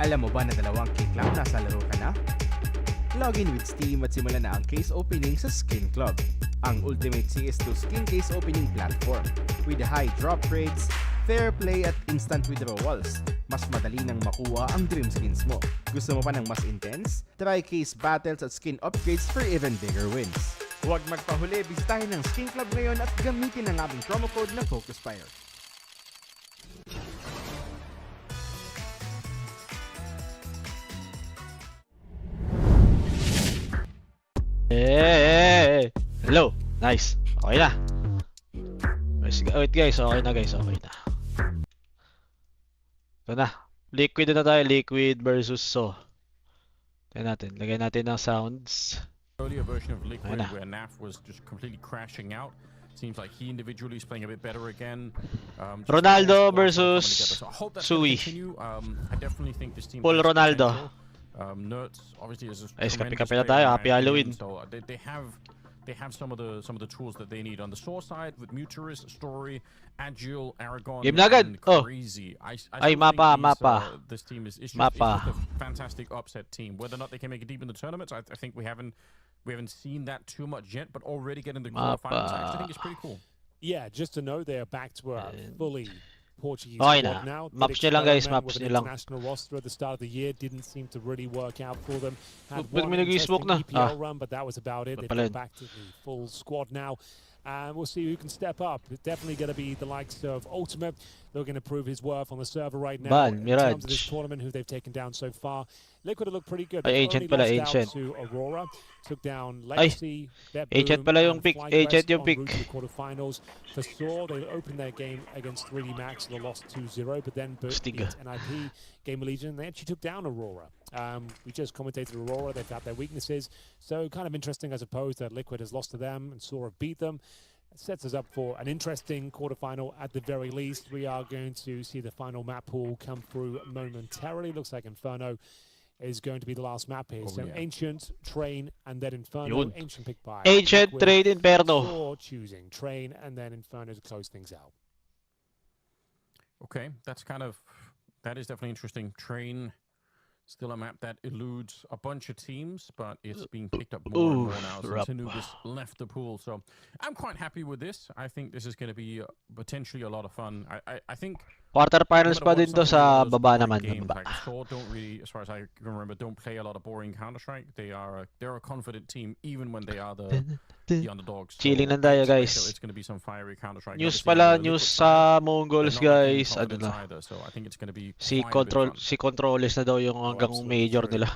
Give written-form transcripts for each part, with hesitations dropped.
Alam mo ba na 2 cake lang nasa laro ka na? Login with Steam at simulan na ang case opening sa Skin Club, ang ultimate CS2 skin case opening platform. With high drop rates, fair play at instant withdrawals, mas madali nang makuha ang dream skins mo. Gusto mo pa ng mas intense? Try case battles at skin upgrades for even bigger wins. Huwag magpahuli, bisitahin ang Skin Club ngayon at gamitin ang aming promo code na FocusFire. Hey! Hello! Nice! Okay na! Wait guys, okay na guys, okay na. Ito na. Liquid na tayo, liquid versus so. Tignan natin, lagay natin ng sounds. Earlier version of Liquid where Naf was just completely crashing out. Seems like he individually is playing a bit better again. Ronaldo versus Sui. I definitely think this team Full Ronaldo. Nerds obviously is a kape na tayo, happy Halloween. So they have some of the tools that they need on the source side with Muturus, Story, Agile, Aragon, Game na agad. and Crazy. Ay, mapa. This team is just Mapa. a fantastic upset team. Whether or not they can make it deep in the tournaments, I think we haven't seen that too much yet, but already getting the quarterfinals, I actually think it's pretty cool. Yeah, just to know they're back to a fully Portuguese okay squad na. now. Maps nyo lang guys, maps nyo lang. International roster at the start of the year didn't seem to really work out for them. Had Ba't one may nag-i-smoke na? EPL run, but that was about it. They've gone back to the full squad now. And we'll see who can step up. It's definitely going to be the likes of Ultimate. They're going to prove his worth on the server right now. In terms of this tournament, who they've taken down so far. Liquid look pretty good. Agent pala, Agent. To Aurora. Took down Legacy. Agent pala yung pick. Agent yung pick. Quarterfinals. For Saw, they opened their game against 3D Max and they lost 2-0, but then beat NIP, GamerLegion. They actually took down Aurora. We just commentated Aurora. They've got their weaknesses. So kind of interesting, I suppose, that Liquid has lost to them and Saw have beat them. It sets us up for an interesting quarterfinal at the very least. We are going to see the final map pool come through momentarily. Looks like Inferno is going to be the last map here. Ancient, Train, and then Inferno. Ancient picked by Ancient, Train, Inferno. Saw choosing Train, and then Inferno to close things out. Okay, that is definitely interesting. Train, still a map that eludes a bunch of teams, but it's being picked up more and more now since Anubis left the pool. So I'm quite happy with this. I think this is going to be potentially a lot of fun. I think quarterfinals pa din to sa baba naman. Don't really, as far as I can remember, don't play a lot of boring Counter-Strike. They're a confident team even when they are the underdogs. Chilling lang tayo guys. It's going to be some fiery Counter-Strike. News pala, news sa Mongols guys. Ano na? So I think it's going to be si Controles na daw yung hanggang major nila.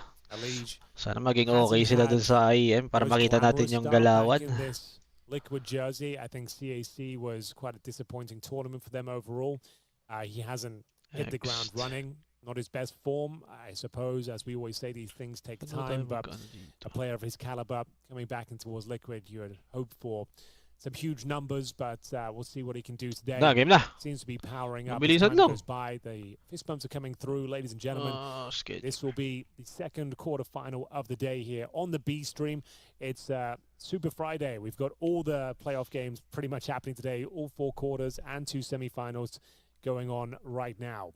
Sana maging okay sila dun sa IEM para makita natin yung galawan. Liquid jersey, I think CAC was quite a disappointing tournament for them overall. He hasn't hit the ground running. Not his best form, I suppose. As we always say, these things take time. But a player of his caliber coming back in towards Liquid, you had hoped for some huge numbers, but we'll see what he can do today. Game na. Seems to be powering up. As time goes by, the fist bumps are coming through, ladies and gentlemen. This will be the second quarterfinal of the day here on the B stream. It's Super Friday. We've got all the playoff games pretty much happening today, all 4 quarters and 2 semifinals going on right now.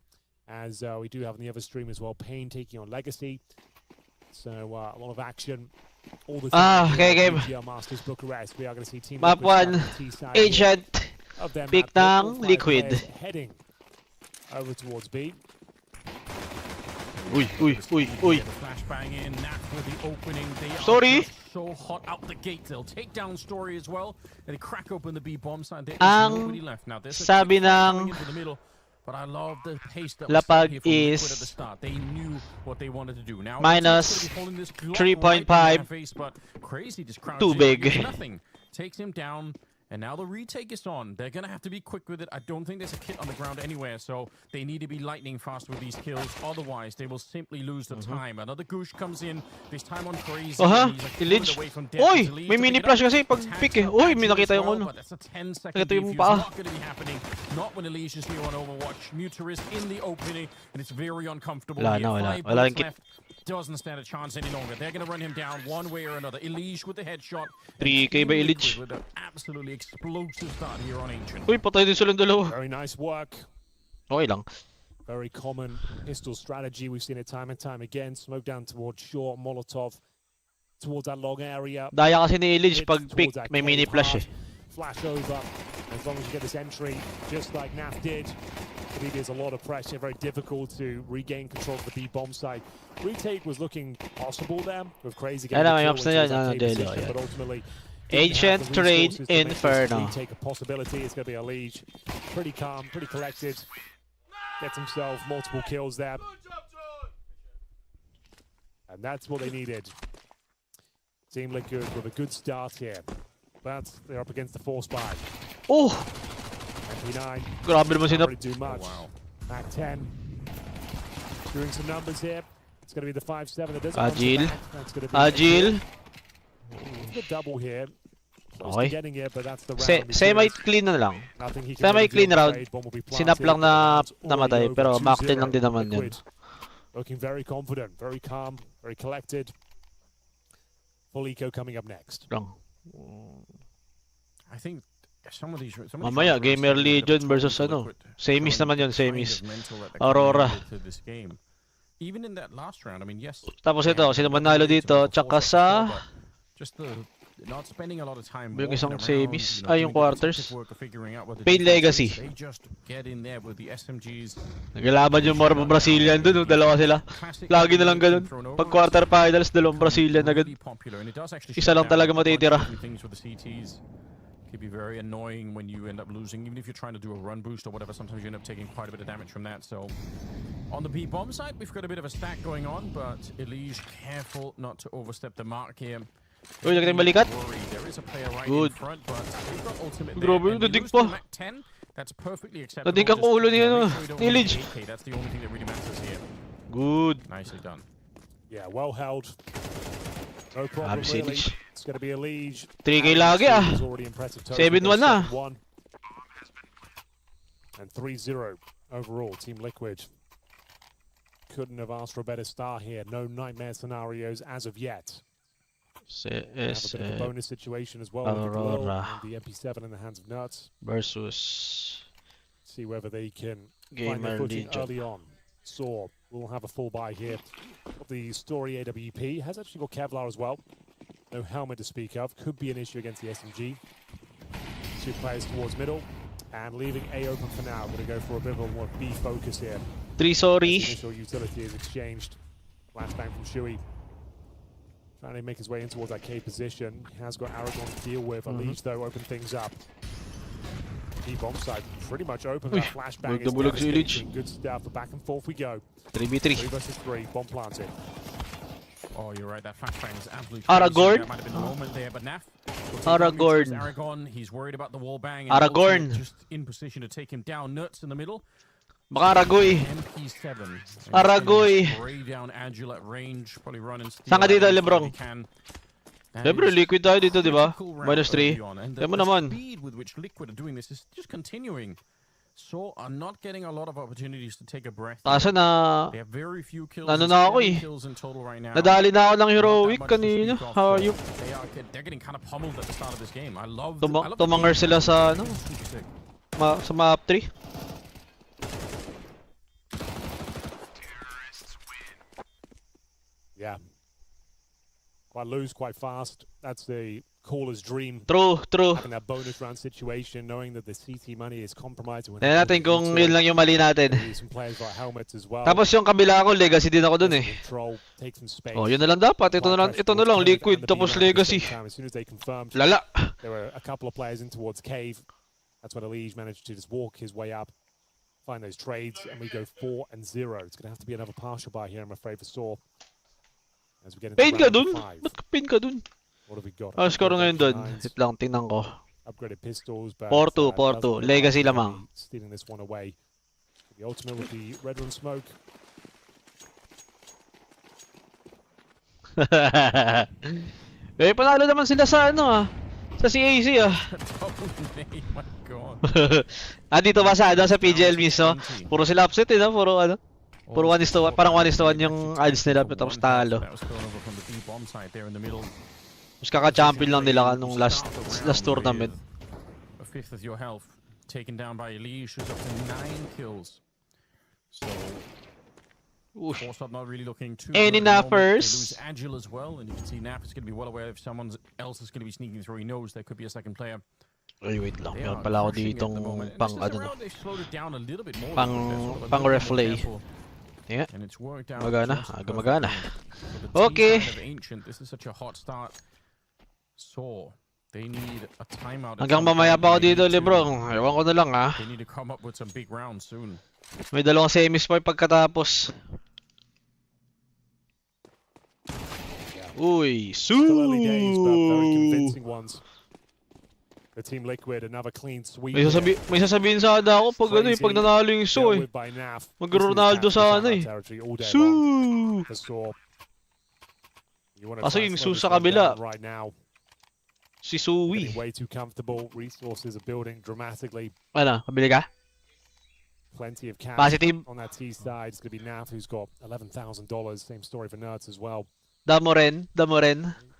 As we do have on the other stream as well, Pain taking on Legacy. So a lot of action. All the game. PGL Masters Bucharest. We are going to see Team Map 1, Agent, pick ng Liquid. Heading over towards B. Uy. Flashbang in, Nat with the opening. Story. So hot out the gate. They'll take down Story as well. They crack open the B bomb side. Ang sabi ng But I love the pace that Lapag was set here from Liquid at the is start. They knew what they wanted to do. Now minus 3.5. But Crazy just crouches Too in, big. gets nothing. Takes him down. And now the retake is on. They're going to have to be quick with it. I don't think there's a kit on the ground anywhere, so they need to be lightning fast with these kills. Otherwise, they will simply lose the time. Another Goosh comes in, this time on Crazy. Illich. Oy! May mini flash kasi pag pick eh. Oy! May nakita yung ano. That's a 10-second Nakita yung defuse. paa. Not going to be happening. Not when Elise is here on Overwatch. Muter is in the opening, and it's very uncomfortable. Wala Here, na, 5 wala bullets kit. left. Doesn't stand a chance any longer. They're going to run him down one way or another. Elige with the headshot. 3K ba Illich? With an absolutely explosive start here on Ancient. Uy, patay din silang dalawa. Very nice work. Okay lang. Very common pistol strategy. We've seen it time and time again. Smoke down towards short, Molotov towards that long area. Daya kasi ni Illich pag pick, may mini flash eh. Flash over. As long as you get this entry, just like Naf did. I think there's a lot of pressure, very difficult to regain control of the B bomb site. Retake was looking possible there with Crazy getting Ay, the may kill na yan, into that ano, K Delo, position, yan. but ultimately Ancient didn't have the Trade resources to make this Inferno. retake a possibility. It's going to be a lead. Pretty calm, pretty collected. Gets himself multiple kills there. And that's what they needed. Team Liquid with a good start here. But they're up against the force buy. Oh! MP9. Grabe naman sinap. Can't really do much. wow. Mac 10. Doing some numbers here. It's going to be the 5-7 that doesn't Agile. That's going to be Agile. the double here. Close Okay. to getting it, but that's the round. Semi-clean na lang. Nothing he can Semi-clean really do. round. Bomb will be Sinap planted. lang na Round's already namatay, over, pero Mac 10 2-0. lang din naman yun. Liquid looking very confident, very calm, very collected. Full eco coming up next. Lang. I think some of these Mamaya, GamerLegion versus ano. Semis naman yun, semis. Aurora. Even in that last round, I mean, yes. Tapos ito, sino manalo dito? Tsaka sa just the not spending a lot of time yung isang walking around, semis, you know, ay yung doing the quarters. detective work of figuring out what the Pain defense Legacy. is. They just get in there with the SMGs. Naglalaban yung mga Brazilian dun, oh. Dalawa sila. Lagi na lang ganun. Pag quarter finals, dalawang Brazilian agad. Isa lang talaga matitira. Can be very annoying when you end up losing, even if you're trying to do a run boost or whatever. Sometimes you end up taking quite a bit of damage from that. So on the B bomb side, we've got a bit of a stack going on, but Elige careful not to overstep the mark here. Uy, nakita yung balikat. There is a player right Good. in front, but we've got ultimate Grabe, there. And nadig you lose pa. to Mac 10, that's perfectly acceptable. Nadig ang Just, ulo ni yeah, ano, make sure you don't ni lose Elige. the AK. That's the only thing that really matters here. Good. Nicely done. Yeah, well held. No problem Grabe si really. Illich. It's going to be a lead. 3K lagi ah. 7-1 na. And 3-0 overall, Team Liquid. Couldn't have asked for a better start here. No nightmare scenarios as of yet. Have a bit of a bonus situation as well with the Glow Aurora and the MP7 in the hands of Nuts. versus See whether they can find their footing GamerLegion. early on. Saw will have a full buy here. The Story AWP has actually got Kevlar as well. No helmet to speak of. Could be an issue against the SMG. Two players towards middle. And leaving A open for now. Going to go for a bit of a more B focus here. 3 sorry. The initial utility is exchanged. Flashbang from Shui. Trying to make his way in towards that K position. He has got Aragon to deal with. Unleash though, open things up. B bomb side pretty much open. That flashbang is bulog si Illich. devastating. Good stuff. But back and forth we go. 3v3. 3 versus 3. Bomb planted. Oh, you're right. That flashbang is absolutely Aragorn. That might have been a moment there, but Naf. Aragorn. Aragon. He's worried about the wall bang. Aragorn. Just in position to take him down. Nuts in the middle. Baka Aragoy. MP7. Aragoy. Spray down Agile at range. Probably run and steal. Saan ka dito, out Lebrong? if he can. That Siyempre, is liquid tayo dito, di ba? critical round Minus 3. early on, and Tignan mo the naman. speed with which Liquid are doing this is just continuing. So are not getting a lot of opportunities to take a breath. Kaso na, They have very few kills. Ano It's na ako 7 eh. kills in total right now. nadali na ako ng Not that heroic much to kanina. speak of, How are so you? they're getting kind of pummeled at the start of this game. I love Tumangar sila sa ano, Super sick. sa map 3. Yeah. Quite loose, quite fast. That's the caller's dream. True. Having that bonus round situation, knowing that the CT money is compromised. Tignan natin kung yun lang yung mali natin. Some players like helmets as well. Tapos yung kabila ko, legacy din ako dun eh. Control, take some space. Oh, yun na lang dapat. Ito na lang, liquid tapos legacy. As soon as they confirmed, Lala. there were a couple of players in towards cave. That's when Elige managed to just walk his way up. find those trades, and we go 4-0. It's going to have to be another partial buy here, I'm afraid, for Saw. As we get into Pain ka round dun? 5. Ba't ka pain ka dun? What have we got? Ano score ngayon dun? Hit lang, tingnan ko. Upgraded pistols, but 4-2, 4-2. doesn't look Legacy like lamang. stealing this one away. The ultimate with the red room smoke. Eh, panalo naman sila sa ano ah. Sa CAC ah. Oh my god. Ah, dito ba sa ano, sa PGL mismo? Puro sila upset eh, no? Puro ano? Puro 1:1, parang 1:1 yung odds nila tapos talo. Mas kaka-champion lang nila nung last tournament. A fifth of your health taken down by Elise, who's up to 9 kills. So Force not really looking too Any good at the moment. They nappers? lose Agile as well, and you can see Nap is going to be well aware if someone else is going to be sneaking through. He knows there could be a second player. Ay, wait lang. They Meron are pala ako crushing ditong at the moment. And pang this ano time no. around, they've slowed it down a little bit more. Pang- They're sort of a pang little replay. more careful. Yeah. And it's worked out Magana, just gumagana. perfectly. For the Okay. team side of Ancient, this is such a hot start. So they need a timeout. at Hanggang some mamaya point. pa ako They dito, need to- Lebrong. Ewan ko na lang ah. They need to come up with some big rounds soon. May dalawang semis pa pagkatapos. Uy, Still early days, but very Su! convincing ones. The Team Liquid, another clean sweep. May sasabihin sana ako pag ano eh, pag nanalo yung Su eh. Mag-Ronaldo sana eh. Su! Kaso yung Su sa kabila. Right now, Si Sui. way too comfortable. Resources are building dramatically. Ano, kabili ka? Plenty of cash Positive. on that T side. It's going to be Naf, who's got $11,000. Same story for Nerds as well. Damo rin.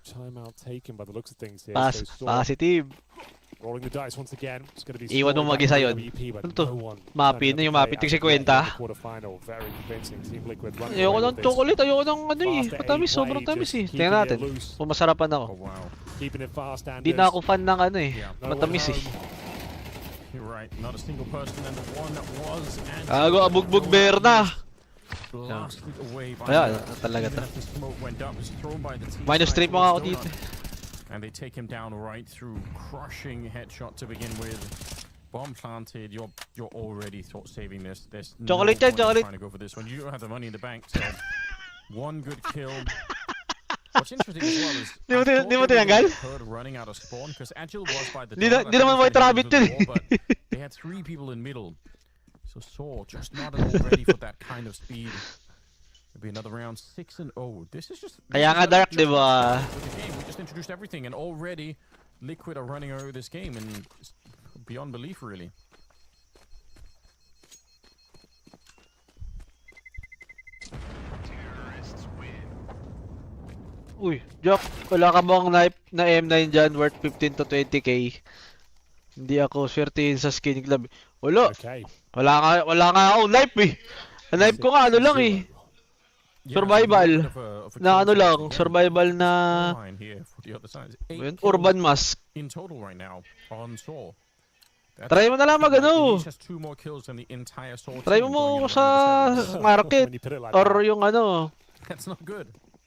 Timeout taken by the looks of things here. Positive. Rolling the dice once again. It's going to be Iwan mo mag-isa yun. Ano to? Mapin na yung mapin. Tig 50. Ayoko ng chocolate. Ayoko ng ano eh. Matamis. Sobrang tamis eh. Tingnan natin. Kung masarapan ako. Oh wow. Di na ako fan ng ano eh. Matamis eh. You're right. Not a single person, and the one that was. Gago, abugbog bear na. Blasted away by Kaya, the- talaga even to. as the smoke went up, was thrown by the team Minus side 3 pa nga ako towards dito. Donut. And they take him down right through. Crushing headshot to begin with. Bomb planted. You're already saving this. There's no Chocolate yan, point in chocolate. trying to go for this one. You don't have the money in the bank, so one good kill. What's interesting as well is Di mo I thought tinanggal? they would have heard running out of spawn because Agile was by the Di donut. naman I think white they rabbit used yun the wall, but they had 3 people in middle. So Saw just not at all ready for that kind of speed. It'll be another round 6-0. This is just Kaya nga dark, di ba? with the game. We just introduced everything, and already Liquid are running over this game, and it's beyond belief, really. Uy, Jock, wala ka bang knife na M9 dyan worth 15 to 20k? Hindi ako swertihin sa skin club. Wala. Okay. Wala nga ako knife eh. Ang knife ko nga ano lang eh. Survival. Na ano lang, survival na yun, urban mask. In total right now on Saw. Try mo na lang mag ano. Try mo sa market When you put it like or that. yung ano, That's not good.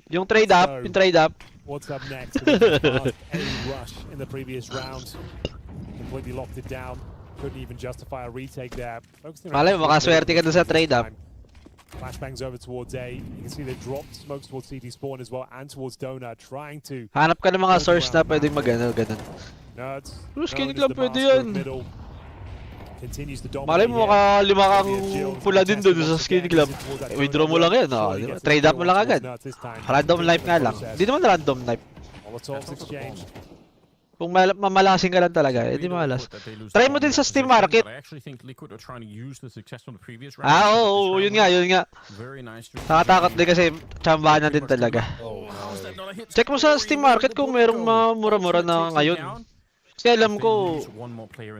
yung trade up, yung trade up. What's up next? A rush in the previous round. Completely locked it down. Couldn't even justify a retake there. Focusing on Malay mo, makaswerte ka dun sa trade up. Flashbangs over towards A. You can see they dropped smokes towards CT spawn as well and towards Donut, trying to Hanap ka ng mga source na pwedeng mag-ano, ganun. Nerds. Skin known as club the pwede master of yan. middle, continues to dominate Malay mo, here. makalima kang pula din doon sa skin club. Withdraw mo lang yan, di ba? Trade up mo lang agad. Random life nga lang. Hindi naman random life. Molotovs exchange. Kung mamalasing ka lang talaga, edi malas. Try mo din sa Steam Market. Ah, oo, yun nga. Nakatakot din kasi tsambahan na din talaga. Check mo sa Steam Market kung merong mura-mura na ngayon. Kasi alam ko,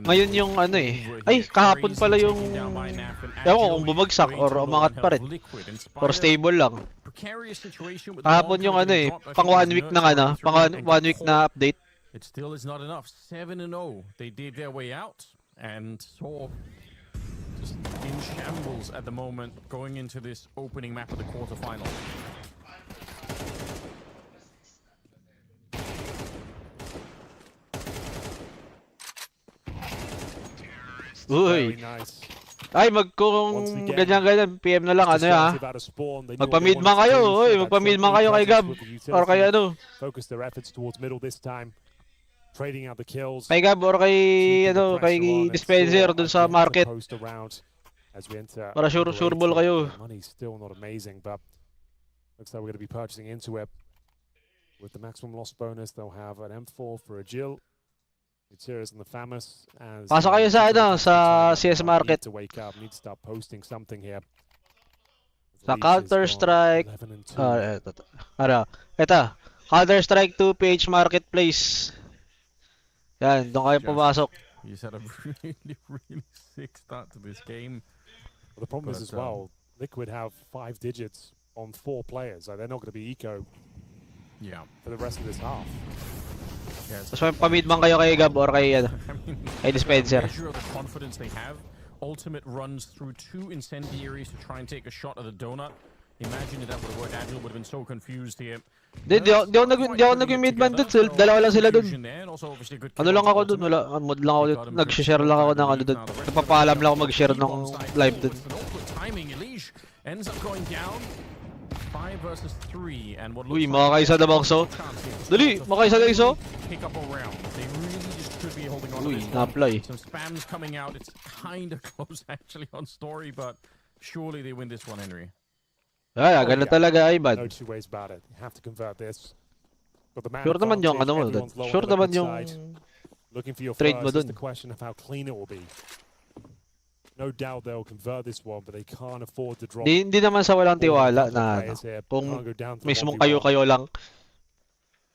ngayon yung ano eh. Ay, kahapon pala yung... Ewan ko kung bumagsak or umangat pa rin. Or stable lang. Kahapon yung ano eh, pang 1 week na ano, pang 1 week na update. It still is not enough. 7-0. They did their way out and saw just in shambles at the moment going into this opening map of the quarterfinal. Uy, Very nice. Ay, kung ganyan-ganyan, PM na lang, ano ya. Magpa-mid man kayo, oy, magpa-mid man kayo kay Gab. Or kay ano. Focus their efforts towards middle this time. Trading out the kills. Kay Gab or kay, ano, kay Dispenser dun sa market. Para sure ball kayo. Money's still not amazing, but looks like we're going to be purchasing into it. With the maximum loss bonus, they'll have an M4 for a Jill. Gutierrez and the Famous. Pasok kayo sa ano, sa CS Market. To wake up, need to start posting something here. Sa Counter-Strike. Ito. Counter-Strike 2 PH Marketplace. Yan, doon kayo pumasok. He's had a really sick start to this game. Well, the problem is as well, Liquid have 5 digits on 4 players. So they're not going to be eco for the rest of this half. Tapos may pamid man kayo kay Gab or kay, kay Dispenser. Ultimate runs through 2 incendiaries to try and take a shot at the donut. Imagine that would have worked. Agile would have been so confused here. Di ako nag-mid man dun. Dalawa lang sila dun. Ano lang ako dun? Wala. Mod lang ako dun. Nag-share lang ako ng ano dun. Nagpapaalam lang ako mag-share ng live dun. Ends up going down. 5 versus 3 and what Uy, makakaisa na Bakso. Dali, makakaisa na iso. Pick up a round. They really just could be holding on to this. Na-apply. Some spams coming out. It's kind of close actually on story, but surely they win this one, Henry. Ay, ganun talaga, Ivan. No two ways about it. You have to convert this. But the man Sure naman yung ano mo. Sure naman yung trade mo dun. The question of how clean it will be. No doubt they'll convert this one, but they can't afford to drop. Hindi naman sa walang tiwala na kung mismong kayo lang.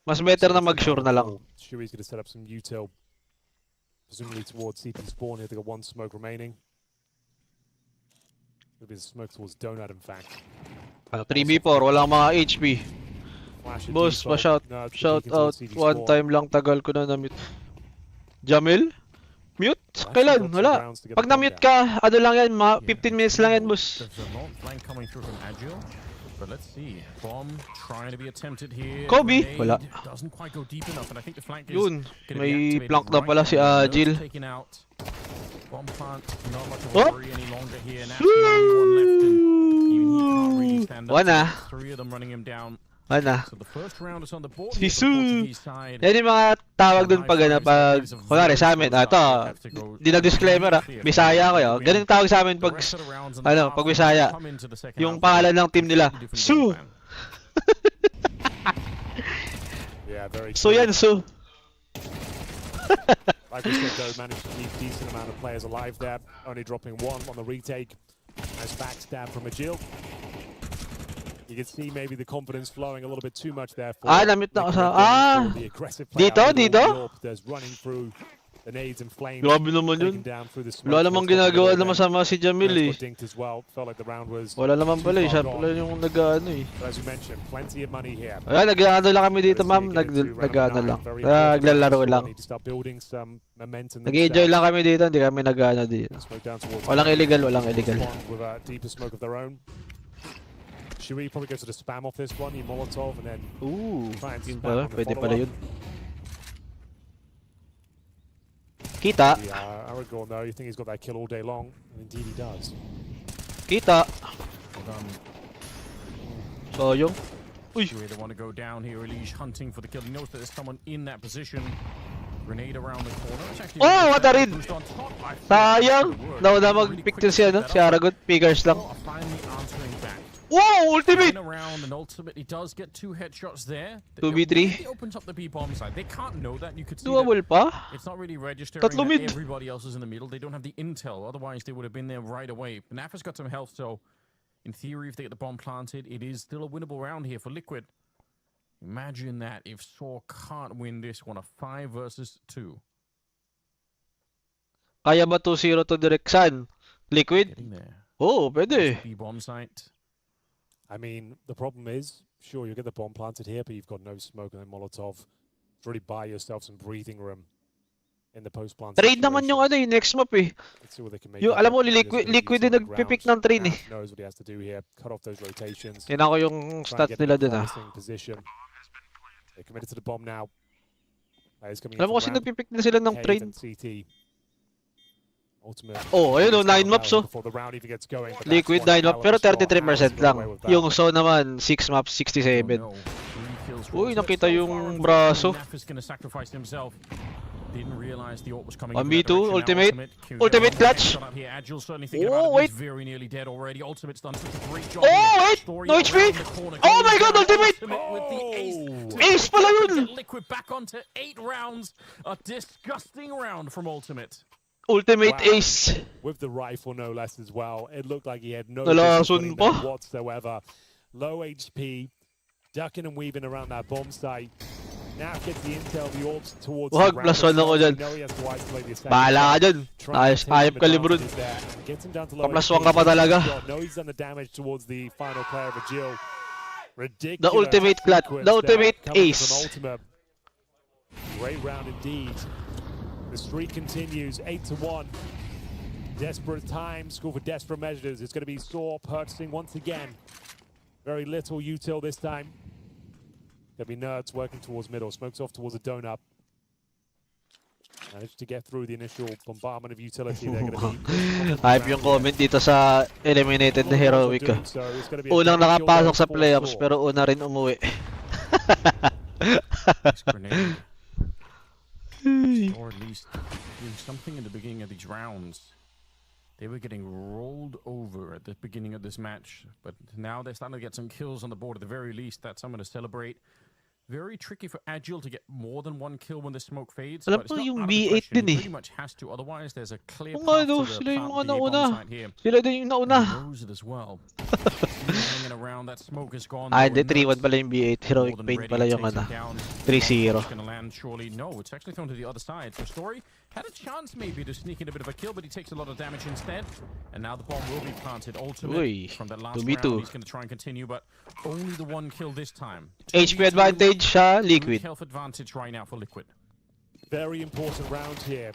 Mas better na mag-sure na lang. Shui's going to set up some util, presumably towards CP spawn here. They got 1 smoke remaining. There'll be a smoke towards donut, in fact. 3v4, walang mga HP. Boss, pa-shout out. One time lang, tagal ko na na-mute. Jamil? Mute? Kailan? Wala. Pag na-mute ka, ano lang yan, mga 15 minutes lang yan, boss. But let's see. Bomb trying to be attempted here. Kobe? Wala. Doesn't quite go deep enough, and I think the flank is Yun, may plank na pala si Jill. Bomb plant, not much of a worry any longer here. Now the only one left, and even he can't really stand up. Wana. 3 of them running him down. Wana. So the first round is on the board. Si Su. Yan yung mga tawag dun pag kunwari sa amin, ito, di na disclaimer Bisaya ko yun. Ganun tawag sa amin pag, pag Bisaya. Yung pangalan ng team nila, Su. So yan, Su. Like we said, though, managed to keep a decent amount of players alive there, only dropping 1 on the retake. Nice backstab from Agil. You can see maybe the confidence flowing a little bit too much there. Na-mute na ako sa... Dito? There's running through the nades and flames. Grabe naman yun. Wala namang ginagawa na masama si Jamil eh. Wala naman pala eh. Siya pala yung nag-ano eh. Ayan, nag-ano lang kami dito, ma'am. Nag-ano lang. Naglalaro lang. Nag-enjoy lang kami dito. Hindi kami nag-ano dito. Walang illegal. Shui probably goes to the spam off this one, you Molotov, and then yun pala, pwede pala yun. Kita. Yeah, Aragorn though, you think he's got that kill all day long, and indeed he does. Kita. Sayang. Uy. Shui, they want to go down here, Elish hunting for the kill. He knows that there's someone in that position. Grenade around the corner. Oh, what a read! Sayang. Nauna mag-pick din si Aragon. Pickers lang. Wow, ultimate! Around and ultimately does get 2 headshots there. 2v3. It opens up the B bomb side. They can't know that. You could see Dual pa? It's not really registering Tatlo that mid. everybody else is in the middle. They don't have the intel. Otherwise, they would have been there right away. Nafa's got some health, so in theory, if they get the bomb planted, it is still a winnable round here for Liquid. Imagine that if Saw can't win this one, a 5 versus 2. Kaya ba 2-0 to direct San? Liquid? Oh, pwede. B bomb site. I mean, the problem is, sure, you get the bomb planted here, but you've got no smoke and then Molotov. Really buy yourself some breathing room in the post-plant. Trade naman yung next map eh. Yung, alam mo, Liquid din nagpipick ng train eh. Knows what he has to do here. Cut off those rotations. Tingnan ko yung stats nila dun ah. They're committed to the bomb now. Alam mo kasi nagpipick na sila ng train. Oh, ayun 9 maps oh. Liquid 9 map pero 33% lang. Yung so naman 6 maps 67. Uy, nakita yung braso. 1v2 ultimate clutch. Oh wait. Oh wait, no HP. Oh my god, ultimate. Ace pala yun. Liquid back onto 8 rounds. A disgusting round from Ultimate. Ultimate ace. With the rifle no less as well. It looked like he had no Nalason discipline pa. whatsoever. Low HP, ducking and weaving around that bomb site. Now gets the intel, the orbs towards the Wag, ground. plus 1 ako dyan. Bahala ka dyan. Ayop ka libron. Pa-plus 1 ka pa talaga. No, he's done the damage towards the final player of Jill. Ridiculous. The ultimate clutch, the ultimate ace. Great round indeed. The streak continues, 8-1. Desperate times call for desperate measures. It's going to be Saw purchasing once again. Very little util this time. There'll be Nerds working towards middle. Smokes off towards a donut. Managed to get through the initial bombardment of utility. They're going to be... Hype yung comment dito sa eliminated na Heroic. Unang nakapasok sa playoffs pero una rin umuwi. Or at least doing something in the beginning of these rounds. They were getting rolled over at the beginning of this match, but now they're starting to get some kills on the board. At the very least, that's something to celebrate. Very tricky for Agile to get more than 1 kill when the smoke fades. Alam But it's mo not yung out of the B8 question. din He eh. pretty much has to. Otherwise, there's a clear Kung path ano, to the sila yung mga plant B nauna. bomb site here. Sila din yung nauna. He knows it as well. Hanging around, that smoke is gone. Ah, hindi, 3-1 pala yung B8. Heroic Paint pala yung ano. 3-0. Gonna land surely. No, it's actually thrown to the other side. For Story, had a chance maybe to sneak in a bit of a kill, but he takes a lot of damage instead. And now the bomb will be planted. Ultimate Uy, from that last 2v2. round. He's gonna try and continue, but only the 1 kill this time. HP advantage siya, Liquid. Health advantage right now for Liquid. Very important round here.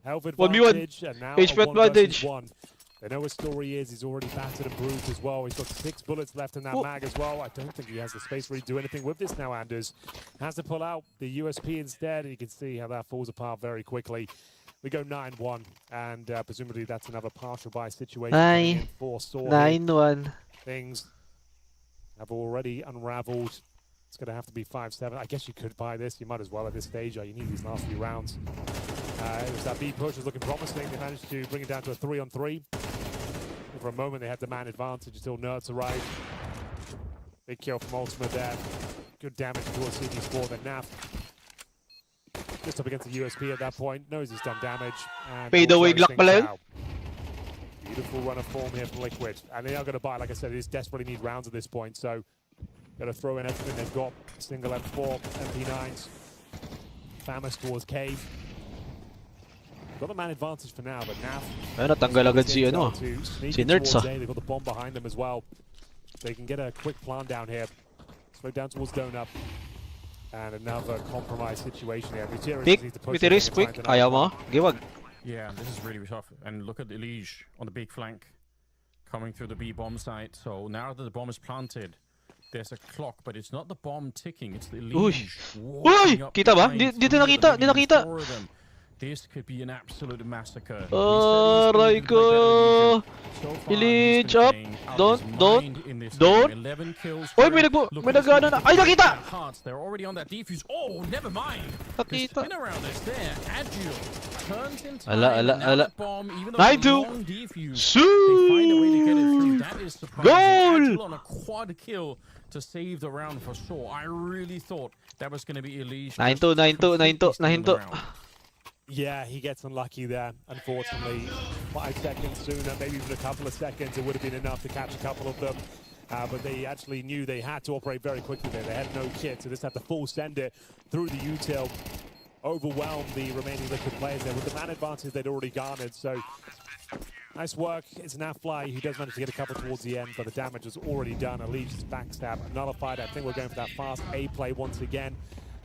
Health 1v1. advantage and now HP a 1 advantage. versus 1. They know his story is. He's already battered and bruised as well. He's got 6 bullets left in that mag as well. I don't think he has the space to really do anything with this now, Anders. Has to pull out the USP instead. You can see how that falls apart very quickly. We go 9-1, and presumably that's another partial buy situation for Saw. 9-1. Things have already unraveled. It's going to have to be 5-7. I guess you could buy this. You might as well at this stage. You need these last few rounds. It was that B push was looking promising. They managed to bring it down to a 3-on-3. For a moment, they had the man advantage until Nerds arrived. Big kill from Ultimate there. Good damage towards CD Sport. Then Naf just up against the USP at that point. Knows he's done damage. Fade away Glock pala yun. Beautiful run of form here from Liquid. And they are going to buy, like I said, they just desperately need rounds at this point. So, got to throw in everything they've got. Single M4, MP9s. Famas towards Cave. Got the man advantage for now, but Naf... Ayun, natanggal agad si ano. Si Nerds ah. They've got the bomb behind them as well. They can get a quick plan down here. Slow down towards Donut. And another compromised situation here. Pick, Mitiris, quick. Ayaw mo? Giwag. Yeah, this is really tough. And look at Elige on the big flank. Coming through the B bomb site. So now that the bomb is planted, there's a clock, but it's not the bomb ticking, it's the Elige. Uy! Kita ba? Dito nakita, di nakita. This could be an absolute massacre. Aray ko! Elige up! Don't! Uy, may nagano na! Ay, nakita! They're already on that defuse. Oh, never mind! Nakita. Spin around us there. Agile turns in time. Ala. Bomb, even though Naidu! long defuse, they find a way to get it through. That is surprising. Goal! Agile on a quad kill to save the round for sure. I really thought that was going to be Elige. 9-2. Yeah, he gets unlucky there, unfortunately. 5 seconds sooner, maybe even a couple of seconds, it would have been enough to catch a couple of them. But they actually knew they had to operate very quickly there. They had no kit, so just had to full send it through the util. Overwhelm the remaining Liquid players there with the man advantage they'd already garnered. So nice work. It's Nafly who does manage to get a couple towards the end, but the damage was already done. Elige's backstab nullified. I think we're going for that fast A play once again.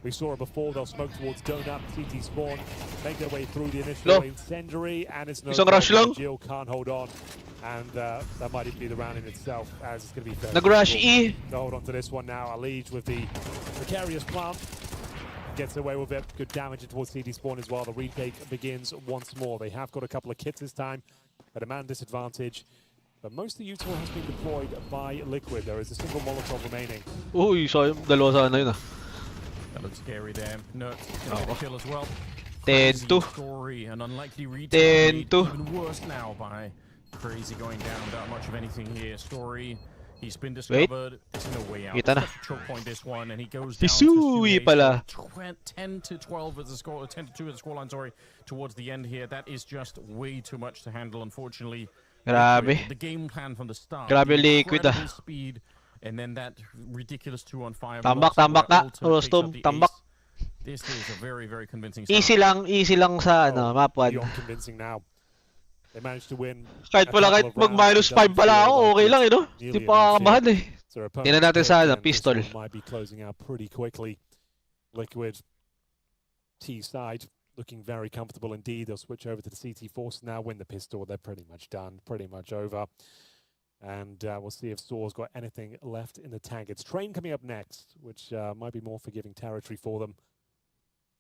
We saw it before, they'll smoke towards Donut, CT spawn, make their way through the initial incendiary, and it's no problem. Jill can't hold on, and that might even be the round in itself, as it's going to be Nag-rush E. To hold on to this one now. Elige with the precarious plant. gets away with it. Good damage towards CD spawn as well. The retake begins once more. They have got a couple of kits this time at a man disadvantage. But most of the util has been deployed by Liquid. There is a single Molotov remaining. Uy, sayang. Dalawa sana yun ah. That looks scary there. Nuts gonna get a kill as well. 10-2. Story, an unlikely retake. 10-2. Even worse now by Crazy going down without much of anything here. Story, he's been discovered. There's no way out. Kita na. Such a choke point this one, and he goes Si down Sui to pala. 10-12 as the score, 10-2 as the scoreline. Sorry, towards the end here. That is just way too much to handle, unfortunately. Grabe. The game plan from the start. Grabe Liquid ah. Incredible speed, and then that ridiculous 2-on-5. Tambak ka, Rostom, tambak. This is a very, very convincing Easy start. lang sa ano, map 1. Beyond convincing now. They managed to win. Kahit kahit mag-5 pala ako, okay lang eh, no? Hindi pa kakabahan eh. Tingnan natin sa ano, pistol. Might be closing out pretty quickly. Liquid T side looking very comfortable indeed. They'll switch over to the CT Force now. Win the pistol. They're pretty much done, pretty much over. And we'll see if Soar's got anything left in the tank. It's Train coming up next, which might be more forgiving territory for them.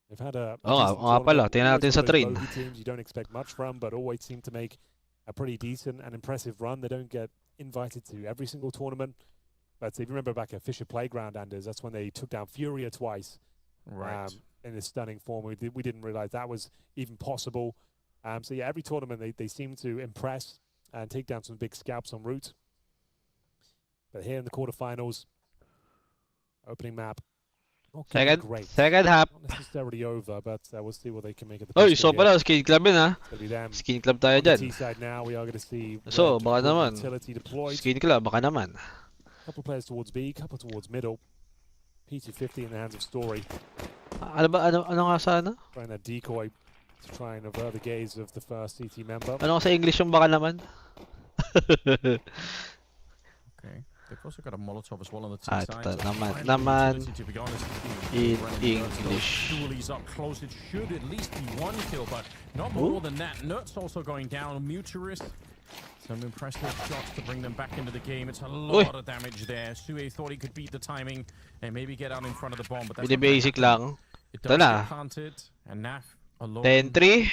They've had a pala. Tingnan natin sa Train. Teams you don't expect much from, but always seem to make a pretty decent and impressive run. They don't get invited to every single tournament. But if you remember back at Fisher Playground, Anders, that's when they took down Furia twice. Right. In this stunning form. We didn't realize that was even possible. So yeah, every tournament they seem to impress and take down some big scalps en route. But here in the quarterfinals, opening map. Second half. Not necessarily over, but we'll see what they can make of the Oy, pistol so pala, Skin Club yun ha. It'll be them. Skin Club tayo On the dyan. T-side now, we are going to see So, baka naman. utility deployed. Skin Club, baka naman. Couple players towards B, couple towards middle. P250 in the hands of Story. Ano ba? Ano nga sana? Trying that decoy to try and avert the gaze of the first CT member. Ano nga sa English yung baka naman? Okay. They've also got a Molotov as well on the T side. Naman. To be honest, In English. Dualies up close. It should at least be one kill, but not more than that. Nuts also going down. Muturist. Some impressive shots to bring them back into the game. It's a lot of damage there. Sue thought he could beat the timing and maybe get out in front of the bomb, but that's Basic lang. Ito na. And Naf alone. 10-3.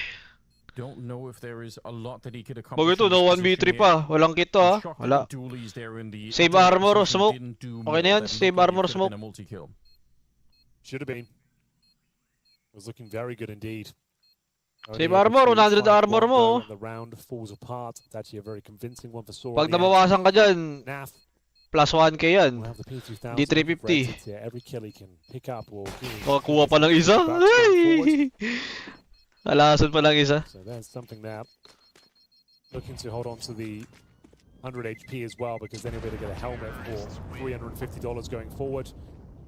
Don't know if there is a lot that he could accomplish. Bago ito, no 1v3 pa. Walang kit to ha. Wala. Save armor o smoke. Okay na yan, save armor smoke. Should have been. It was looking very good indeed. Save armor, 100 armor mo. The round falls apart. It's actually a very convincing one for Sora. Pag nabawasan ka dyan, plus 1k yan. Di 350. Every kill he can pick up will Makakuha pa ng isa. Ay! Alasan pa lang isa. So there's something there. Looking to hold on to the 100 HP as well, because then he'll be able to get a helmet for $350 going forward.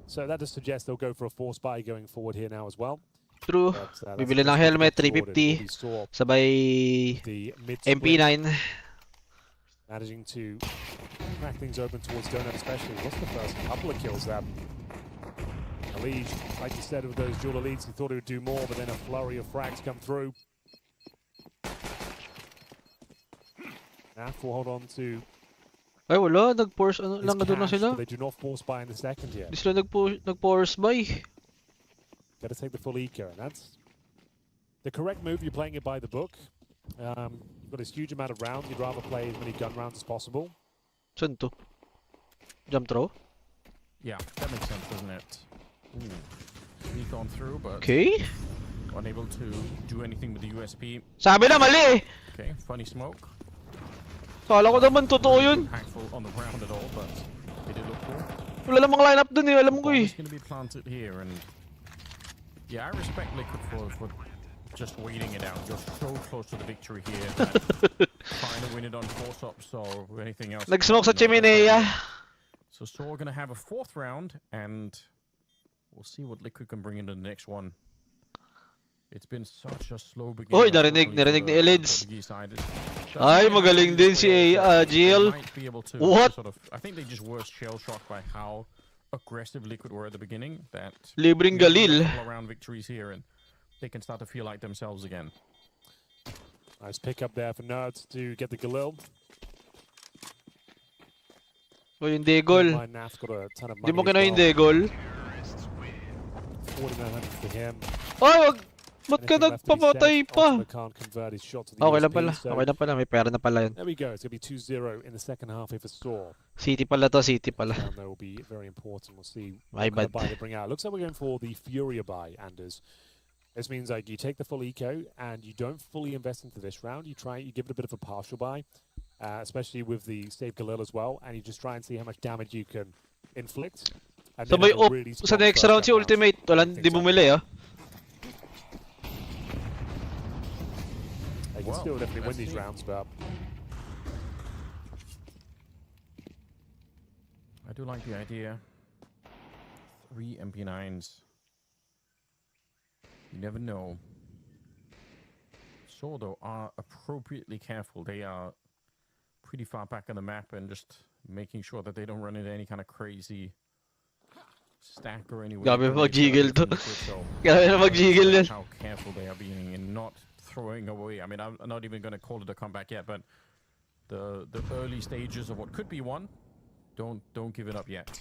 So that does suggest they'll go for a force buy going forward here now as well. True. Bibili ng helmet, 350. Sabay MP9. Managing to crack things open towards Donut especially. What's the first couple of kills there? Lige, like you said, with those dual elites, he thought he would do more, but then a flurry of frags come through. Naf will hold on to... Ay, wala. Nag-force, ano lang doon na sila. They do not force buy in the second yet. Hindi sila nag-force buy. Got to take the full eco, and that's the correct move. You're playing it by the book. You've got this huge amount of rounds. You'd rather play as many gun rounds as possible. Saan to? Jump throw? Yeah, that makes sense, doesn't it? He's gone through, but unable to do anything with the USP. Sabi na mali! Okay, funny smoke. Kala ko naman totoo yun. Impactful on the ground at all, but it did look cool. Wala namang line up dun eh, alam ko eh. It's going to be planted here, and yeah, I respect Liquid for just waiting it out. You're so close to the victory here. Trying to win it on force-ups or anything else. Nag-smoke sa Chiminea. So we're going to have a fourth round, and we'll see what Liquid can bring into the next one. It's been such a slow beginning. Oy, narinig ni Elids. Ay, magaling din si GL. What? I think they just were shell-shocked by how aggressive Liquid were at the beginning. That Libreng Galil. Around victories here, and they can start to feel like themselves again. Nice pick up there for Nerds to get the Galil. O yung Degol. Di mo kina yung Degol. 4900 for him. Ay, wag! Ba't ka Anything left to be nagpapatay said, pa? Ultima can't convert his shot to the Okay lang USP, pala. so Okay lang pala. May pera na pala yun. there we go. It's going to be 2-0 in the second half if it's Saw. City pala to. City pala. And that will be very important. We'll see My what kind of bad. buy they bring out. Looks like we're going for the Furia buy, Anders. This means like you take the full eco and you don't fully invest into this round. You give it a bit of a partial buy, especially with the save Galil as well, and you just try and see how much damage you can inflict. And So then may have a op really sa strong next first round si round. Ultimate. Walang di bumili ah. They can still definitely win these rounds, but I do like the idea. 3 MP9s. You never know. So though are appropriately careful. They are pretty far back on the map and just making sure that they don't run into any kind of crazy stack or anywhere. Grabe mag-jiggle to. Grabe na mag-jiggle yan. How careful they are being and not throwing away. I mean, I'm not even going to call it a comeback yet, but the early stages of what could be one, don't give it up yet.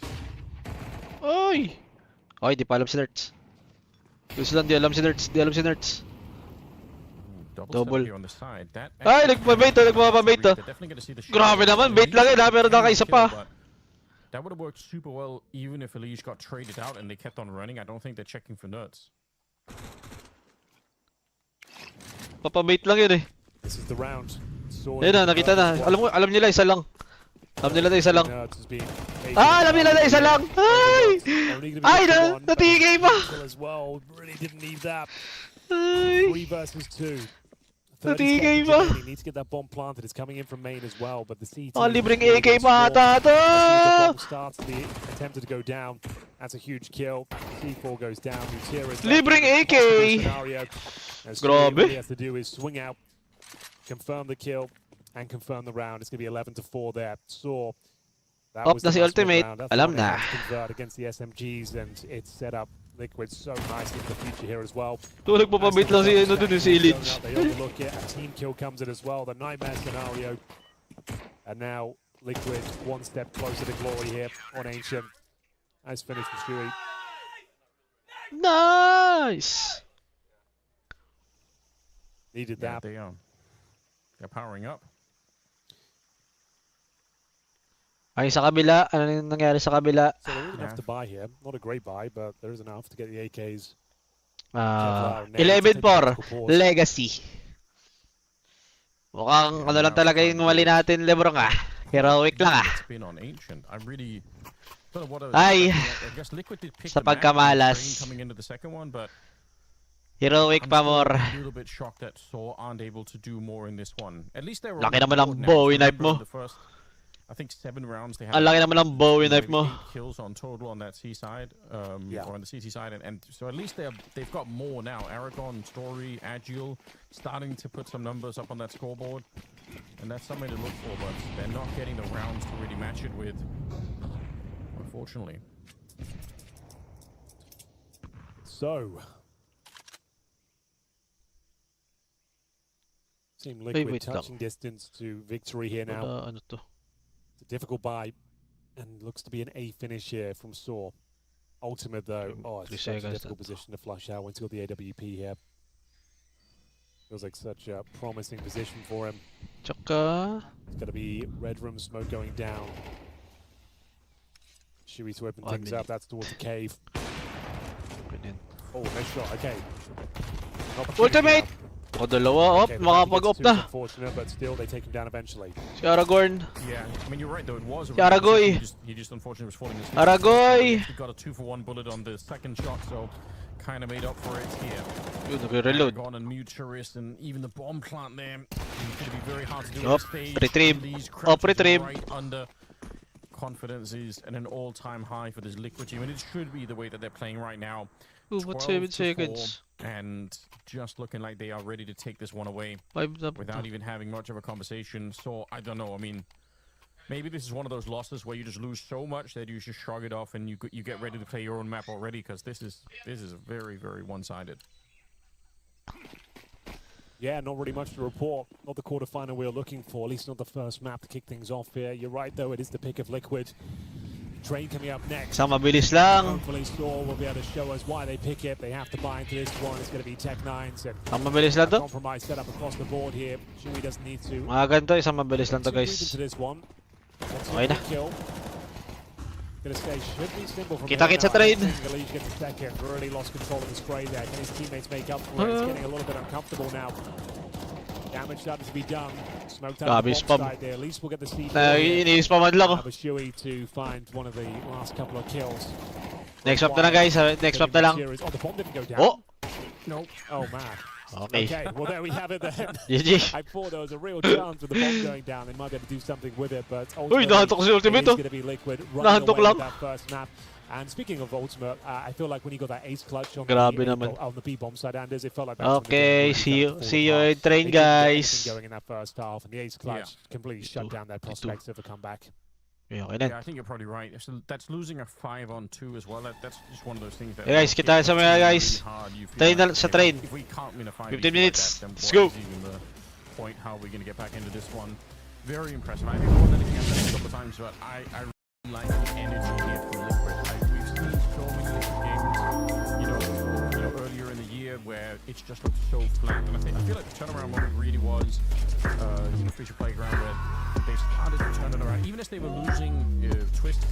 Ay! Ay, di pa alam si Nerds. Gusto lang, di alam si Nerds. Di alam si Nerds. Double. Here on the side. That Ay, nagpabait to, nagpapabait to. Grabe naman, bait lang yun ha, pero nakaisa pa. That would have worked super well even if Elise got traded out and they kept on running. I don't think they're checking for nerds. Papabait lang yun eh. this is the round. Ayun na, nakita na. Alam nila isa lang. Alam nila na isa lang. Alam nila na isa lang. Ay! Ay, natigay pa. As well. Really didn't need that. Ay! 3 versus 2. Natigay pa. He needs to get that bomb planted. It's coming in from main as well, but the CT. Libreng AK pa ata to. The bomb starts to be attempted to go down. That's a huge kill. C4 goes down. Libreng AK. All he has to do is swing out, confirm the kill, and confirm the round. It's going to be 11-4 there. So that was na the si Ultimate. round. That's Alam what they na. have to convert against the SMGs, and it's set up Liquid so nicely for the future here as well. Tulog papabait lang si ano dun si Elite. They overlook it. A team kill comes in as well. The nightmare scenario. And now Liquid one step closer to glory here on Ancient. Nice finish from Stewie. Nice! Needed Yeah, that. they're powering up. Ay, sa kabila. Ano yung nangyari sa kabila? So there is enough to buy here. Not a great buy, but there is enough to get the AKs. 11-4. Legacy. Mukhang ano lang talaga yung mali natin, Lebron ah. Heroic lang ah. It's been on Ancient. I really don't know what Ay, I guess Liquid did pick sa the map pagkamalas. coming into the second one, but Heroic pa more. I'm a little bit shocked that Saw aren't able to do more in this one. At least they were Laki on the naman ng board now. Bowie knife Remember mo. in the first, I think 7 rounds they had. Ang laki naman ng Bowie knife mo. 8 kills on total on that C side, or on the CT side, and so at least they've got more now. Aragon, Story, Agile, starting to put some numbers up on that scoreboard, and that's something to look for. But they're not getting the rounds to really match it with, unfortunately. So, Team Liquid wait touching distance to victory here now. Ano to? It's a difficult buy, and looks to be an A finish here from Saw. Ultimate though, it's 3 such a seconds difficult position to flush out once you got the AWP here. Feels like such a promising position for him. Tsaka... It's going to be red room smoke going down. Shui to open things up. That's towards the cave. Oh, nice shot. Okay. Ultimate! O dalawa, makapag-op na. Unfortunate, but still they take him down eventually. Si Aragorn. Yeah, I mean you're right though. It was. Si Aragoy. He just unfortunately was falling asleep. Aragoy. He got a 2-for-1 bullet on the second shot, so kind of made up for it here. Yun, nag-reload. Aragon and Muturist and even the bomb plant there. It's going to be very hard to do. Retrieve. Retrieve. Right under. Confidence is at an all-time high for this Liquid team, and it should be the way that they're playing right now. 7 seconds. And just looking like they are ready to take this one away without even having much of a conversation. So I don't know. I mean, maybe this is one of those losses where you just lose so much that you just shrug it off and you get ready to play your own map already, because this is very, very one-sided. Yeah, not really much to report. Not the quarterfinal we were looking for, at least not the first map to kick things off here. You're right, though, it is the pick of Liquid. Train coming up next. Isang mabilis lang. Hopefully Store will be able to show us why they pick it. They have to buy into this one. It's going to be Tech9s. Isang mabilis lang to. Compromise set up across the board here. Chewy doesn't need to. Mga ganito, isang mabilis lang to guys. Okay na. Kita-kit sa train. Really lost control of the spray there. Can his teammates make up for it? It's getting a little bit uncomfortable now. Damage starting to be done. Smoked out the bomb side there. At least we'll get the speed. Ini-spaman lang But Chewy to find one of the last couple of kills. Next map na lang guys. Next map na lang. Oh, the bomb didn't go down. Oh! Nope. Oh man. Okay. Okay, well there we have it then. GG. I thought there was a real chance with the bomb going down. They might be able to do something with it, but Uy, nahantok si Ultimate it's oh. going to be Liquid Nahantok running away lang. with that first map. And speaking of Ultimate, I feel like when he got that ace clutch on Grabe naman. the B-bomb side, Anders, it felt like Okay, see you in train guys. Going in that first half, and the ace clutch completely shut down their prospects of a comeback. Okay Yeah, I think you're probably right. So that's losing a 5-on-2 as well. That's just one of those things that. Hey guys, kita sa mga guys. Train na sa train. If we can't win a 5 15 minutes. Like that, Let's go. even the point how we're going to get back into this one. Very impressive. I think more than anything I've said a couple of times, but I really like the energy here from Liquid. We've seen so many Liquid games, you know, earlier in the year where it's just looked so flat, and I feel like the turnaround moment really was, Fisher Playground where they started to turn it around, even as they were losing Twist.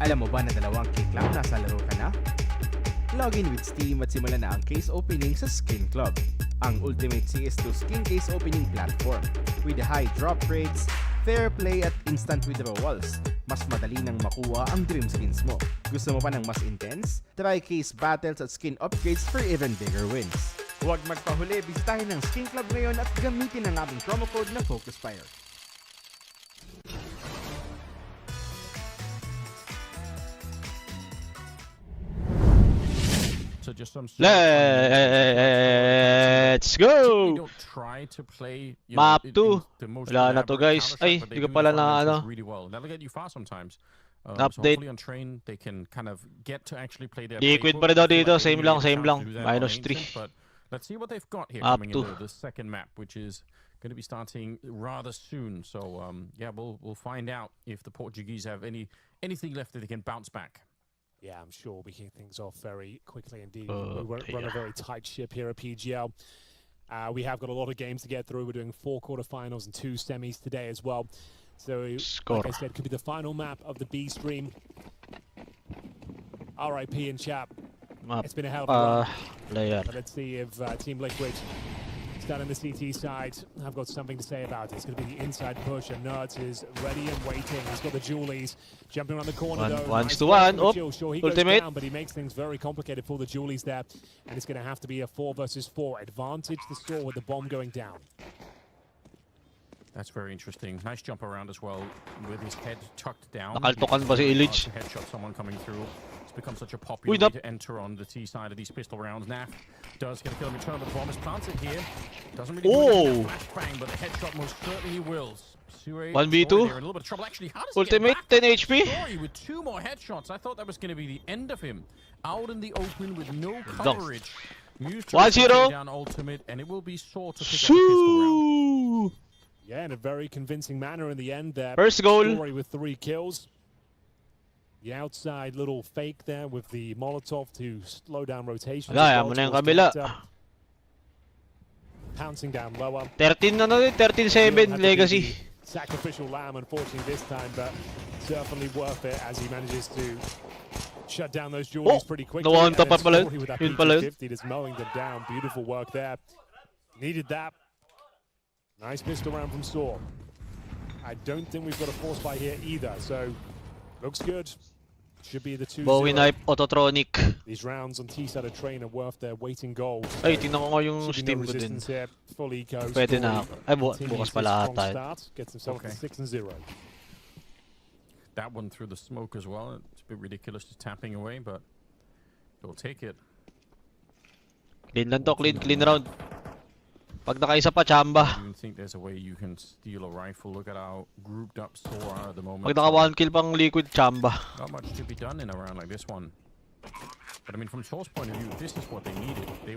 Alam mo ba na 2 kick lang nasa laro ka na? Login with Steam at simulan na ang case opening sa Skin Club, ang ultimate CS2 skin case opening platform. With high drop rates, fair play at instant withdrawals, mas madali nang makuha ang dream skins mo. Gusto mo pa ng mas intense? Try case battles at skin upgrades for even bigger wins. Huwag magpahuli, bisitahin ang Skin Club ngayon at gamitin ang aming promo code na FocusFire. So just some Let's go! don't try to play Map 2. the most Wala na to, elaborate guys. counter-attack, Ay, but di they ko do pala the na fundamentals ano. really well. That'll get you far sometimes. So Update. hopefully on train they can kind of get to actually play their Liquid playbook. pa rin daw I feel dito. like they Same really lang, get a same chance lang. to do that on -3. Ancient, but let's see what they've got here Map coming 2. into the second map, which is going to be starting rather soon. So yeah, we'll find out if the Portuguese have anything left that they can bounce back. Yeah, I'm sure we kick things off very quickly indeed. We run a very tight ship here at PGL. We have got a lot of games to get through. We're doing 4 quarterfinals and 2 semis today as well. So, like I said, could be the final map of the B stream. RIP in chat. It's been a hell of a run. But let's see if Team Liquid down in the CT side have got something to say about it. It's going to be the inside push, and Nerds is ready and waiting. He's got the Julies jumping around the corner though. Nice to one. Oh, sure, he ultimate. goes down, but he makes things very complicated for the Julies there. And it's going to have to be a 4 versus 4 advantage. The store with the bomb going down. That's very interesting. Nice jump around as well with his head tucked down. Nakaltukan ba si Illich? Headshot someone coming through. It's become such a popular way to enter on the T side of these pistol rounds. Naf does get a kill in return, but the bomb is planted here. Doesn't really do a flashbang, but the headshot most certainly will. 1v2. In a little bit of trouble. Actually, how does he Ultimate, get 10 HP. Story with 2 more headshots. I thought that was going to be the end of him. Out in the open with no coverage. 1-0. Down ultimate, and it will be sore to pick up the pistol round. Yeah, in a very convincing manner in the end there. First goal. Story with 3 kills. The outside little fake there with the Molotov to slow down rotation. Mo na yung kabila. Pouncing down lower. 13 na 13-7 Legacy. Sacrificial lamb, unfortunately this time, but certainly worth it as he manages to shut down those Julies pretty quickly. Nawahan pa pala With that yun pala yun. P250 just mowing them down. Beautiful work there. Needed that. Nice pistol round from Saw. I don't think we've got a force fight here either, so looks good. Should be the 2-0. Bowie Knife, Autotronic. These rounds on T-side of train are worth their weight in gold. Ay, tingnan ko nga yung Steam ko din. Full eco. Pwede na. Ay, bukas pala ata. Gets himself to 6-0. That one through the smoke as well. It's a bit ridiculous just tapping away, but he'll take it. Clean lang to, clean round. Pag nakaisa pa, chamba. I don't think there's a way you can steal a rifle. Look at how grouped up Store are at the moment. Pag naka 1 kill pang Liquid, chamba. Not much to be done in a round like this one. But I mean, from Sour's point of view, this is what they needed. They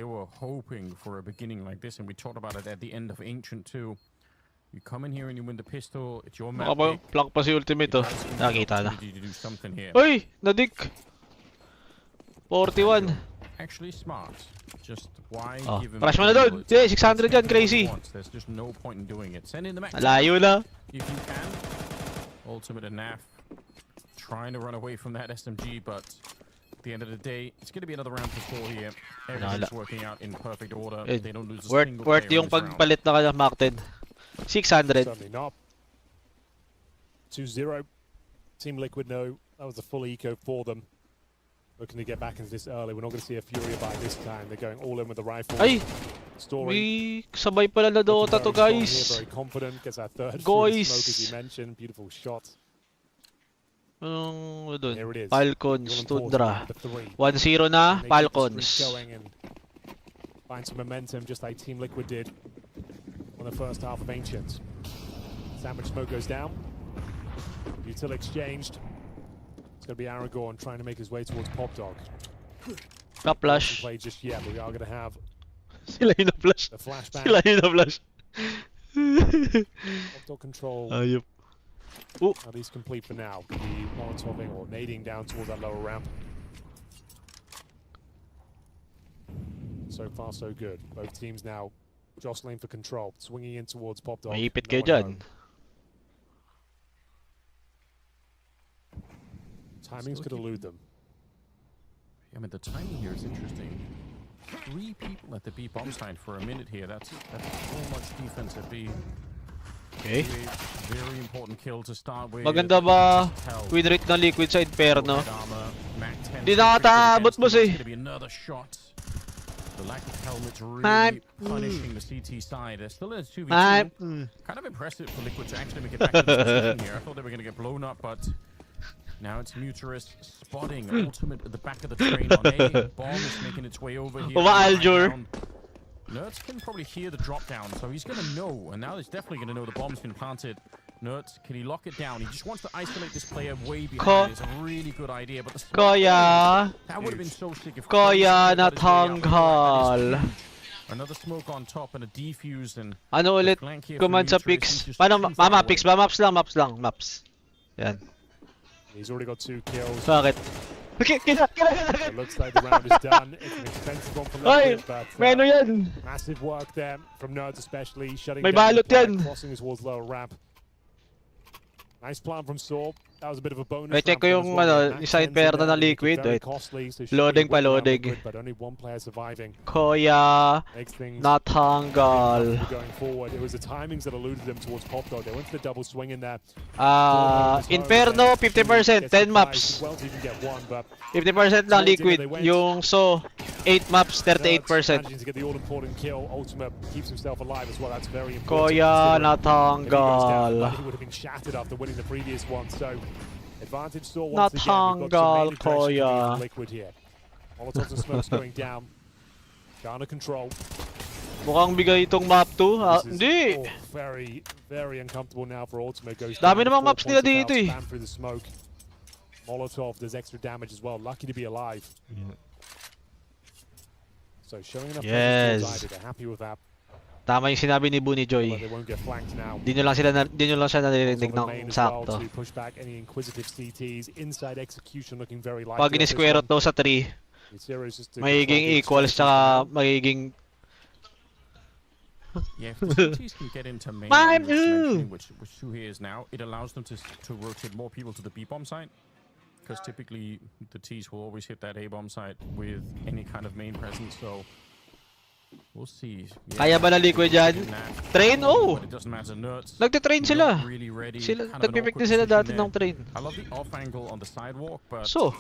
were hoping for a beginning like this, and we talked about it at the end of Ancient too. You come in here and you win the pistol. It's your map. Plank pa si Ultimate oh. Nakita na. Here. Uy! Nadik! 41. Actually smart. Just why give him crash mo na doon! Yeah, 600 yan, crazy! There's just no point in doing it. Send in the max. Malayo na. If you can. Ultimate and Naf trying to run away from that SMG, but at the end of the day, it's going to be another round for 4 here. Everything's working out in perfect order. They don't lose a single worth player yung in this round. pagpalit na kanya Mark 10. 600. Certainly not. 2-0. Team Liquid know that was a full eco for them. Looking to get back into this early. We're not going to see a Fury by this time. They're going all in with the rifle. Ay! Story. May sabay pala na Dota to, guys. Very confident. Gets our third Guys. smoke, as you mentioned. Beautiful shot. Here it is. Falcons, Tundra. 1-0 na, They Falcons. going and find some momentum just like Team Liquid did on the first half of Ancient. Sandwich smoke goes down. Util exchanged. It's going to be Aragorn trying to make his way towards Pop Dog. Na-flash. Play just yet, but we are going to have Sila yung na-flash. the flashback. Sila yung na-flash. Pop Dog control. Ayup. At least complete for now. Could be molotoving or nading down towards that lower ramp. So far, so good. Both teams now jostling for control, swinging in towards Pop Dog. Maipit kayo dyan. Timings could elude them. I mean, the timing here is interesting. 3 people at the B bomb side for a minute here. That's so much defensive B. Okay. Very important kill to start with. Maganda ba win rate ng Liquid sa Inferno? Di nakataabot boss eh. The lack of helmets really punishing the CT side. They're still in a 2v2. Kind of impressive for Liquid to actually make it back into the position here. I thought they were going to get blown up, but now it's Bucharest spotting Ultimate at the back of the train on A. Bomb is making its way over here. Nerds can probably hear the drop down, so he's going to know. And now he's definitely going to know the bomb's been planted. Nerds, can he lock it down? He just wants to isolate this player way behind. It's a really good idea, but the that would have been so sick if natanggal. Another smoke on top and a defuse and ano ulit? Command sa picks. Paano maps lang. Yan. He's already got 2 kills. Bakit? It looks like the round is done. It's an expensive one for Liquid, but massive work there from Nerds, especially shutting down the play, crossing towards lower ramp. Nice plan from Sorb. That was a bit of a bonus. Check ko yung side pair na Liquid. Wait. Loading. But only one player surviving. Koya natanggal. Going forward, it was the timings that eluded them towards Pop Dog. They went for the double swing in there. Inferno 50%, 10 maps. 50% lang Liquid. Yung So 8 maps, 38%. Managing to get the all-important kill. Ultimate keeps himself alive as well. That's very important. Koya natanggal. He would have been shattered after winning the previous one. So advantage still once again. We've got some Koya. Liquid here. Molotovs and smokes going down. Garner control. Mukhang bigay itong map 2. Hindi. Very, very uncomfortable now for Ultimate. Dami namang maps nila dito eh. Through the smoke. Molotov does extra damage as well. Lucky to be alive. So showing enough presence, they're happy with that. Tama yung sinabi ni Bunny Joy. Di nyo lang siya naririnig ng sakto. Pag in-square daw sa 3, magiging equals tsaka magiging... Yeah, if the CTs can get into main, which Shuhei is now, it allows them to rotate more people to the B-bomb side. Because typically the T's will always hit that A-bomb side with any kind of main presence, so we'll see. Kaya ba na Liquid dyan? Train? Oh! Nagtitrain sila. Nagpipick din sila dati ng train. I love the off angle on the sidewalk, but so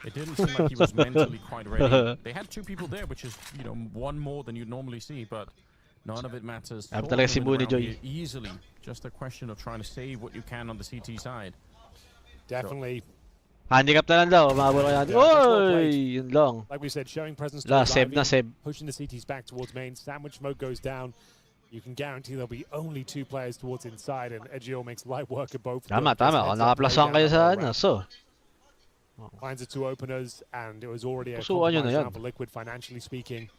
it didn't seem like he was mentally quite ready. They had 2 people there, which is, you know, 1 more than you'd normally see, but none of it matters. Talaga si Bunny Joy. Easily. Just a question of trying to save what you can on the CT side. Definitely. Handicap na lang daw, mahabol ka yan. Oy! Yun lang. Like we said, showing presence save na save. Pushing the CTs back towards main. Sandwich mode goes down. You can guarantee there'll be only 2 players towards inside, and Egio makes light work of both. Tama. Nakaplasan kayo sa ano, so. Finds the 2 openers, and it was already a compromise round for Liquid, financially speaking.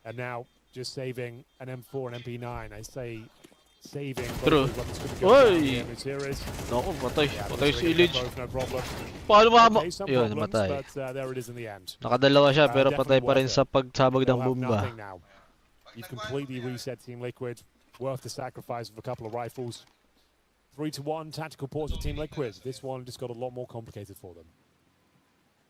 And now, just saving an M4 and MP9. I say saving. True. Oy! Naku, patay si Illich. Paano mo? Yun, namatay. Nakadalawa siya, pero patay pa rin sa pagsabog ng bomba. You've completely reset Team Liquid. Worth the sacrifice of a couple of rifles. 3-1 tactical pause for Team Liquid. This one just got a lot more complicated for them.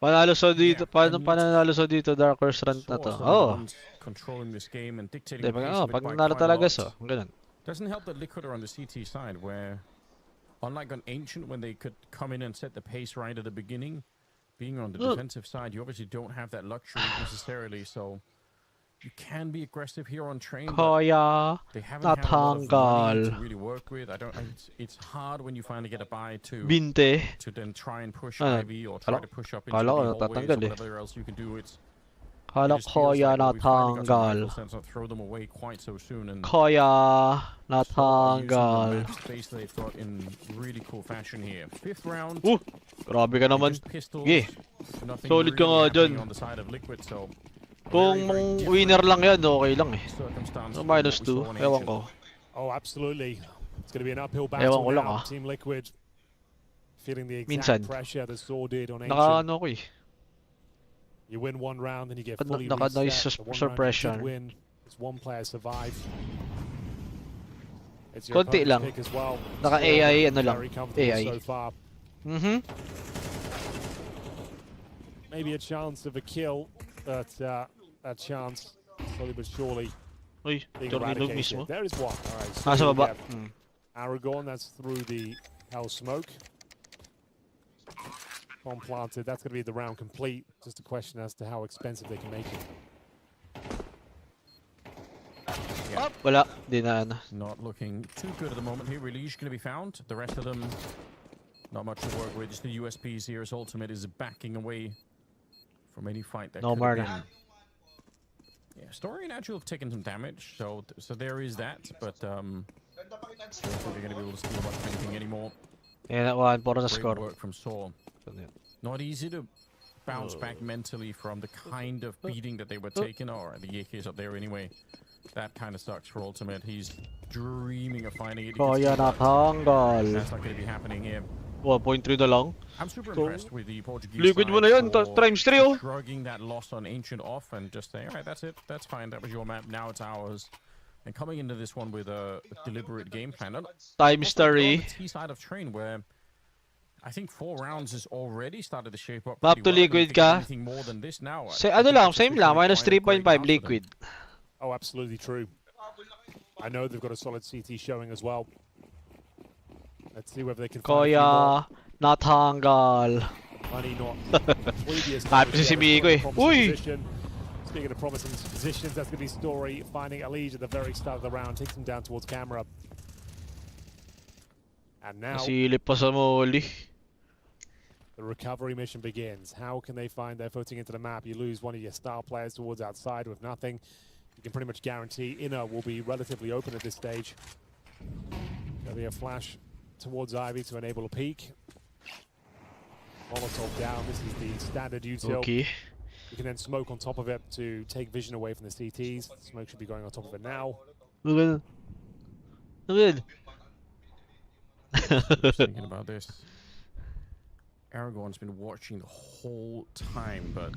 Paano nanalo sa dito Dark Horse run na to? Oh. Controlling this game and dictating pag nanalo talaga so, ganun. Doesn't help that Liquid are on the CT side, where unlike on Ancient, when they could come in and set the pace right at the beginning, being on the defensive side, you obviously don't have that luxury necessarily, so you can be aggressive here on Train, but they haven't had a lot of money to really work with. It's hard when you finally get a buy to then try and push IV or try to push up into the hallways or whatever else you can do. Koya natanggal. Throw them away quite so soon, and Koya natanggal. Space they've got in really cool fashion here. 5th round. Grabe ka naman. Sige. Solid ka nga dyan. Kung winner lang yan, okay lang eh. -2, ewan ko. Oh, absolutely. It's going to be an uphill battle now. Team Liquid feeling the exact pressure the Saw did on Ancient. Naka-ano ko eh. You win 1 round, then you get fully reset. Suppression. Win. It's 1 player survive. It's your konti lang. pick as well. Naka-AI, ano lang. AI. So far. Maybe a chance of a kill, but that chance, slowly but surely, being eradicated. There is one. All right. So sa baba. Aragorn, that's through the hell smoke. Bomb planted. That's going to be the round complete. Just a question as to how expensive they can make it. Yeah. Wala. Di na ano. Not looking too good at the moment here. Release going to be found. The rest of them, not much to work with. Just the USPs here as Ultimate is backing away from any fight that No could have more. been. Yeah, Story and Agile have taken some damage, so there is that, but I don't think they're going to be able to steal much of anything anymore. Yan, 1 for the Great score. work from Saw. Not easy to bounce back mentally from the kind of beating that they were taking, or the Yeke is up there anyway. That kind of sucks for Ultimate. He's dreaming of finding it. Kaya natanggal. That's not going to be happening here. 1.3 na lang. I'm super impressed with the Portuguese Liquid mo side na yun. for Times 3 oh. shrugging that loss on Ancient off and just saying, all right, that's it. That's fine. That was your map. Now it's ours. And coming into this one with a deliberate game plan. Times 3. The T side of Train where I think 4 rounds has already started to shape up. Map to Liquid ka. Anything more than this now. Ano lang, same lang. Minus 3.5 Liquid. Oh, absolutely true. I know they've got a solid CT showing as well. Let's see whether they can find Kaya natanggal. money not previous. Happy si Miko eh. Uy! Speaking of promising positions, that's going to be Story finding Elige at the very start of the round, takes him down towards camera. And now Silip pa sa muli. the recovery mission begins. How can they find their footing into the map? You lose one of your star players towards outside with nothing. You can pretty much guarantee inner will be relatively open at this stage. There'll be a flash towards Ivy to enable a peek. Molotov down. This is the standard util. Okay. You can then smoke on top of it to take vision away from the CTs. Smoke should be going on top of it now. Good. Good. Thinking about this. Aragorn's been watching the whole time, but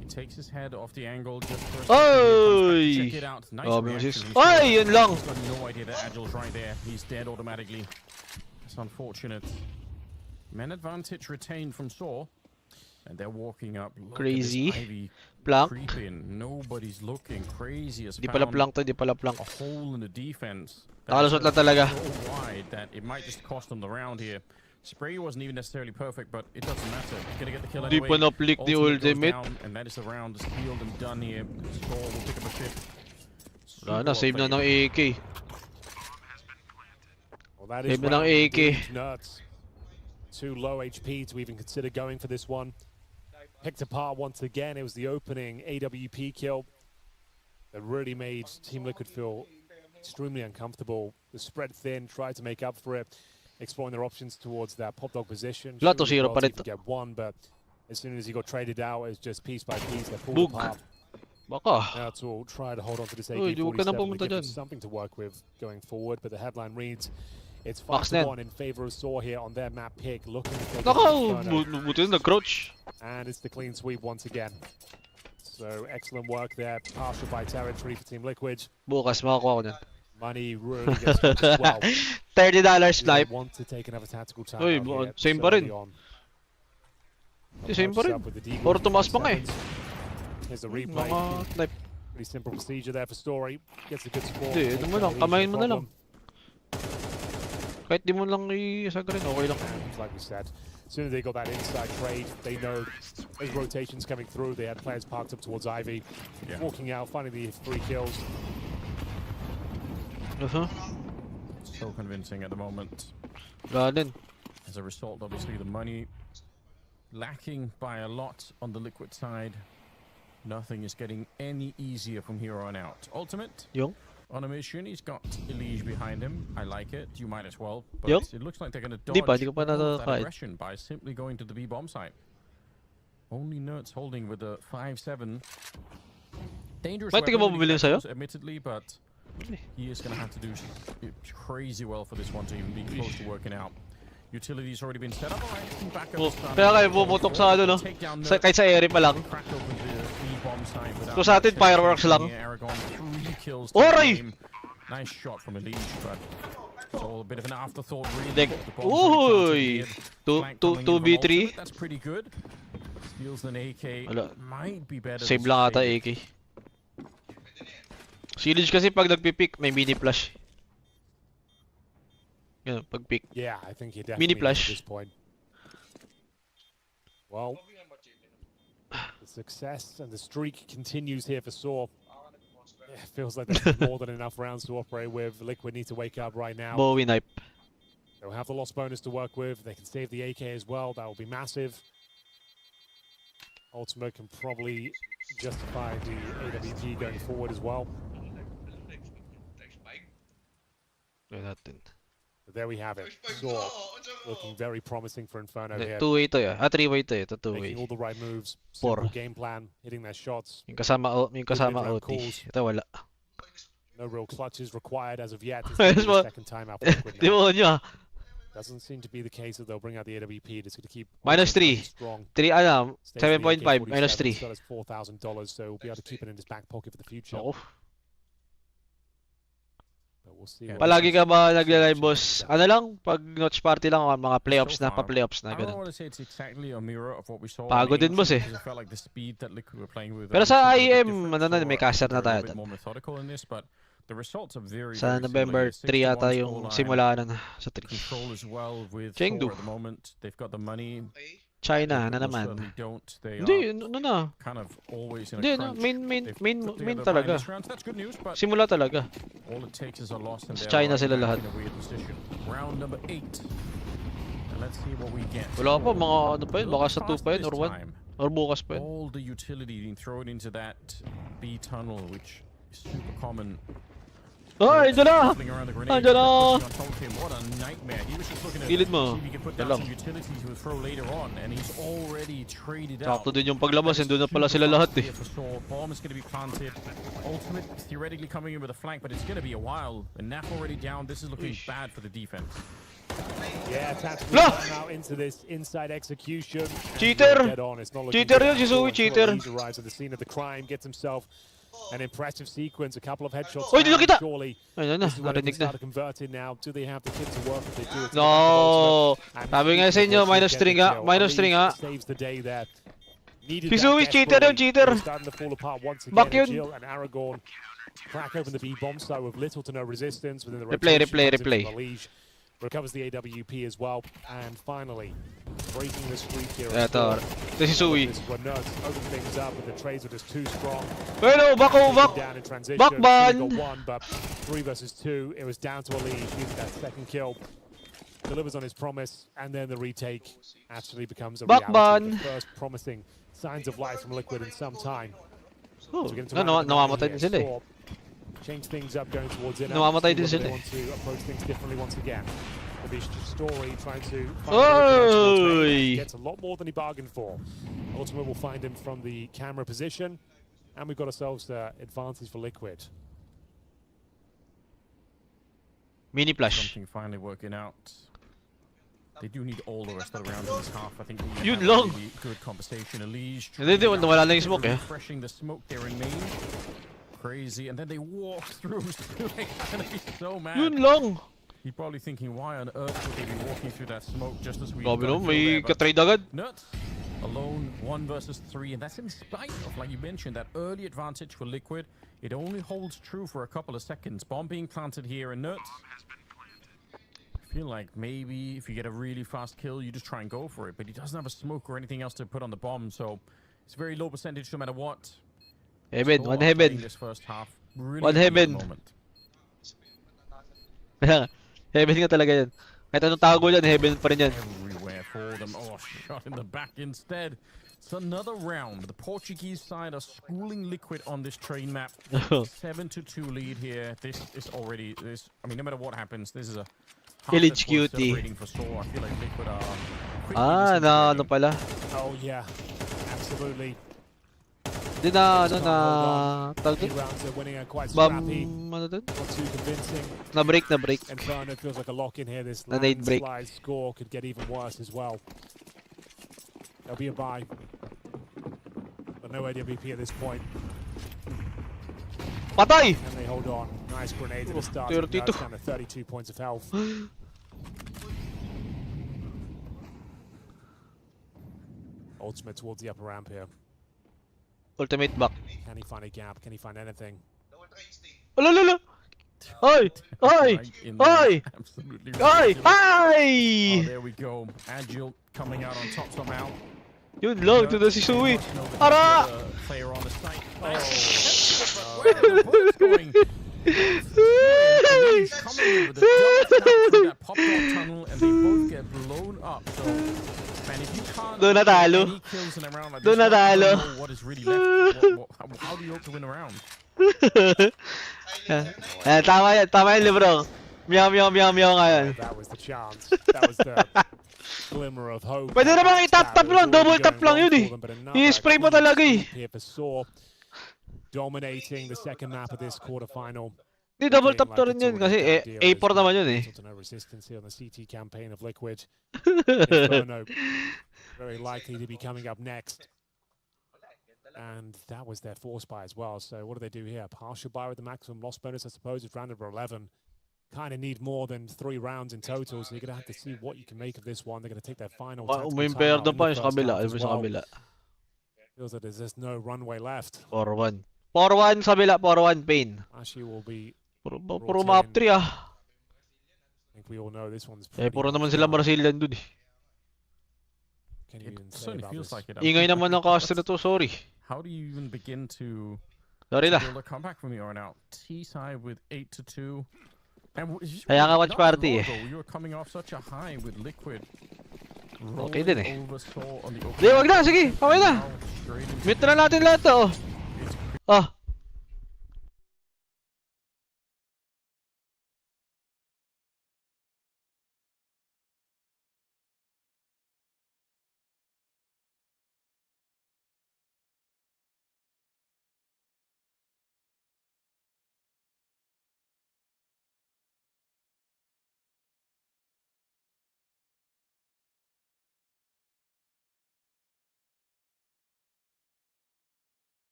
he takes his head off the angle just for a second. Oy! Check it out. Nice Oh, reaction. ay, yun lang. He's got no idea that Agile's right there. He's dead automatically. It's unfortunate. Men advantage retained from Saw. And they're walking up. Look Crazy. at this Ivy Plank. creep in. Nobody's looking. Crazy as Di pala plank to, di pala plank. a hole in the defense. Nakalusot lang talaga. So wide that it might just cost them the round here. Spray wasn't even necessarily perfect, but it doesn't matter. He's gonna get the kill Di anyway. pa na-flick ni Ultimate goes Ultimate. down, and that is the round. It's healed and done here. Saw will pick up a shift. Wala na, save na ng AK. Well, that is Save na ng round AK. indeed, nuts. Too low HP to even consider going for this one. Picked apart once again. It was the opening AWP kill that really made Team Liquid feel extremely uncomfortable. The spread thin, tried to make up for it, exploring their options towards that pop dog position. Wala to, Surely zero pa Quality rin could get one, but as soon as he got traded out, it's just piece by piece. They're pulled Boog. apart. Baka. Now to all try to hold on to this Uy, di huwag ka na AK-47 to pumunta give them dyan. something to work with going forward, but the headline reads, it's Max net. 5-1 in favor of Saw here on their map pick, looking to take Nako! Inferno. Buti na crouch. And it's the clean sweep once again. So excellent work there, partial by territory for Team Liquid. Bukas makakuha ko niyan. Money really gets touched as well. $30 You snipe. want to take another tactical time Uy, out here, same so pa rin. early on. Same pa Posts rin. up with the deagle Puro tumaas pa nga eh. Here's the replay. Mga snipe. Pretty simple procedure there for Story. Gets a good score. Hindi, ano mo lang, kamayin mo na lang. Kahit di mo lang i-sagrin, okay lang. And like we said, as soon as they got that inside trade, they know there's rotations coming through. They had players parked up towards Ivy, walking out, finding the 3 kills. So convincing at the moment. Ganin. As a result, obviously, the money lacking by a lot on the Liquid side. Nothing is getting any easier from here on out. Ultimate Yung? on a mission. He's got Elige behind him. I like it. You might as well. But Yung? it looks like they're going to Di dodge pa, di ko pa all of that nakakain. aggression by simply going to the B bomb site. Only Nerds holding with a 5-7. Dangerous Bakit ka weapon, mabibili sa'yo? admittedly, but he is going to have to do crazy well for this one to even be close to working out. Utility's already been set up. Alright, back up Oh, this time. kaya kayo bumutok sa ano no? Kahit sa area pa lang. Crack open the B-bomb site without So sa atin, fireworks lang. Aragon, 3 kills. Oray! Nice shot from Elige, but it's all a bit of an afterthought really. Dek. The bomb's already planted in. Flank coming in from 2v3. Ultimate, that's pretty good. Steals an AK. Wala. Might be better. Save than lang ata Spade. AK. Silage kasi pag nagpipick, may mini flash. Yan, pag pick. Yeah, I think he definitely Mini is flash. at this point. Well, the success and the streak continues here for Saw. It feels like there's more than enough rounds to operate with. Liquid need to wake up right now. Bowie knife. They'll have the lost bonus to work with. They can save the AK as well. That will be massive. Ultimate can probably justify the AWP going forward as well. But there we have it. Saw looking very promising for Inferno here. Two-way to ya. 3-way to ya. Two-way. Making all the right moves. Simple game plan. Hitting their shots. Yung kasama OT. Ito wala. No real clutches required as of yet. It's the second time out for Liquid now. Demonyo. Doesn't seem to be the case that they'll bring out the AWP. Just going to keep -3. strong. 7.5 -3. As well as $4,000, so we'll be able to keep it in his back pocket for the future. Oh. But we'll see. Palagi ka ba nagla-live, boss? Ano lang, pag notch party lang, mga playoffs na, pa-playoffs na, I don't ganun. want to say it's exactly a mirror of what we saw. Pagod din, boss, eh. It felt like the speed that Liquid were playing with. Pero sa IEM, ano na, may caster na tayo more methodical in this, but the results are very, sa November 3 yata yung simula na sa 3. Control as well with Chengdu. at the moment. They've got the money. China na naman. Hindi, ano na. Kind of always in a Hindi, crunch. main talaga. That's good news, but Simula talaga. all it takes is a loss and Sa they're China sila right lahat. back in a weird position. Round number 8. And let's see what we get. Wala pa, mga ano pa yun, baka sa 2 pa yun, or 1. Or bukas pa yun. All the utility being thrown into that B tunnel, which is super common. Ay, dyan na! Dyan na! Gilid mo. Dalang. Sakto din yung paglabas, hindi na pala sila lahat eh. Bomb is going to be planted. Ultimate theoretically coming in with a flank, but it's going to be a while. And Naf already down. This is looking bad for the defense. Yeah, Tatsu's now into this inside execution. Cheater! Cheater yun, si Zoe, cheater. He arrives at the scene of the crime, gets himself an impressive sequence, a couple of headshots. Oy, di lang kita! Surely, Ayun na, this is where they can narinig na. start to convert it now. Do they have the kit to work? If they do, it's No! Sabi nga sa inyo, -3 nga, -3 nga. Saves the day there. Si Zoe, cheater yun, cheater! Starting to fall apart once again. Back yun. Jill and Aragorn crack open the B bomb site with little to no resistance within the Replay. Liege. Recovers the AWP as well, and finally breaking the streak here. Ito, ito si Zoe. This is where Nerds open things up, but the trades were just too strong. Hello, back. Down in transition. Backban! Got 1, but 3 versus 2. It was down to Ali using that second kill. Delivers on his promise, and then the retake actually becomes a reality. Backban! The first promising signs of life from Liquid in some time. Oh, So namamatay din sila eh. Change things up going towards it. Namamatay din sila. They want to approach things differently once again. The story trying to Oy! gets a lot more than he bargained for. Ultimate will find him from the camera position, and we've got ourselves the advantage for Liquid. Mini flash. Something finally working out. They do need all the rest of the round in this half. I think we Yun have lang. really good conversation. Elise Hindi, wala lang yung smoke eh. refreshing the smoke there in main. Crazy, and then they walk through. They're gonna be so mad. Yun lang. You're probably thinking, why on earth would they be walking through that smoke just as we Grabe no, may ka-trade agad. Nuts. Alone, 1 versus 3, and that's in spite of, like you mentioned, that early advantage for Liquid. It only holds true for a couple of seconds. Bomb being planted here, and Nuts. I feel like maybe if you get a really fast kill, you just try and go for it, but he doesn't have a smoke or anything else to put on the bomb, so it's very low percentage no matter what. Heaven, So one I'm heaven. playing this first half really One happy at the heaven. moment. Heaven nga talaga yan. Kahit anong tago yan, heaven pa rin yan. Everywhere for them. Oh, shot in the back instead. It's another round. The Portuguese side are schooling Liquid on this train map. 7-2 lead here. This is already this. I mean, no matter what happens, this is a Village cutie. For Saw. I feel like Liquid are. Ah, na ano pala. Oh yeah, absolutely. Di na, ano na, tawag Eight dun? rounds are winning are quite Bam, scrappy. ano dun? Not too convincing. Na-break. Inferno feels like a lock in here. This Na nade break. landslide score could get even worse as well. There'll be a buy, but no AWP at this point. Patay! And they hold on. Nice grenade at the start. 32. Now it's down to 32 points of health. Ultimate towards the upper ramp here. Ultimate back. Can he find a gap? Can he find anything? Alala! Ay! Ay! Right in Ay! there. Absolutely Ay! ridiculous. Oh, Ay! there we go. Agile coming out on top somehow. Yun lang, ito na si Sui. Ara! Player on the site. Where are the bullets going? He's coming in with a double tap through that pop door tunnel, and they both get blown up. So, man, if you can't Doon get natalo. any kills in a round like Doon this, I natalo. don't know what is really left. How do you hope to win a round? Tama yan, Lebron. Meow, meow, meow, meow ngayon. That was the chance. That was the glimmer of hope. Pwede namang i-tap-tap lang, double tap lang yun eh. I-spray mo talaga eh. Here for Saw, dominating the second map of this quarterfinal. Hindi, double tap to rin yun kasi A4 naman yun eh. No resistance here on the CT campaign of Liquid. Inferno very likely to be coming up next. And that was their force buy as well. So what do they do here? Partial buy with the maximum loss bonus, I suppose. It's round number 11. Kind of need more than 3 rounds in total. So you're going to have to see what you can make of this one. They're going to take their final Umimpayar doon pa yung sa kabila. Feels like there's just no runway left. 4-1. 4-1 sa kabila, 4-1 pain. Ashi will be Puro map 3 ah. I think we all know this one's Puro naman sila Brazilian dun eh. It certainly feels like it. Ingay naman ng caster na to, sorry. How do you even begin to Sorry lah. build a comeback from here on out? T side with 8-2. And Kaya nga watch party eh. You were coming off such a high with Liquid. Okay din eh. Di, wag na, sige, okay na. Mute na natin lahat to. Ah.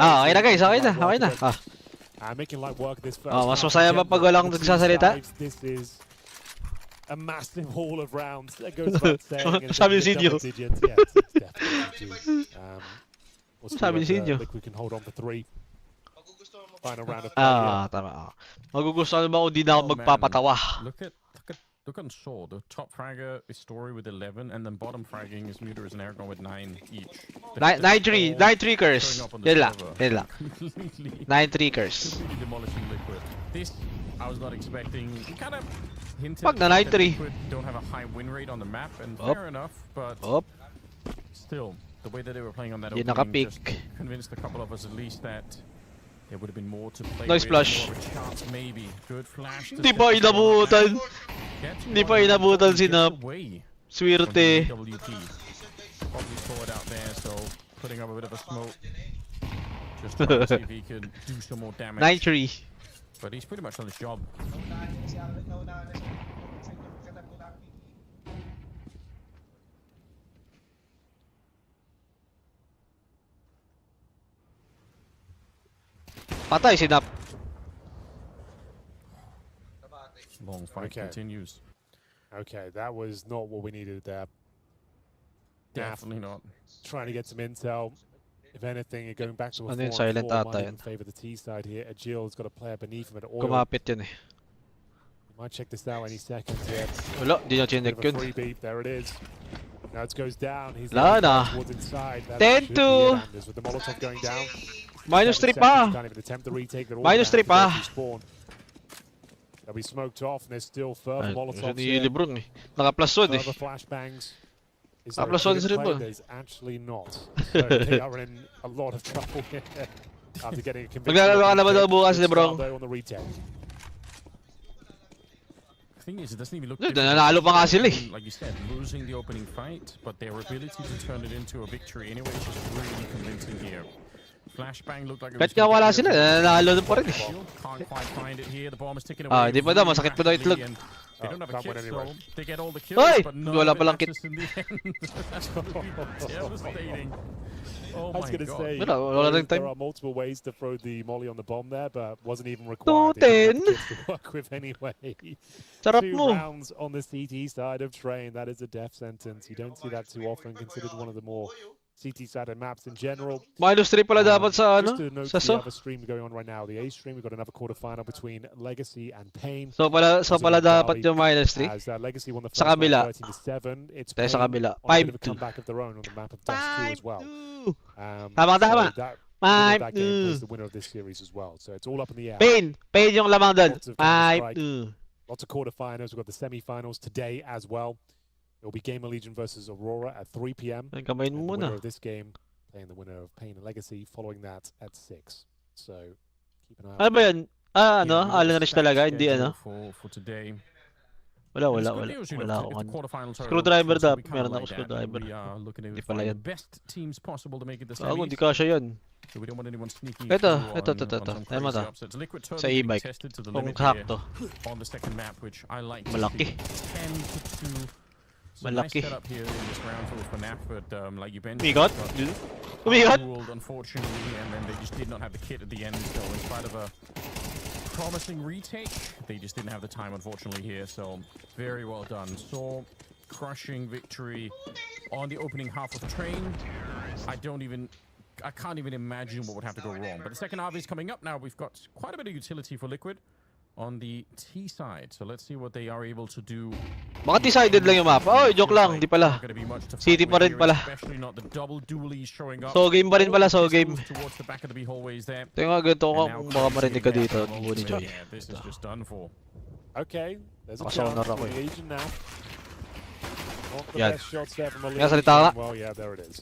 Okay na guys, okay na, okay na. Mas masaya ba pag walang nagsasalita? This is a massive haul of rounds. That goes without saying. Sabi ni Sinyo. Sabi ni Sinyo. We can hold on for 3. Final round of play. Tama. Magugustuhan ba kung di na ako magpapatawa? Look on Shaw. The top fragger is Story with 11, and then bottom fragging is Muter and Aragon with 9 each. 9-3 curse. Yan lang. 9-3 curse. Completely demolishing Liquid. This I was not expecting. Kind of hinted Pag na that 9-3. Liquid don't have a high win rate on the map, and fair enough, but still, the way that they were playing on that opening just convinced a couple of us at least that there would have been more to play nice with. flash. More of a chance, maybe. Good flash. Hindi pa inabutan. Hindi pa inabutan si Nap. Swerte. Probably saw it out there, so putting up a bit of a smoke. Just trying to see if he could do some more damage. 9-3. But he's pretty much done his job. Patay si Nap. Long fight continues. Okay, that was not what we needed there. Definitely not. Trying to get some intel. If anything, you're going back to a 4-4 silent ata might yan. even favor the T side here. Agil's got a player beneath him at oil. Kumapit yun eh. Might check this out any second here. Wala, di niya chinek yun. Free beep, there it is. Now it goes down. He's Wala na. towards inside. 10-2. With the Molotov going down. -3 pa. Can't even attempt to retake. -3 pa. They'll be smoked off, and there's still further Molotovs Ni here. Lebron eh. Naka-plus 1 eh. Further flashbangs. Is Plus there a one good is play? Lebron. There's actually not. So they are in a lot of trouble here after getting a conviction. Maglalaro ka naman daw bukas, Lebron. On the retake. The thing is, it doesn't even look Nanalo pa nga sila eh. like you said, losing the opening fight, but their ability to turn it into a victory anyway is just really convincing here. Flashbang looked like it was Kahit nga wala sila, nanalo pa rin eh. Can't quite find it here. The bomb is ticking away. Hindi pa daw, masakit pa daw itlog. They don't have a kill, so they get all the kills, Hoy! but none Wala of it palang kit. matches in the end. Devastating. Oh I was my going to God. say, Wala ring there time. are multiple ways to throw the molly on the bomb there, but wasn't even required. It didn't have the kids to work with anyway. Sarap 2 mo. rounds on the CT side of Train. That is a death sentence. You don't see that too often, considered one of the more CT-sided maps in general. -3 pala dapat sa Just ano? to note Sa the so. other stream going on right now, the A stream, we've got another quarterfinal between Legacy and Pain. So pala dapat yung -3. As Legacy won the Sa first map kabila. 13-7. It's Tayo Pain sa kabila. on a bit of a 5-2. comeback of their own on the map of Dust 2 as well. Tama. So that winner of that game 5-2. plays the winner of this series as well. So it's all up in the air. Pain yung lamang doon. Lots of 5-2. Lots of quarterfinals. We've got the semifinals today as well. It will be GamerLegion versus Aurora at 3 p.m. Ang kamay And mo the winner muna. of this game playing the winner of Pain and Legacy following that at 6. So keep an eye Ano out. ba yan? Yeah, Ano? we got Allen a Rich stacked talaga, hindi schedule ano? for today. Wala. And it's good news, you know, Wala if akong the ano. quarterfinals are Screwdriver open, so dapat. we kinda Meron like ako that. screwdriver. We are looking to Hindi pala find yan. the best teams possible to make it the Ako, hindi semis. kasha yun. So we don't want anyone sneaking Ito. through on some Tama crazy to. upsets. Liquid Sa Turtle getting e-bike. tested to the Kung limit here sakto. on the second map, which I like to Malaki. see. 10-2. So Malaki. nice setup here in this round for FNAF, but like you mentioned, Umigot? got Umigot? ruled, unfortunately, and then they just did not have the kit at the end. So in spite of a promising retake, they just didn't have the time, unfortunately, here. So very well done. So crushing victory on the opening half of Train. I can't even imagine what would have to go wrong. But the second half is coming up now. We've got quite a bit of utility for Liquid on the T side. So let's see what they are able to do. Baka decided lang yung map. Oh, joke lang. Hindi pala. Not gonna be much to City fight pa with rin here, pala. especially not the double dualies showing up. So game pa rin pala, so game. Towards the back of the B hallways there. Ito yung ganito ko And now kung baka marinig ka Crazy dito. again. Buo ni Joy. Yeah, this is just done for. Okay, there's a Nakasonar chance for ako eh. Legion now. Not the Yan. best shots there from a Kaya salita ka. Well, yeah, there it is.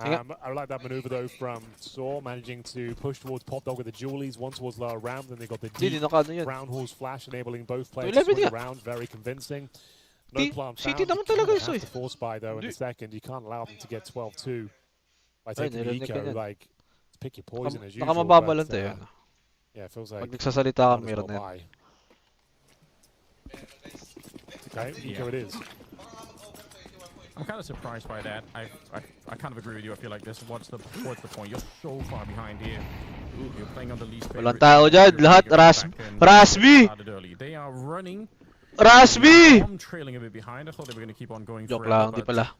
Ingat. I like that maneuver though from Saw, managing to push towards Pop Dog with the Julies, one towards lower round, then they got the Hindi, deep nakano yun. Brown Horse flash, enabling both players to 11 swing nga. around. Very convincing. No plant City found. naman You talaga kinda gusto have eh. to force buy though in the second. You can't allow them to get 12-2 by Ay, taking the narinig ka eco. yan. Like, pick your poison as usual. Nakamababa lang but, tayo. yeah, it feels like Pag nagsasalita ka, might as meron well na yan. buy. Okay, eco it is. I'm kind of surprised by that. I kind of agree with you. I feel like this. What's the point? You're so far behind here. You're playing on the least. Walang tao dyan. Lahat. Rasby! They are running. Rasby! I'm trailing a bit behind. I thought they were going to keep on going. Joke forever, lang, di but pala.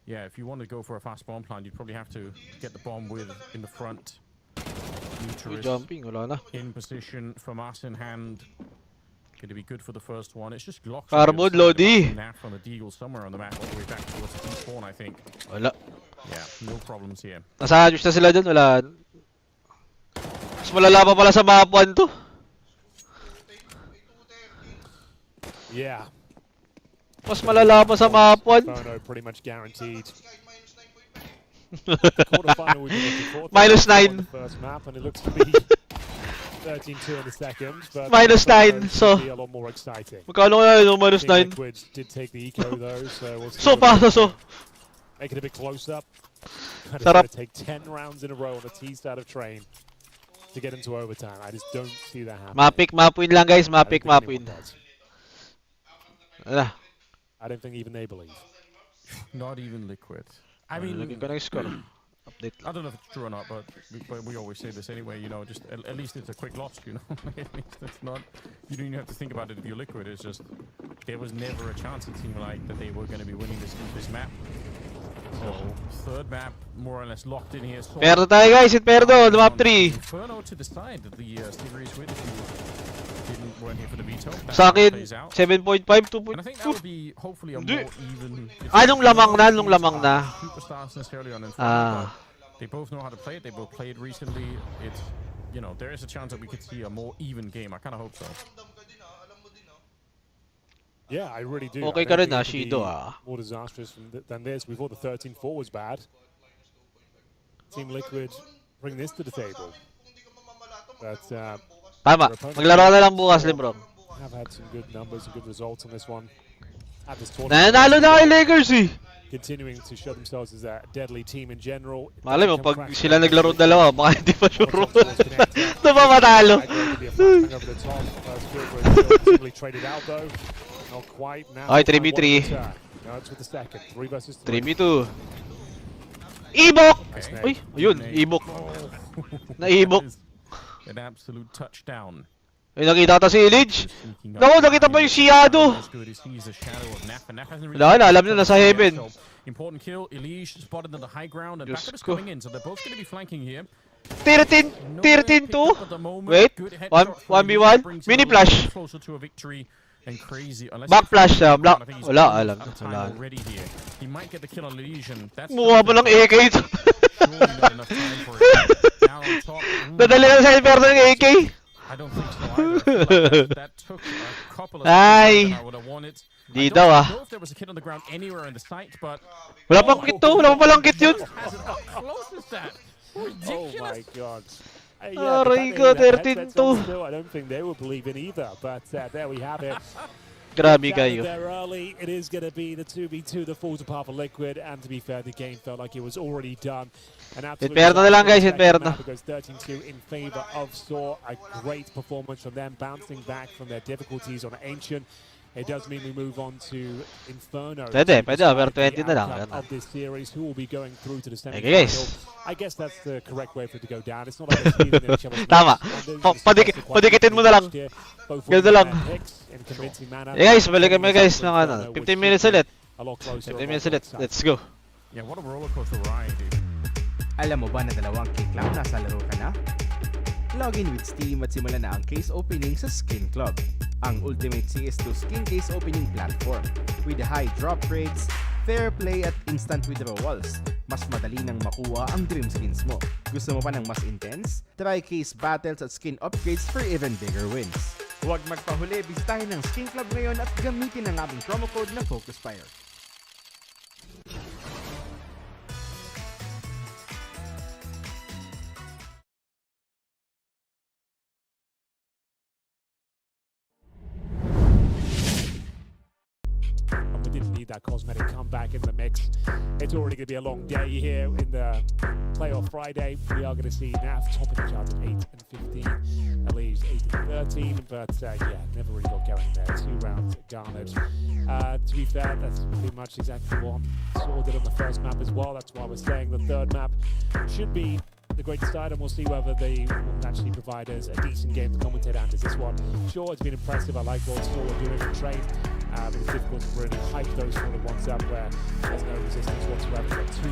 yeah, if you want to go for a fast bomb plant, you'd probably have to get the bomb with in the front. Uy, Bucharest jumping. Wala na. in position, FAMAS in hand. Going to be good for the first one. It's just Glock. Carbon, Lodi. Naf on the Deagle somewhere on the map, all the way back towards the T-spawn, I think. Wala. Yeah, no problems here. Nasa Adjust na sila dun. Wala. Mas malala pa pala sa map 1 to. Yeah. Mas malala pa sa map 1. Bono pretty much guaranteed. Quarterfinal we've been looking for. Minus 9. On the first map, and it looks to be 13-2 in the second. But Minus Bono 9, should so- be a lot more exciting. Magkano kaya yung minus I think 9? Liquid did take the eco though, so we'll see So what pa, so. make it a bit close up. And it's Sarap. going to take 10 rounds in a row on a teased out of Train to get into overtime. I just don't see that happening. Mapik, map win lang guys. I don't Mapik, think map anyone win. does. Wala. I don't think even they believe. Not even Liquid. I Lagyan mean, ko ng score. Update I don't know if it's true or not, but we always say this anyway. You know, just at least it's a quick loss. You know, at least it's not. You don't even have to think about it if you're Liquid. It's just there was never a chance. It seemed like that they were going to be winning this map. So third map more or less locked in here. So Perdo tayo guys. Hit Perdo. Map 3. Inferno to decide that the series with if you weren't here for the veto. That Sa akin, plays out. 7.5, And I think that 2.2. would be hopefully a Hindi. more even. Nung lamang na, nung lamang na. Superstars necessarily on Inferno, Ah. but they both know how to play it. They both played recently. It's, you know, there is a chance that we could see a more even game. I kind of hope so. Yeah, I really do. Okay I ka don't rin ah, think it Shido could be ah. more disastrous than this. We thought the 13-4 was bad. Team Liquid bring this to the table. But Tama. Maglaro ka na lang bukas, Lebron. have had some good numbers and good results on this one. At this tournament. Nanalo na kay Lakers eh. Continuing to show themselves as a deadly team in general. Malay mo, pag sila naglaro dalawa, baka hindi pa sure. Ito pa matalo. Okay, 3v3. No, it's with the second. 3 versus 3. 3v2. Ibok! Nice, Uy, mate. ayun, ibok. Oh. Naibok. That is an absolute touchdown. Ay, nakita ata si Illich. Sneaking up Naku, nakita behind pa yung him. Siyado. As good as he's a shadow of Naf, and Naf hasn't really Wala na, alam been nyo, nasa heaven. so important kill. Elish spotted on the high ground, and Diyos backup is ko. coming in, so they're both going to be flanking here. 13, Nowhere 13 picked to. up at the moment. Wait, Good headshot from 1v1, Elish, brings mini him a little flash. bit closer to a victory. And crazy. Unless Back he flash finds siya, the ground, black. I think he's Wala, almost alam. out of time Wala. already here. He might get the kill on Legion. That's Mukha pa ng AK ito. surely not enough time for it. Now on top. Nadali na sa Inferno ng AK. I don't think so either. I feel like that took a couple of Ay. seconds that I would have wanted. Di I daw, don't ah. know if there was a kid on the ground anywhere in the site, but Wala pang kit to, wala pa palang kit yun. has it up close as that. Oh Ridiculous. my god. Aray ko, 13 to. I don't think they would believe in either, but there we have it. Grabe Down kayo. there early, it is going to be the 2v2 that falls apart for Liquid, and to be fair, the game felt like it was already done. And Inferno na lang, guys, Inferno. Goes 13-2 in favor of Saw. A great performance from them, bouncing back from their difficulties on Ancient. It does mean we move on to Inferno. Pwede, to pwede, decide over the 20 na lang, outcome ganun. of this series, who will be going through to the Okay, semifinal. guys. I guess that's the correct way for it to go down. It's not like they're stealing each other's Tama. picks, and those Oh, are the stats that quite padikitin mo na lang. here. Both Ganun winning na lang. their picks in convincing manner. Eh guys, balik kami guys ng ano, 15 minutes ulit. A lot closer 15 on minutes both ulit. sides. Let's go. Yeah, what a roller coaster ride, dude. Alam mo ba na dalawang kick lang nasa laro ka na? Login with Steam at simulan na ang case opening sa Skin Club, ang ultimate CS2 skin case opening platform. With high drop rates, fair play at instant withdrawals, mas madali nang makuha ang dream skins mo. Gusto mo pa ng mas intense? Try case battles at skin upgrades for even bigger wins. Huwag magpahuli, bisitahin ang Skin Club ngayon at gamitin ang aming promo code na FocusFire. And we didn't need that cosmetic comeback in the mix. It's already going to be a long day here in the playoff Friday. We are going to see Naf topping the charts at 8 and 15. Elise 8 and 13, but yeah, never really got going there. 2 rounds garnered. To be fair, that's pretty much exactly what Saw did on the first map as well. That's why we're saying the third map should be the great side, and we'll see whether they will actually provide us a decent game to commentate on. This one, sure, it's been impressive. I like what Saw are doing in train. But it's difficult to really hype those sort of ones up where there's no resistance whatsoever. Got 2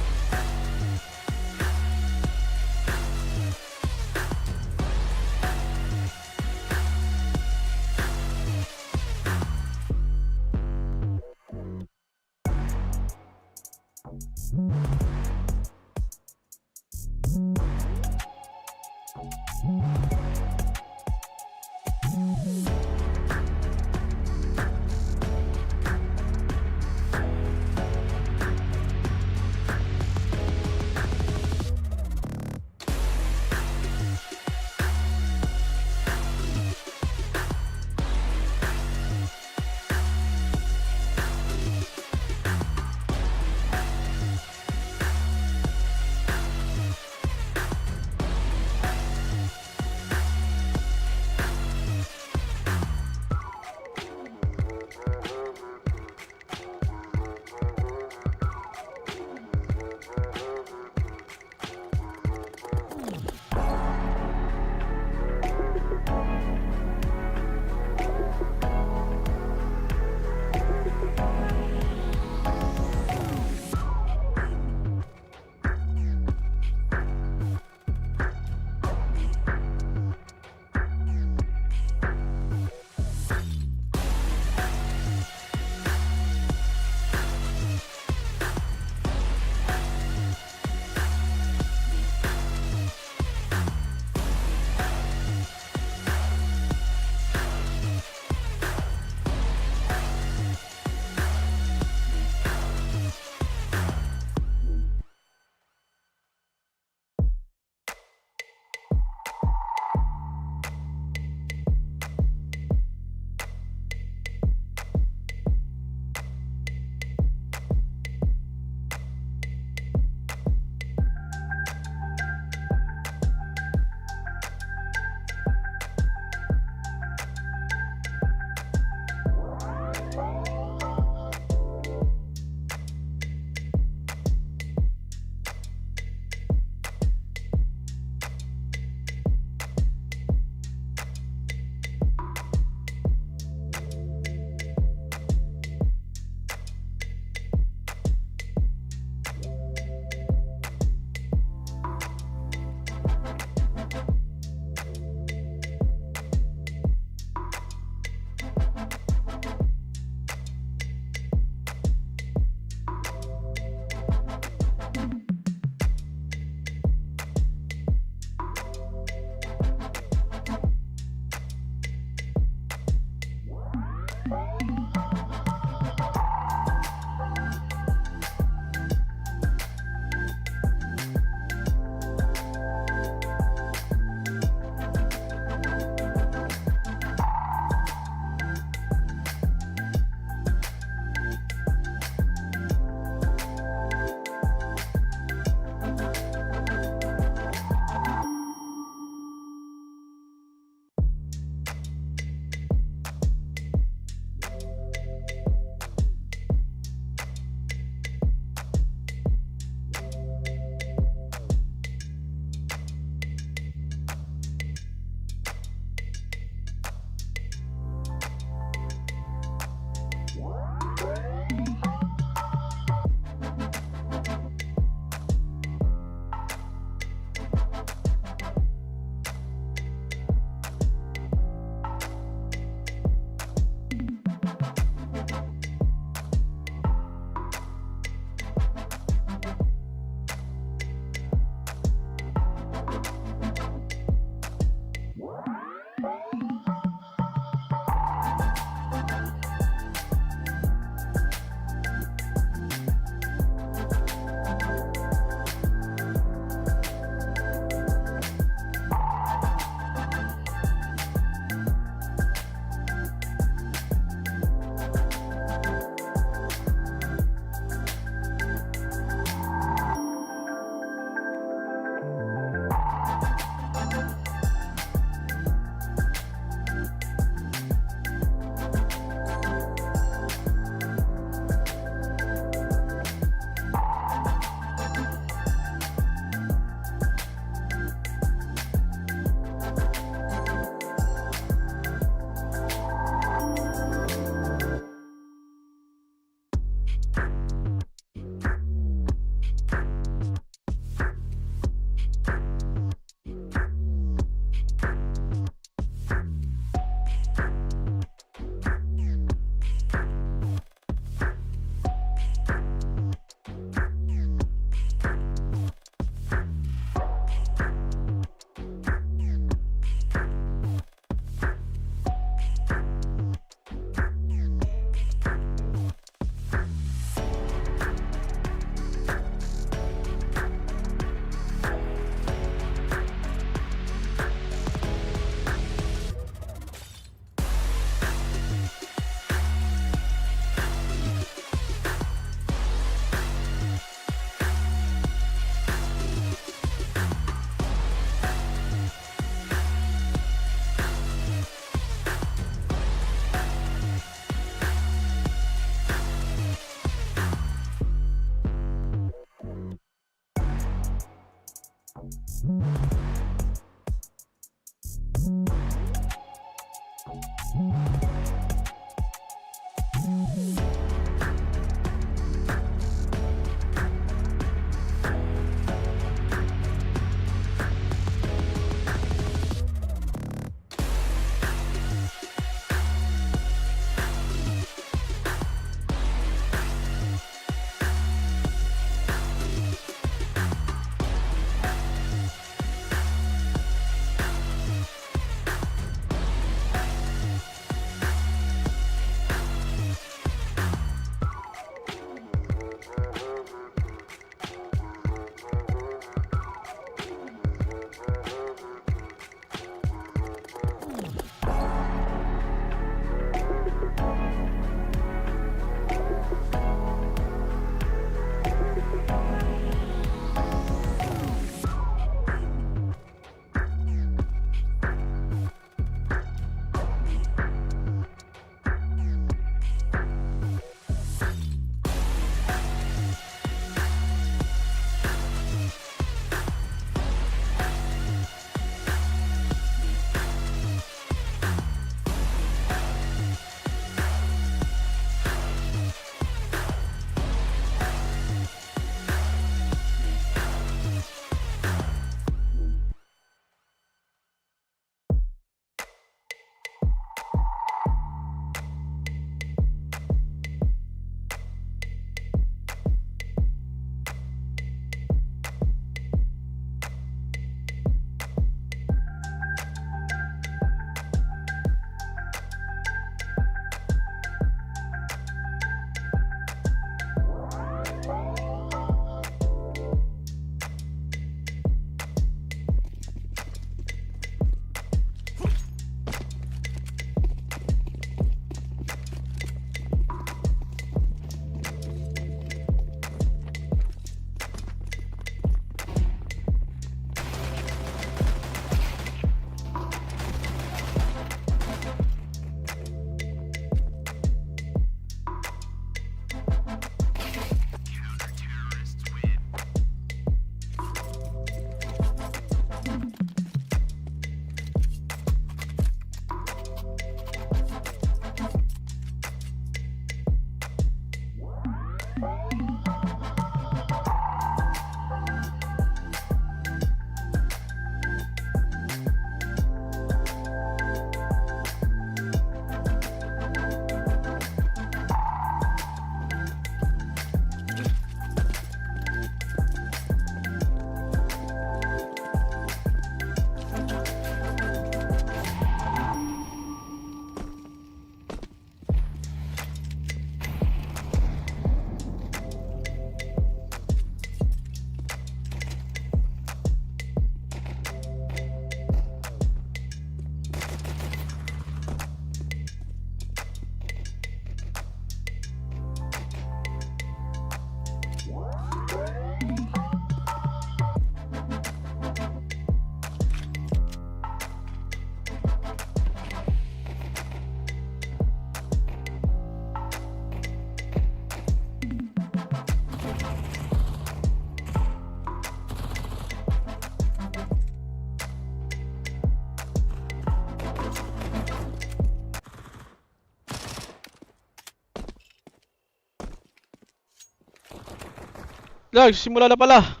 Lag, simula na pala.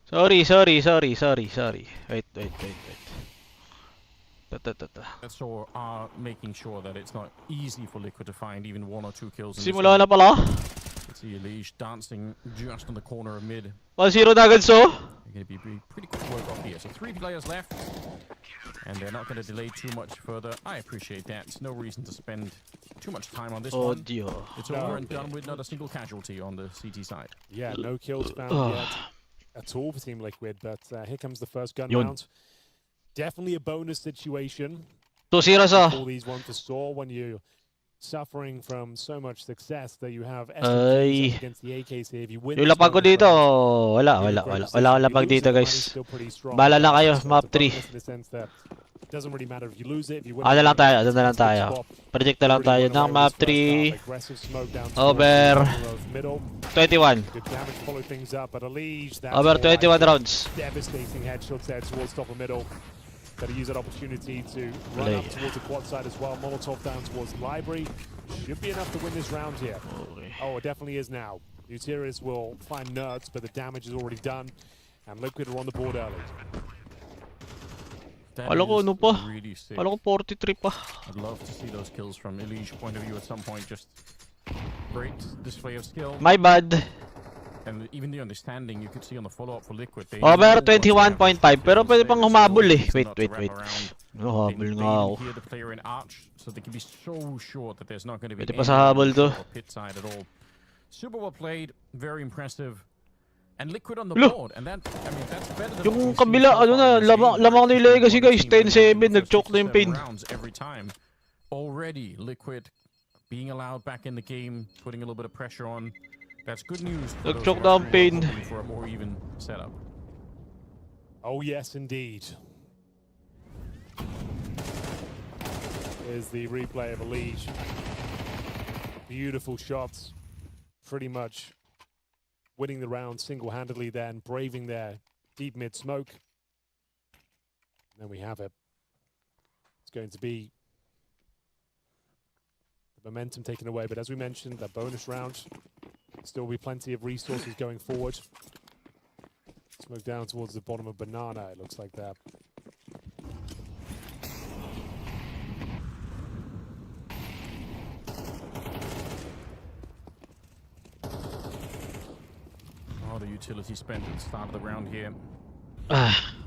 Sorry. Wait. So are making sure that it's not easy for Liquid to find even 1 or 2 kills. Simula na pala. See Elise dancing just on the corner of mid. 1-0 na agad, so. They're going to be pretty quick work off here. So 3 players left, and they're not going to delay too much further. I appreciate that. It's no reason to spend too much time on this one. Audio. It's over and done with not a single casualty on the CT side. Yeah, no kills found yet at all for Team Liquid, but here comes the first gun round. Definitely a bonus situation. 2-0 sa. All these one for Saw when you suffering from so much success that you have Ay. against the AKs here. If you win Yung lapag ko dito, wala akong lapag dito, guys. Bala na kayo, map 3. Doesn't really matter if you lose it, if you win. Ano na lang tayo. Predict na lang tayo ng map 3. Over 21. Over 21 rounds. Devastating headshots there towards top of middle. Gotta use that opportunity to run up towards the quad side as well. Molotov down towards the library. Should be enough to win this round here. Oh, it definitely is now. Uterius will find nerds, but the damage is already done. And Liquid are on the board early. Kala ko ano pa? Kala ko 43 pa. I'd love to see those kills from Elige's point of view at some point. Just great display of skill. My bad. And even the understanding you could see on the follow-up for Liquid. Over 21.5 pero pwede pang humabol eh. Wait. Habol nga ako. Pwede pa sa habol to. Super well played, very impressive. And Liquid on the board, and that, I mean, that's better than yung kabila, ano na, lamang na yung legacy guys, 10-7, nag-choke na yung pain. Every time. Already, Liquid being allowed back in the game, putting a little bit of pressure on. That's good news. Nag-choke na ang pain. For a more even setup. Oh yes, indeed. Here's the replay of Elige. Beautiful shots. Pretty much winning the round single-handedly then, braving their deep mid-smoke. And then we have it. It's going to be the momentum taken away, but as we mentioned, that bonus round, still be plenty of resources going forward. Smoke down towards the bottom of Banana, it looks like that. The utility spent at the start of the round here.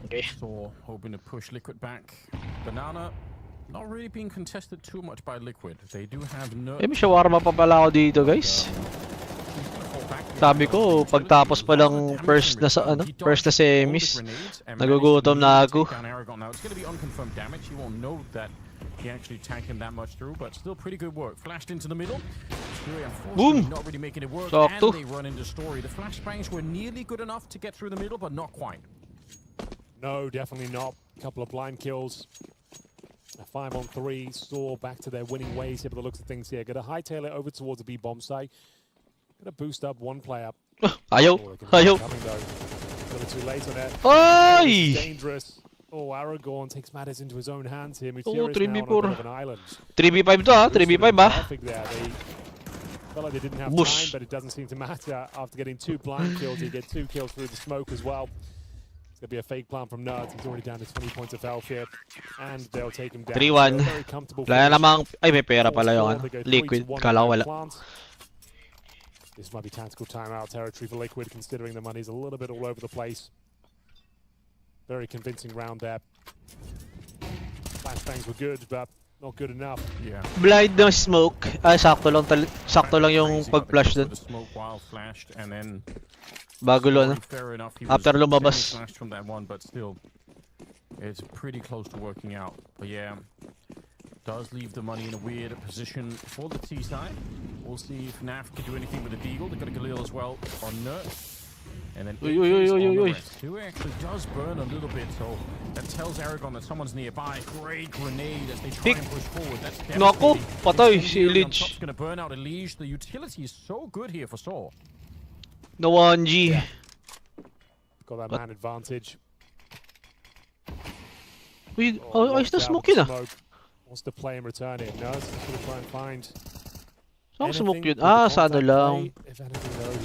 Okay. So hoping to push Liquid back. Banana not really being contested too much by Liquid. They do have no. May shawarma pa pala ako dito, guys. Sabi ko, pagtapos pa lang first na semis, nagugutom na ako. It's going to be unconfirmed damage. He won't know that he actually tanked him that much through, but still pretty good work. Flashed into the middle. Boom! Not really making it work, Sakto. and they run into story. The flashbangs were nearly good enough to get through the middle, but not quite. No, definitely not. A couple of blind kills. A 5-on-3. Saw back to their winning ways here by the looks of things here. Gonna hightail it over towards the B bomb site. Gonna boost up one player. Ayaw. A little too late on it. Ay! Dangerous. Oh, Aragorn takes matters into his own hands here. Oh, 3v4. An island. 3v5 to 3v5 Perfect there. They Felt like they didn't have Bush. time, but it doesn't seem to matter. After getting 2 blind kills, he get 2 kills through the smoke as well. It's going to be a fake plan from Nerds. He's already down to 20 points of health here. And they'll take him down. 3-1. Very comfortable. Wala namang... Ay, may pera pala yung ano. Liquid. Kala ko wala. This might be tactical timeout territory for Liquid, considering the money's a little bit all over the place. Very convincing round there. Flashbangs were good, but not good enough. Yeah. Blind na smoke. Ay, sakto lang yung pag-flash dun. Bago lo, no? After lumabas. From that one, but still, it's pretty close to working out. But yeah, does leave the money in a weird position for the T side. We'll see if NAF can do anything with the Deagle. They've got a Galil as well on Nerd. And then who actually does burn a little bit, so that tells Aragon that someone's nearby. Great grenade as they try and push forward. That's Naku, patay si Lich. Gonna burn out Elige. The utility is so good here for Saw. No 1G. Got that man advantage. Uy, ayos na smoke yun ah. Wants to play and return it. No, it's gonna try and find. Saan smoke yun? Ah, sa ano lang.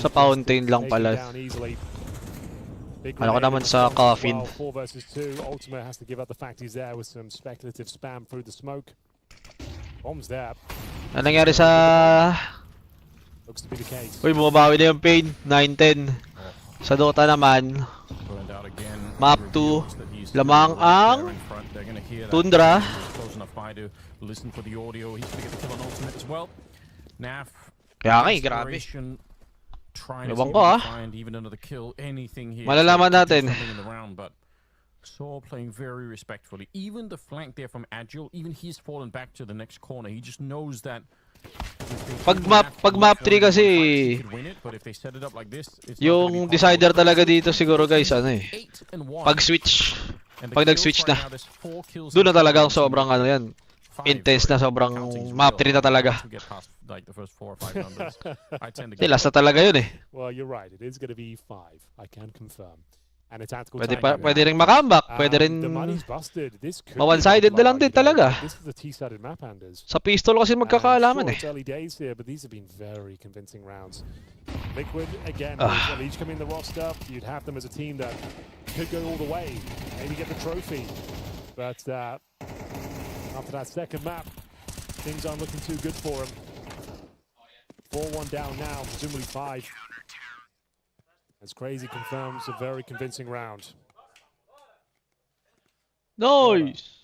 Sa fountain lang pala. Ano ko naman sa coffin. 4 versus 2. Ultima has to give up the fact he's there with some speculative spam through the smoke. Bombs there. Ano nangyari sa... Looks to be the case. Uy, bumabawi na yung pain. 9-10. Sa Dota naman. Map 2. Lamang ang... Tundra. Kaya nga grabe. Ewan ko ah. Malalaman natin. Saw playing very respectfully. Even the flank there from Agile, even he's fallen back to the next corner. He just knows that pag map 3 kasi yung decider talaga dito siguro guys ano eh. Pag nag-switch na. Doon na talagang sobrang ano yan. Intense na sobrang map 3 na talaga. Last na talaga yun eh. Well, you're right. It is going to be 5. I can confirm. Pwede rin makambak, pwede rin ma-one-sided na lang din talaga. Sa pistol kasi magkakaalaman eh. Liquid again, each come in the roster, you'd have them as a team that could go all the way, maybe get the trophy. But after that second map, things aren't looking too good for them. 4-1 down now, presumably 5. As Crazy confirms a very convincing round. Nice!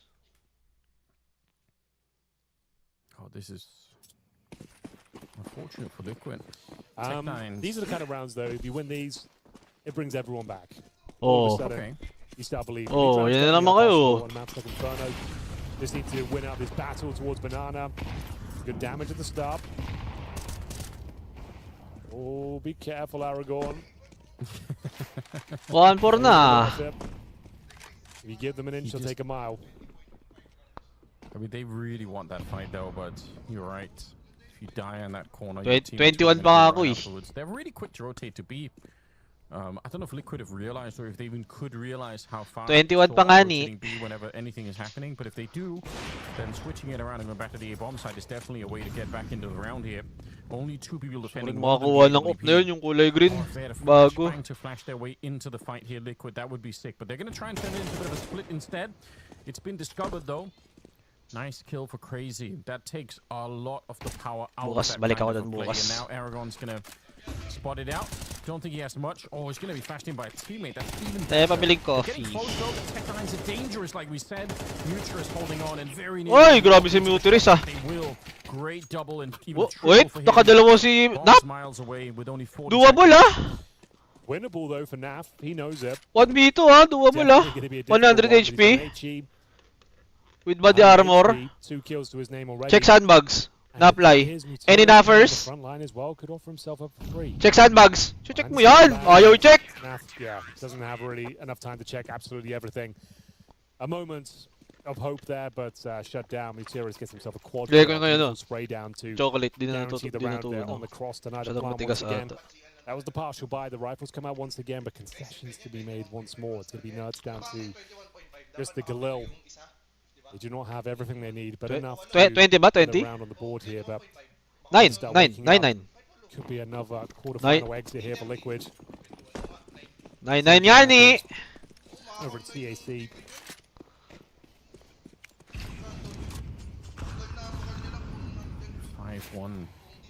Oh, this is unfortunate for Liquid. These are the kind of rounds, though, if you win these, it brings everyone back. Oh, okay. You start believing. Oh, yan na naman kayo. Just need to win out this battle towards Banana. Good damage at the start. Oh, be careful, Aragorn. 1-4 na. If you give them an inch, they'll take a mile. I mean, they really want that fight though, but you're right. If you die on that corner, 21 pa ako eh. They're really quick to rotate to B. I don't know if Liquid have realized or if they even could realize how fast 21 pa nga ni. whenever anything is happening, but if they do, then switching it around and going back to the A-bomb side is definitely a way to get back into the round here. Only 2 people defending. Makakuha ng op na yun, yung kulay green. Bago. Trying to flash their way into the fight here, Liquid. That would be sick, but they're going to try and turn it into a bit of a split instead. It's been discovered though. Nice kill for Crazy. That takes a lot of the power out Bukas, of that balik kind ako of a play. bukas. And now Aragon's going to spot it out. Don't think he has much. Oh, he's going to be flashed in by a teammate. That's even better. Pabiling coffee. Getting close though, the Tech-9s are dangerous like we said. Mutra is holding on and very near. Oy, grabe si Muteris ah. They will. Great double and even Wait, triple for him. nakadalawa si Nap. Miles away with only 40 Doable ah. Winnable though for NAF. He knows it. 1v2 ah, doable ah. 100 HP. With body armor. 2 kills to his name already. Check sandbags. Na-apply. Any Naffers? Check sandbags. Check mo yan. Ayaw i-check. Yeah, doesn't have really enough time to check absolutely everything. A moment of hope there, but shut down. Muteris gets himself a quad. Spray down to chocolate. Di na guarantee the round there on the cross tonight. That was the partial buy. The rifles come out once again, but concessions to be made once more. It's going to be Nerds down to just the Galil. They do not have everything they need, but enough to 20 ba? 20? around on the board here, but 9. Could be another quarterfinal exit here for Liquid. 9-9 yani! Over at CAC.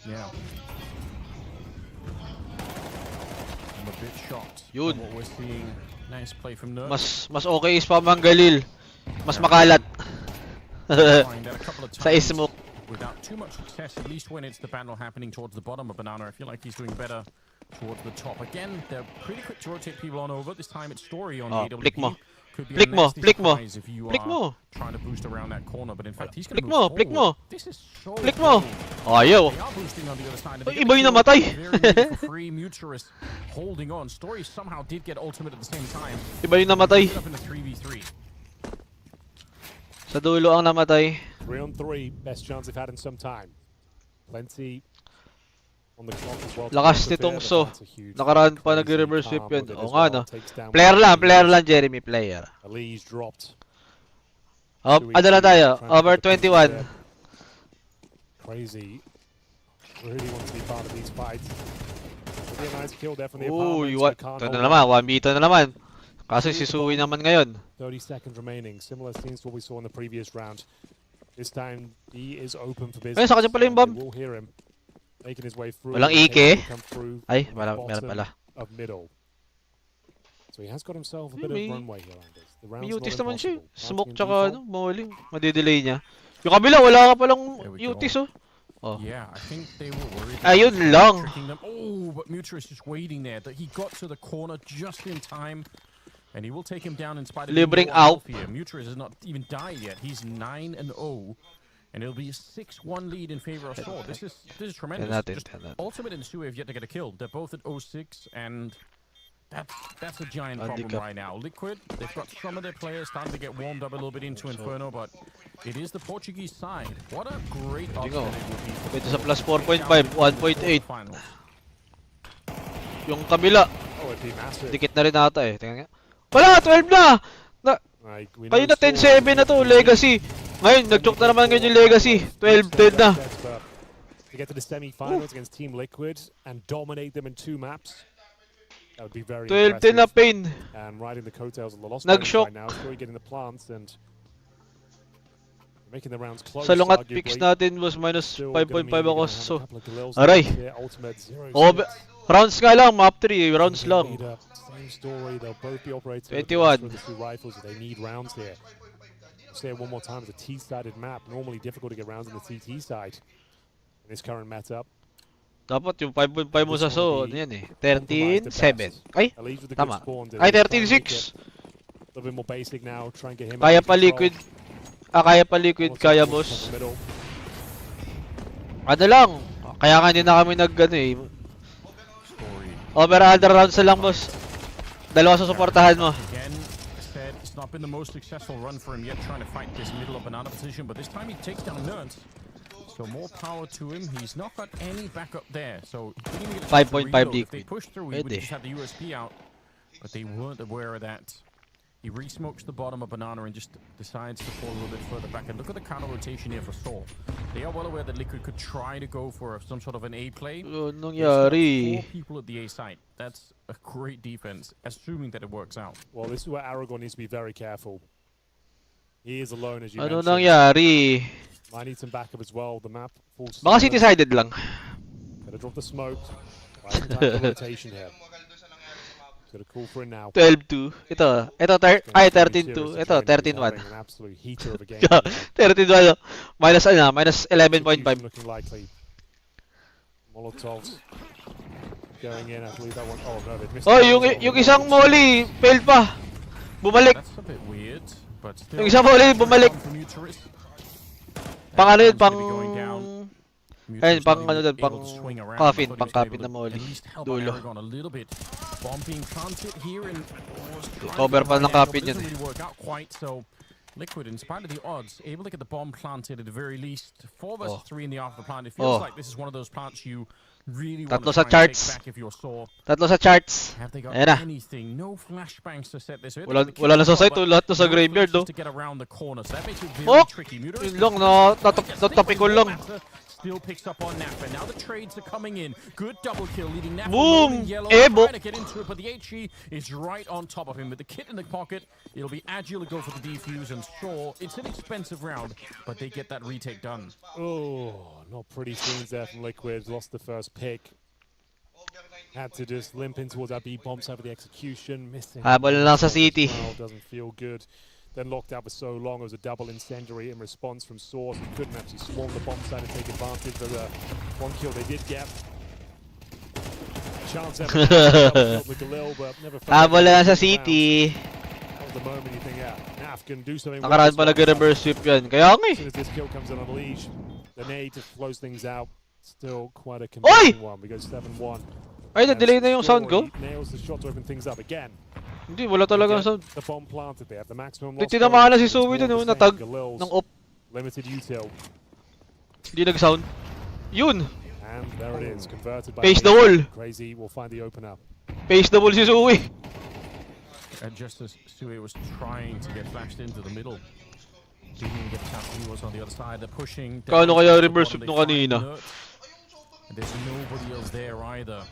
Yeah. I'm a bit shocked. Yun. What we're seeing. Nice play from Nerd. Mas okay is pa Manggalil. Mas makalat. Sa smoke. Without too much success, at least when it's the battle happening towards the bottom of Banana, I feel like he's doing better towards the top. Again, they're pretty quick to rotate people on over. This time it's Story on the AWP. Flick mo. Could be Flick a mo, nasty flick mo. surprise if you Flick mo. are trying to boost around that corner, but in fact he's going to Flick move mo, flick mo. forward. This is so Flick mo. cool. Ayaw. They are boosting on the other side. Iba yung namatay. Free Bucharest holding on. Story somehow did get ultimate at the same time. Iba yung namatay. Up in a 3v3. Sa dulo ang namatay. 3-on-3, best chance they've had in some time. Plenty on the clock as well. Lakas nitong So. Nakaraan pa nag-reverse sweep yan. O nga no. Player lang Jeremy, player. Ali's dropped. Ano lang tayo? Over 21. Crazy. Really want to be part of these fights. It'll be a nice kill there from the Uy, apartment. ito na naman, 1v2 na naman. Kaso si Sui naman ngayon. 30 seconds remaining. Similar scenes to what we saw in the previous round. This time, he is open for business. Ay, sa kanya pala yung bomb. We'll hear him making his way through. Walang Ike. Ay, meron pala. Of middle. So he has got himself a bit of runway here, Anders. The round's May not utis naman siya. impossible. Smoke Bouncing in tsaka default. mauling. Madidelay niya. Yung kabila, wala ka palang utis oh. Yeah, I think they were worried. Ayun lang. Oh, but Mutra is just waiting there. That he got to the corner just in time. And he will take him down in spite of Libreng out. here. Mutra has not even died yet. He's 9-0. And it'll be a 6-1 lead in favor of Saw. This is tremendous. Just Ultimate and Sue have yet to get a kill. They're both at 0-6, and that's a giant problem right now. Liquid, they've got some of their players starting to get warmed up a little bit into Inferno, but it is the Portuguese side. What a great option it would be. Ito sa plus 4.5, 1.8. Yung kabila. Oh, it'd be massive. Dikit na rin ata eh. Tingnan nga. Wala, 12 na! Kayo na 10-7 na to, Legacy. Ngayon, nag-choke na naman ngayon yung Legacy. 12-10 na. To get to the semi-finals against Team Liquid and dominate them in 2 maps. That would be very 12-10 na Pain. And riding the coattails of the lost Nag-shock. right now. Story getting the plants and making the rounds close. Sa lungat picks natin was minus 5.5 ako. So, aray. Rounds nga lang, map 3. Rounds lang. Same story. They'll both be operating 21. with the 2 rifles. They need rounds here. Say it one more time. It's a T-sided map. Normally difficult to get rounds on the TT side in this current matchup. Dapat yung 5.5 mo sa So, ano yan eh. 13-7. Ay, tama. Ay, 13-6. A little bit more basic now. Try and get him. Kaya pa Liquid. Kaya pa Liquid, kaya boss. Ano lang. Kaya nga hindi na kami nag-ano eh. Over other rounds na lang boss. Dalawa sa suportahan mo. It's not been the most successful run for him yet, trying to fight this middle of banana position, but this time he takes down Nerds. So more power to him. He's not got any backup there. So 5.5 if they push through, he would just have the USP out, but they weren't aware of that. He re-smokes the bottom of banana and just decides to fall a little bit further back. And look at the counter rotation here for Saw. They are well aware that Liquid could try to go for some sort of an A play. Nangyari. 4 people at the A site. That's a great defense, assuming that it works out. Well, this is where Aragon needs to be very careful. He is alone, as you Ano mentioned. nangyari? Might need some backup as well. The map falls. Baka city-sided lang. Gotta drop the smoke. Right, some time for rotation here. Got a call for it now. 12-2. Ito 13-2. Ito 13-1. 13-1. Minus 11.5. Looking likely. Molotovs going in. I believe that one. Oh no, they missed. Oh, yung isang molly failed pa. Bumalik. That's a bit weird, but still. Yung isang molly bumalik. Pang ano yun, pang... Ayun, pang ano doon, pang coffin, pang coffin na molly. Dulo. Cover pa ng coffin yun eh. Liquid, in spite of the odds, able to get the bomb planted at the very least. 4 versus 3 in the after plant. It feels like this is one of those plants you really want to try and take back if you're Saw. Tatlo sa charts. Have they got Ayan na. anything? No flashbangs to set this. Wala na sa site, lahat to sa graveyard, oh. To get around the corner, so that makes it very tricky. Yun lang, natapikol lang. still picks up on Napa. Now the trades are coming in. Good double kill, leading Napa Boom! in yellow. Ebo. Trying to get into it, but the HE is right on top of him with the kit in the pocket. It'll be agile to go for the defuse, and sure, it's an expensive round, but they get that retake done. Oh, not pretty scenes there from Liquid. Lost the first pick. Had to just limp in towards that B bomb side for the execution. Missing. Habol na lang sa City. Doesn't feel good. Then locked out for so long. It was a double incendiary in response from Source. He couldn't actually swarm the bomb side and take advantage of the one kill they did get. Chance ever with Galil, but never Habol na lang sa City. That was the moment you think, yeah, Naf can do something. Nakaraan pa nag-reverse sweep yan. Kaya nga As eh. soon as this kill comes in on leash, the nade just flows things out. Still quite a Oy! convincing one. We go 7-1. Ay, na-delay na yung sound ko. Nails the shot to open things up again. Hindi, wala talagang sound. The bomb planted there. The maximum Hindi, loss. tinamaan na si Suwi dun, natag ng op. Limited util. Hindi nag-sound. Yun! And there it is, converted by Face the wall. Crazy will find the opener. Face the ball si Suwi. And just as Sui was trying to get flashed into the middle, didn't even get the chance. He was on the other side. They're pushing. Kaano kaya reverse sweep nung kanina? And there's nobody else there either.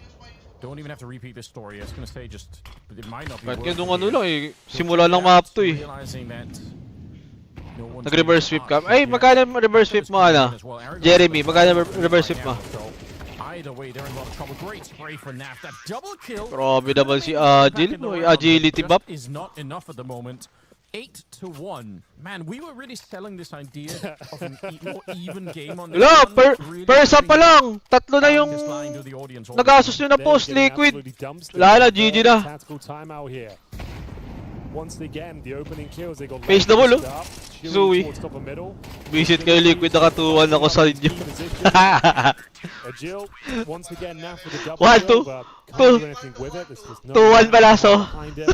Don't even have to repeat this story. I was going to say just it might not be. Kahit nga nung ano lang eh. Simula lang map to eh. Nag-reverse sweep ka. Ay, magkano reverse sweep mo ana? Jeremy, magkano reverse sweep mo? Either way, they're in a lot of trouble. Great spray for Naf. That double kill. Grabe naman si Agil. Agility buff. Is not enough at the moment. 8-1. Man, we were really selling this idea of a more even game on this. Wala, Really persa pa lang. Tatlo na yung just lying to the audience. nag-asos nyo na post Liquid. Lala, GG na. Tactical timeout here. Once again, the opening kills they got. Face the wall, oh. Zooey. Towards top of middle. Visit kayo Liquid, nakatuwan ako sa inyo. Agil, once again now for the double 1-2. kill, but can't do anything with it. There's no 2-1 pala, so. behind it.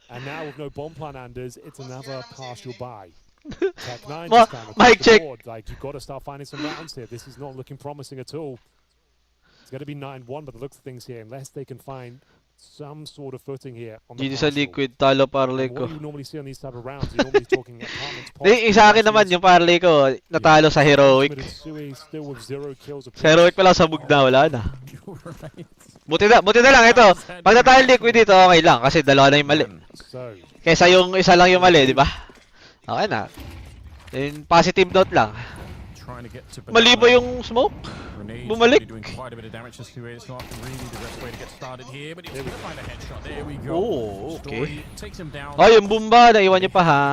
And now with no bomb plan Anders, it's another partial buy. Tech 9 Ma- just kind of mic across the check. board. Like, you've got to start finding some rounds here. This is not looking promising at all. It's going to be 9-1, but the looks of things here, unless they can find some sort of footing here on the GG sa partial. Liquid, talo parlay And ko. what do you normally see on these type of rounds? You're normally talking apartments, Di, sa akin naman yung parlay ko, natalo sa Heroic. Sui still with 0 kills Sa Heroic pala sabog na, wala na. Buti na lang ito. Pag natalo Liquid dito, okay lang. Kasi dalawa na yung mali. So, Kesa yung isa lang yung mali, di ba? Okay na. Yung positive note lang. Mali ba yung smoke? Bumalik. Oh, okay. Oh, yung Bumba, naiwan niya pa ha.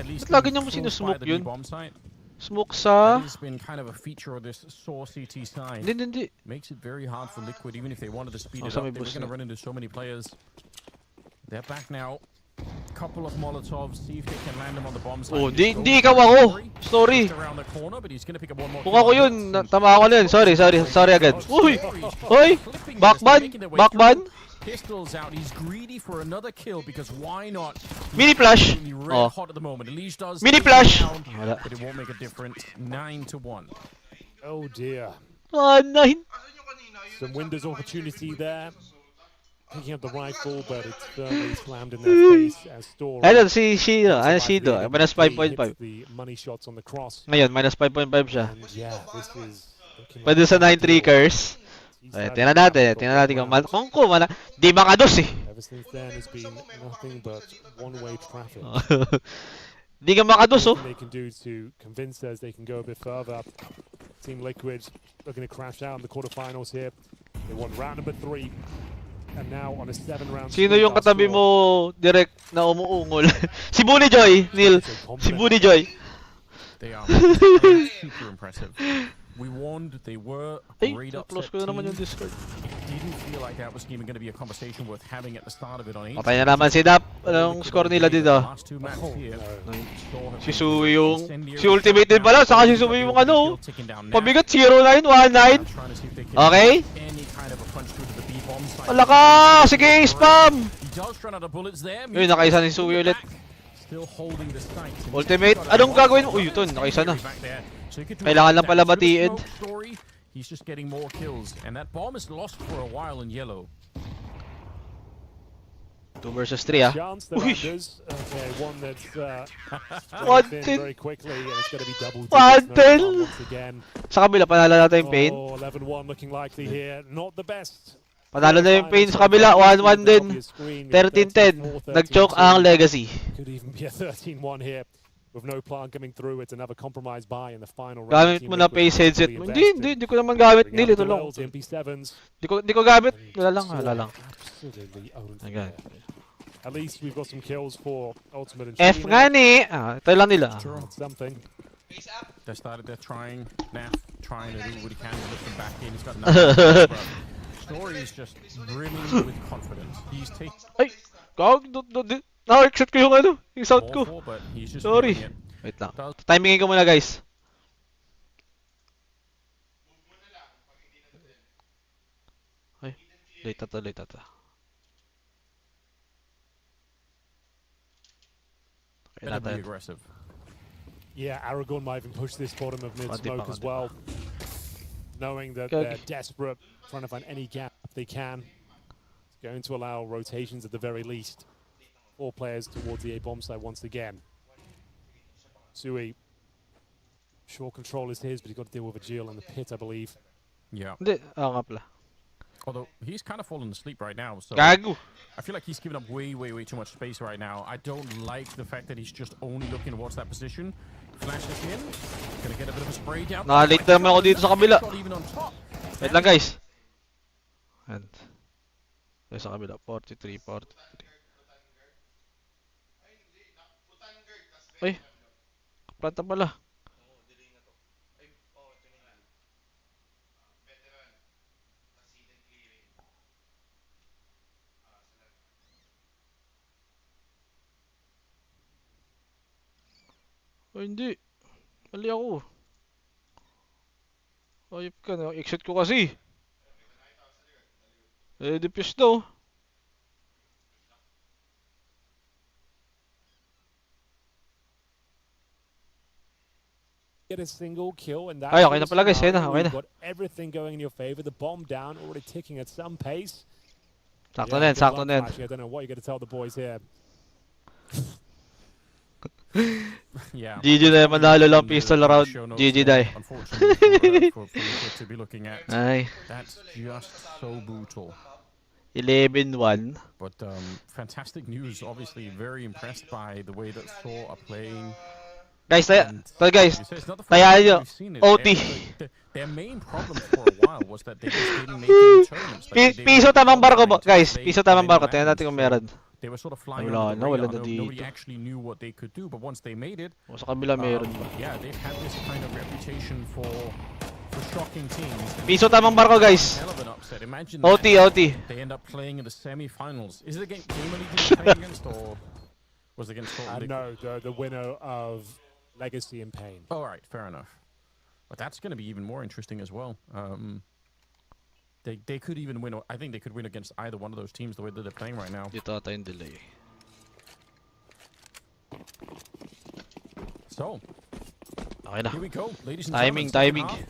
Ba't lagi niyang sinusmoke yun? Smoke sa... Hindi. Makes it very hard for Liquid, even if they wanted to speed it sa up. may They were boost going to na. run into so many players. They're back now. Couple of Molotovs, see if they can land them on the bomb site. Oh, di ikaw ako. Sorry. Around the corner, but he's going to pick up one more. Kung ako yun, tama ako na yun. Sorry agad. Uy! Uy! Backban! Pistols out. He's greedy for another kill because why not? Mini flash. Oh. Hot at the moment. Elise does. Mini flash. Down, but it won't make a difference. 9-1. oh dear. 9. Some Windows opportunity there. Picking up the rifle, but it's firmly slammed in their face as Story. Ayun, si Shido. Ayun, Shido. Minus 5.5. The money shots on the cross. Ngayon, minus 5.5 siya. And yeah, this is looking Pwede sa 9-3 curse. Ay, tingnan natin kung di makados eh. Ever since then, it's been nothing but one-way traffic. Di ka makados oh. They can do to convince us they can go a bit further. Team Liquid looking to crash out in the quarterfinals here. They won round number 3. And now on a 7-round. Sino yung katabi mo direct na umuungol? Si Bunny Joy, Neil. Si Bunny Joy. They are super impressive. We warned they were Ay, great close upset ko na naman team. yung Discord. It didn't feel like that was even going to be a conversation worth having at the start of it on 8. Patay na naman si Dap. Anong score nila dito? Last two maps here. Si Sui yung... Si Ultimate din pala, saka si Sui yung ano. Pabigat 0919. Okay? Wala ka! Sige, spam! Uy, nakaisa ni Sui ulit. Ultimate, anong gagawin mo? Uy, ito, nakaisa na. Kailangan lang pala batiin. He's just getting more kills, and that bomb is lost for a while in yellow. 2 versus 3 ah. Chance the Uy! Landers. Okay, one that's One thin tin. very quickly, and it's going to be double One digits. No tin. fun once again. Sa kabila, panalo natin yung Pain. Oh, 11-1 looking likely here. Not the best. Panalo na yung Pain sa kabila, 1-1 din. 13-10. Nag-choke ang Legacy. Could even be a 13-1 here. With no plan coming through, it's another compromise buy in the final round. Gamit mo na Pace headset mo. Hindi ko naman gamit. Hindi, ito lang. Hindi ko gamit. Wala lang. Absolutely owned. Okay. At least we've got some kills for Ultimate and F nga ni. Ito lang nila. Something. They started there trying, Naf trying to do what he can to lift them back in. He's got nothing. Story is just brimming with confidence. He's taking. Ay! Gag! Na-exit ko yung ano, yung sound ko. But he's just Sorry. Wait lang. Timingin ko muna guys. Ay, late ata. Okay, Better be natin. aggressive. Yeah, Aragon might even push this bottom of mid Konti smoke pa, as konti well. Knowing that Okay. they're desperate, trying to find any gap they can. It's going to allow rotations at the very least. 4 players towards the A bomb site once again. Sui. Sure control is his, but he's got to deal with a GL in the pit, I believe. Yeah. Hindi, nga pala. Although he's kind of fallen asleep right now, so Gago! I feel like he's giving up way too much space right now. I don't like the fact that he's just only looking towards that position. Flashes in, gonna get a bit of a spray down. Naka-late naman ako dito sa kabila. Not even on top. Wait lang guys. And sa kabila, 43. Ay, planta pala. Ay, hindi. Mali ako. Ayop ka na. Exit ko kasi. Defuse daw. Get a single kill, and Ay, okay na pala guys. Okay na. you've got everything going in your favor. The bomb down, already ticking at some pace. Sakto na yan, sakto na yan. I don't know what you're going to tell the boys here. Yeah. GG na yan, manalo lang pistol round. GG die. Unfortunately for Liquid to be looking at. Ay, That's just so brutal. 11-1. But fantastic news. Obviously, very impressed by the way that Saw are playing. Guys, guys, It's not the first tayahan time nyo. we've seen it. OT. Their main problem for a while was that they just didn't make any tournaments. Like, they Piso were tamang barko trying to guys. play Piso tamang barko. final Tingnan natin kung meron. They were sort of flying Wala under the na, wala radar. na dito. Nobody actually knew what they could do, but once they made it, O, sa kabila meron pa. yeah, they've had this kind of reputation for shocking teams. Piso tamang barko guys. Hell of an upset. Imagine OT, that. OT. They end up playing in the semifinals. Is it a game GamerLegion playing against, or was it against Liquid? No, the winner of Legacy and Pain. Oh, all right, fair enough. But that's going to be even more interesting as well. They could even win. I think they could win against either one of those teams the way that they're playing right now. Dito ata yung delay. So, Okay na. here we go, ladies and Timing, gentlemen. timing.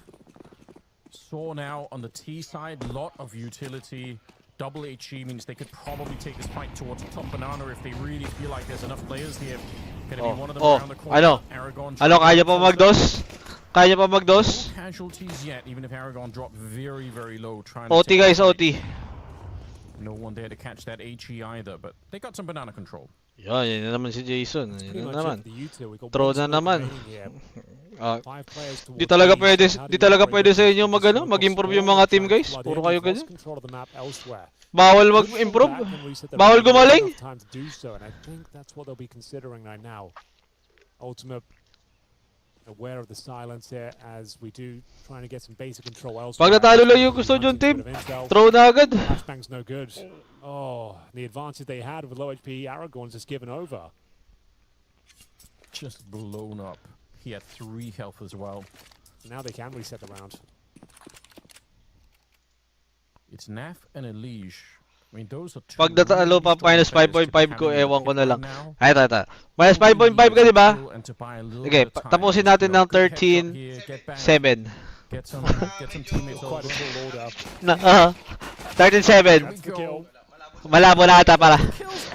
Saw now on the T side, lot of utility. Double HE means they could probably take this fight towards top banana if they really feel like there's enough players here. Gonna be one of them around the corner. Ano? Aragon. Ano, kaya pa magdos? Kaya pa magdos? No casualties yet, even if Aragon dropped very low. Trying to OT take guys, the fight. OT. No one there to catch that HE either, but they got some banana control. Yan na naman si Jason. Pretty Yan much na naman. it, the U2. We've got Throw one na smoke naman. remaining here. Ah, 5 players towards di talaga B. pwede, How do di you talaga operate pwede sa this? inyo Because mag-ano, smoke mag-improve was yung mga small, team trying to guys. flood Puro in. kayo We've lost ganyan. control of the map elsewhere. Bawal Push them mag-improve. back and reset the Bawal map. They don't have gumaling. enough time to do so, and I think that's what they'll be considering right now. Ultimate aware of the silence here as we do trying to get some basic control elsewhere. Pag natalo lang yung gusto yung team, throw na agad. Flashbang's no good. Oh, the advantage they had with low HP Aragorn's just given over. Just blown up. He had 3 health as well. Now they can reset the round. It's Naf and Elige. I mean, those are two Pag natalo pa really minus strong players to 5.5 ko, have in the ewan ko pit na lang. right now. Ay, ito. Minus 5.5 ka, di ba? And to buy a little Sige, bit of time. tapusin natin You know, ng good heads up here, get back, 13-7. Get some teammates Quite over. a tall order. Na, 13-7. There we That's the kill. go. Malabo na ata pala.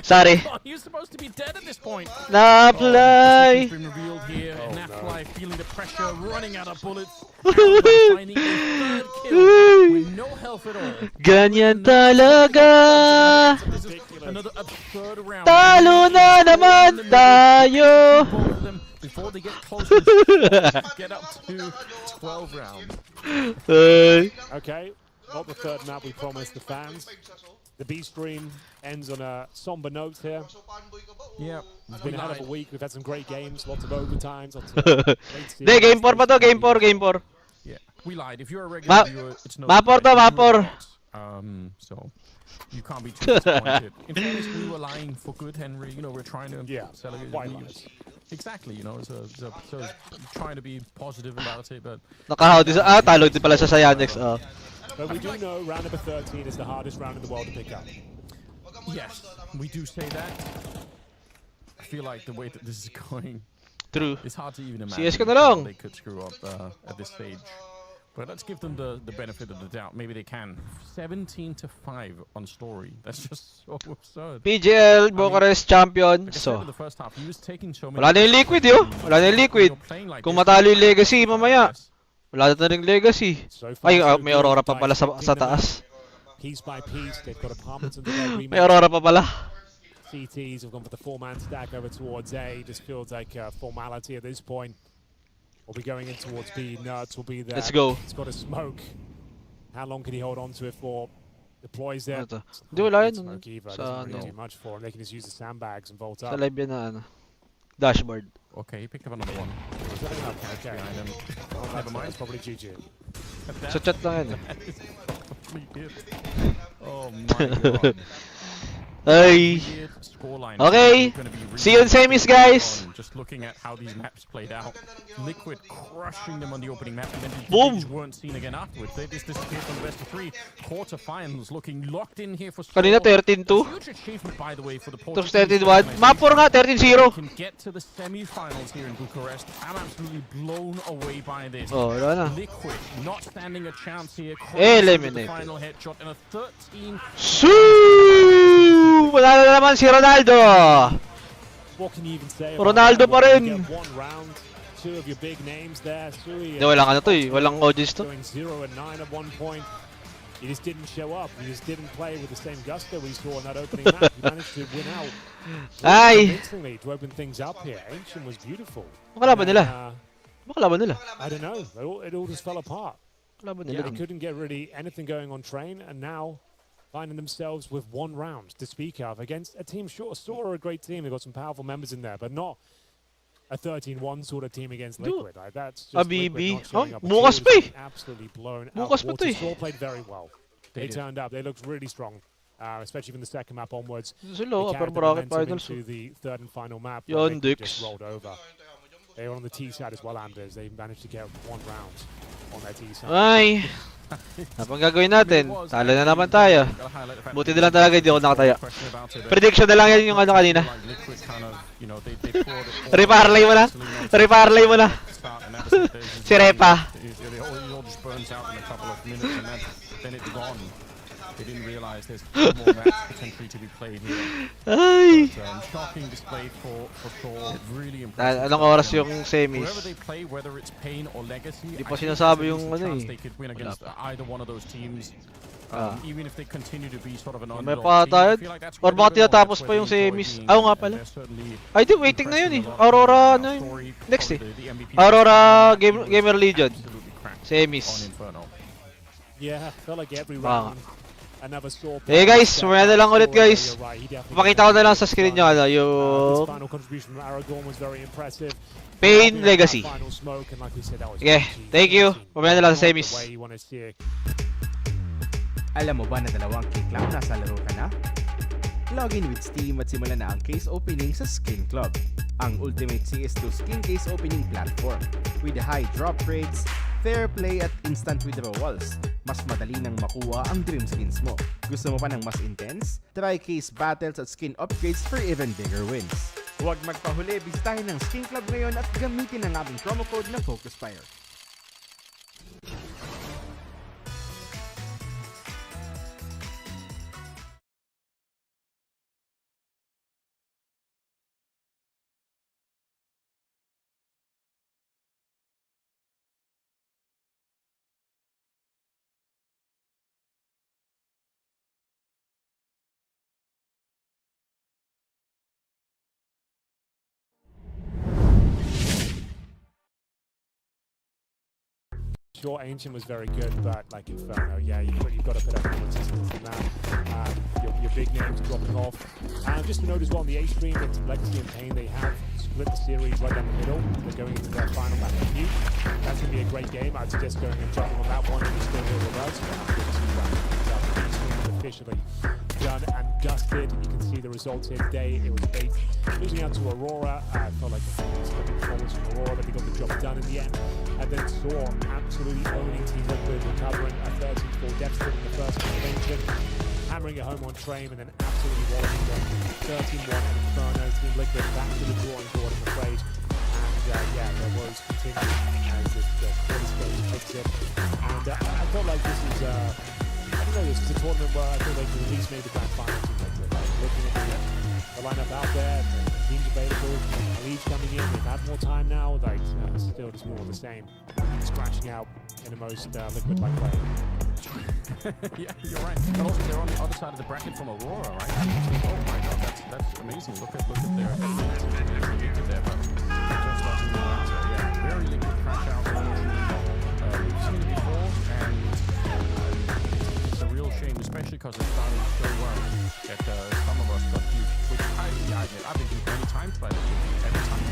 Sorry. You're supposed to be dead at this point. Na-apply. Been revealed here. Oh, Nafly no. feeling the pressure, running out of bullets. Finding a third kill with no health at all. Ganyan talaga. This is another absurd round. Talo na naman tayo. Both of them before they get closer to get up to 12 rounds. Okay, not the third map we promised the fans. The B stream ends on a somber note here. Yeah, It's been a hell of a week. We've had some great games, lots of overtimes, lots of great Hindi, game 4 pa to, game 4, game 4. yeah. We lied. If you're a regular viewer, it's no. Mapor to, mapor. So you can't be too disappointed. In fairness, we were lying for good, Henry. You know, we're trying to celebrate white the lies. Exactly, you know, so trying to be positive about it, but Nakahaw din sa, talo din pala sa Sayanex. But we do know round number 13 is the hardest round in the world to pick up. yes, we do say that. I feel like the way that this is going, True. it's hard to even imagine CS ka na how lang. they could screw up at this stage. But let's give them the benefit of the doubt. Maybe they can. 17-5 on story. That's just so absurd. PGL, Bucharest champion. Like I said So, in the first half, he was taking so many wala na yung liquid yun. Wala na yung liquid. Kung matalo yung legacy mamaya, wala na rin legacy. So far, Ay, so may good. Aurora pa pala sa Dissecting them taas. Piece by piece, they've got apartments under their May remake. Aurora pa pala. CTs have gone for the 4-man stack over towards A. Just feels like a formality at this point. We'll be going in towards B. Nuts will be there. Let's go. It's got a smoke. How long can he hold on to it for? Deploys there. Ano to? Hindi, wala yun. Smoke either. Sa Doesn't really ano. do much for him. They can just use the sandbags and vault Sa up. live yan na ano. Dashboard. Okay, he picked up another one. Okay. Behind him. Well, Never mind. that's probably GG. Sa chat lang yan. Oh my god. Ay. Weird scoreline. Okay. Gonna be really See you in semis, guys. Just looking at how these maps played out. Liquid crushing them on the opening map, and then the Boom. Village weren't seen again afterwards. They just disappeared from the best of 3. Quarterfinals looking locked in here for Kanina sure. 13-2. Huge achievement, by the way, for the Tapos Portuguese 13-1. Mapor nga, 13-0. can get to the semi-finals here in Bucharest. I'm absolutely blown away by this. Oh, wala na. Liquid not standing a chance here. Eliminated. The final headshot and a 13. Shoo! Wala na naman si Ronaldo. What can you even say? Ronaldo pa rin. You get one round, two of your big names there. Sui, Hindi, walang ano to eh. Walang audience to. going 0 and 9 at one point. He just didn't show up. He just didn't play with the same gusto we saw in that opening map. He managed to win out Ay. convincingly to open things up here. Ancient was beautiful. Makalaban And, nila. Makalaban nila. I don't know. It all just fell apart. Makalaban They nila. couldn't get really anything going on train, and now finding themselves with one round to speak of against a team. Sure, Sora are a great team. They've got some powerful members in there, but not a 13-1 sort of team against Liquid. Like, that's just Abibi. Liquid not showing up. Bukas The team pa was absolutely blown out. Bukas pa to eh. Sora played very well. They did. turned up. They looked really strong, especially from the second map onwards. Sila, They upper carried the bracket momentum finals. into the third and final map. Yon, Liquid Dix. just rolled over. They were on the T side as well, Anders. They managed to get one round on their T side. Ay. Napang gagawin natin? Talo na naman tayo. Buti na lang talaga hindi ako nakataya. Prediction na lang yan yung ano kanina. Reparlay mo na. Reparlay mo na. Si Repa. They didn't realize there's more match potentially to be played here. Ay. But, shocking display for sure. Really impressive. Anong oras yung semis? Wherever they play, whether it's Pain or Legacy, Hindi pa I think sinasabi there's a yung decent ano chance eh. they could win against either one of those teams. Ah. Even if they continue to be sort of an May underdog pa team, tayo? I feel like that's Or where baka they belong. tinatapos That's pa where yung they enjoy semis? being, Ah, oo nga and pala. they're certainly Ay, di, waiting na yun eh. impressing a lot. Aurora, Now, ano yun? Story, Next eh. the MVP Aurora, was GamerLegion. absolutely cracked on Semis. Inferno. Yeah, felt like every Ah. round. Another Saw Eh guys, mamaya na lang ulit guys. You're right, he definitely Pakita ko na lang sa screen nyo ano, His yung final contribution from Aragorn was very impressive. Pain Legacy. Final smoke, and like we said, that was Yeah, GG. thank you. Mamaya na lang sa semis. The way you want to see it. Alam mo ba na 2 kick lang nasa laro ka na? Login with Steam at simulan na ang case opening sa Skin Club, ang ultimate CS2 skin case opening platform with high drop rates, fair play at instant withdrawals. Mas madali nang makuha ang dream skins mo. Gusto mo pa ng mas intense? Try case battles at skin upgrades for even bigger wins. Huwag magpahuli, bisitahin ang Skin Club ngayon at gamitin ang aming promo code na FocusFire. sure Ancient was very good, but like Inferno, yeah, you've got to put up resistance from that. Your big names dropping off. Just to note as well, on the A stream, it's Legacy and Pain. They have split the series right down the middle. They're going into their final match with you. That's going to be a great game. I'd suggest going and jumping on that one and still hear the results. Officially done and dusted. You can see the results here today. It was Fate losing out to Aurora. I felt like it was a good performance from Aurora, but they got the job done in the end. And then Saw absolutely owning Team Liquid, recovering a 13-4 deficit in the first intervention, hammering it home on Train, and then absolutely walloping them 13-1 and Inferno. Team Liquid back to the drawing board, I'm afraid. And yeah, their woes continue as this quarter stage hits it. And I felt like this is I don't know, this is a tournament where I feel like at least made the grand final team like this. Like, looking at the lineup out there, the teams available, Leeds coming in, they've had more time now, like still just more of the same. Scratching out in the most Liquid-like way. Yeah, you're right. And also they're on the other side of the bracket from Aurora, right? Oh my god, that's amazing. Look at their Liquid there, but just doesn't know answer. Yeah, very Liquid crash out. We've seen it before, and it's a real shame, especially because it started so well that some of us got huge, which I've been duped many times by this every time.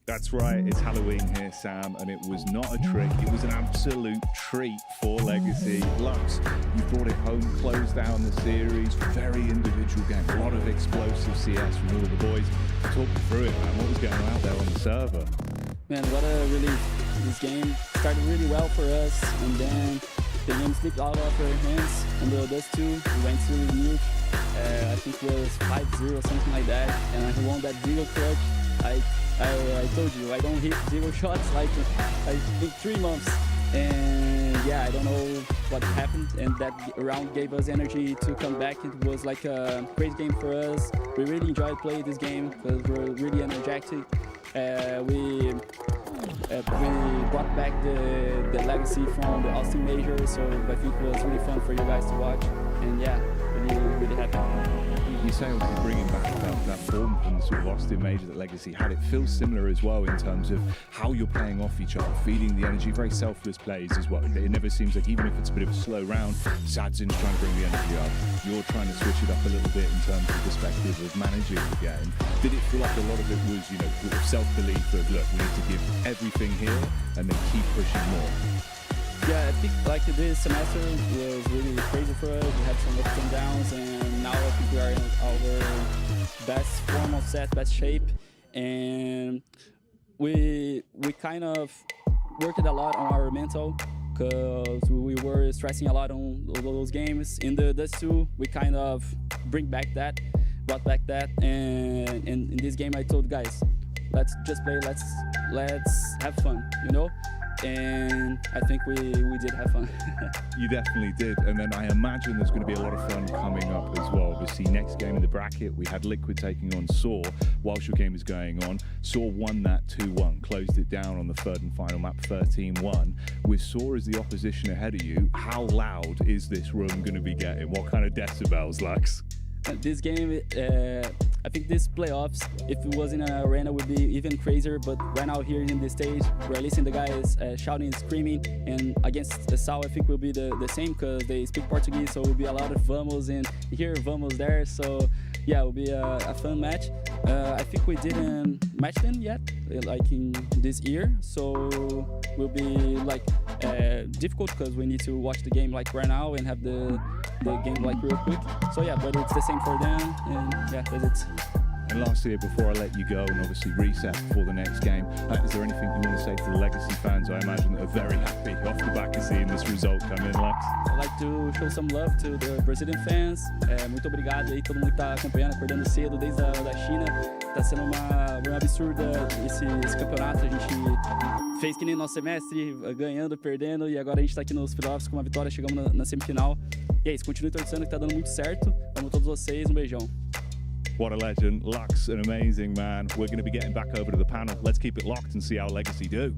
That's right, it's Halloween here, Sam, and it was not a trick, it was an absolute treat for Legacy. Lux, you brought it home, closed down the series, very individual game, a lot of explosive CS from all of the boys. Talk me through it, man, what was going on out there on the server? Man, what a relief. This game started really well for us, and then the game slipped out of our hands on the Dust 2. We went to nuke, I think it was 5-0, something like that, and I won that Deagle clutch. I told you, I don't hit Deagle shots like I think 3 months, and yeah, I don't know what happened, and that round gave us energy to come back. It was like a great game for us. We really enjoyed playing this game because we're really energetic. We brought back the legacy from the Austin Major, so I think it was really fun for you guys to watch, and yeah, really happy. You say obviously bringing back that form from the sort of Austin Major that Legacy had. It feels similar as well in terms of how you're playing off each other, feeding the energy, very selfless plays as well. It never seems like, even if it's a bit of a slow round, Sadzin's trying to bring the energy up. You're trying to switch it up a little bit in terms of the perspective of managing the game. Did it feel like a lot of it was, you know, sort of self-belief of, look, we need to give everything here and then keep pushing more? Yeah, I think like this semester was really crazy for us. We had some ups and downs, and now I think we are in our best form of set, best shape, and we kind of worked a lot on our mental because we were stressing a lot on those games. In the Dust 2, we kind of brought back that, and in this game I told guys, let's just play, let's have fun, you know. and I think we did have fun. You definitely did, and then I imagine there's going to be a lot of fun coming up as well. Obviously, next game in the bracket, we had Liquid taking on Saw whilst your game was going on. Saw won that 2-1, closed it down on the third and final map 13-1. With Saw as the opposition ahead of you, how loud is this room going to be getting? What kind of decibels, Lux? This game, I think this playoffs, if it was in an arena, would be even crazier. But right now here in the stage, we're listening to the guys shouting and screaming. And against the Sao, I think will be the same because they speak Portuguese, so it will be a lot of vamos and here vamos there. So yeah, it will be a fun match. I think we didn't match them yet, like in this year. So will be like difficult because we need to watch the game like right now and have the game like real quick. So yeah, but it's the same for them, and yeah, that's it. And lastly, before I let you go and obviously reset for the next game, is there anything you want to say to the Legacy fans? I imagine that are very happy off the back of seeing this result come in, Lux. I'd like to show some love to the Brazilian fans. Muito obrigado aí, todo mundo que tá acompanhando, acordando cedo desde a da China. Tá sendo uma absurda esse campeonato. A gente fez que nem nosso semestre, ganhando, perdendo, e agora a gente tá aqui nos playoffs com uma vitória, chegamos na semifinal. E é isso, continue torcendo que tá dando muito certo. Amo todos vocês, beijão. What a legend. Lux, an amazing man. We're going to be getting back over to the panel. Let's keep it locked and see how Legacy do.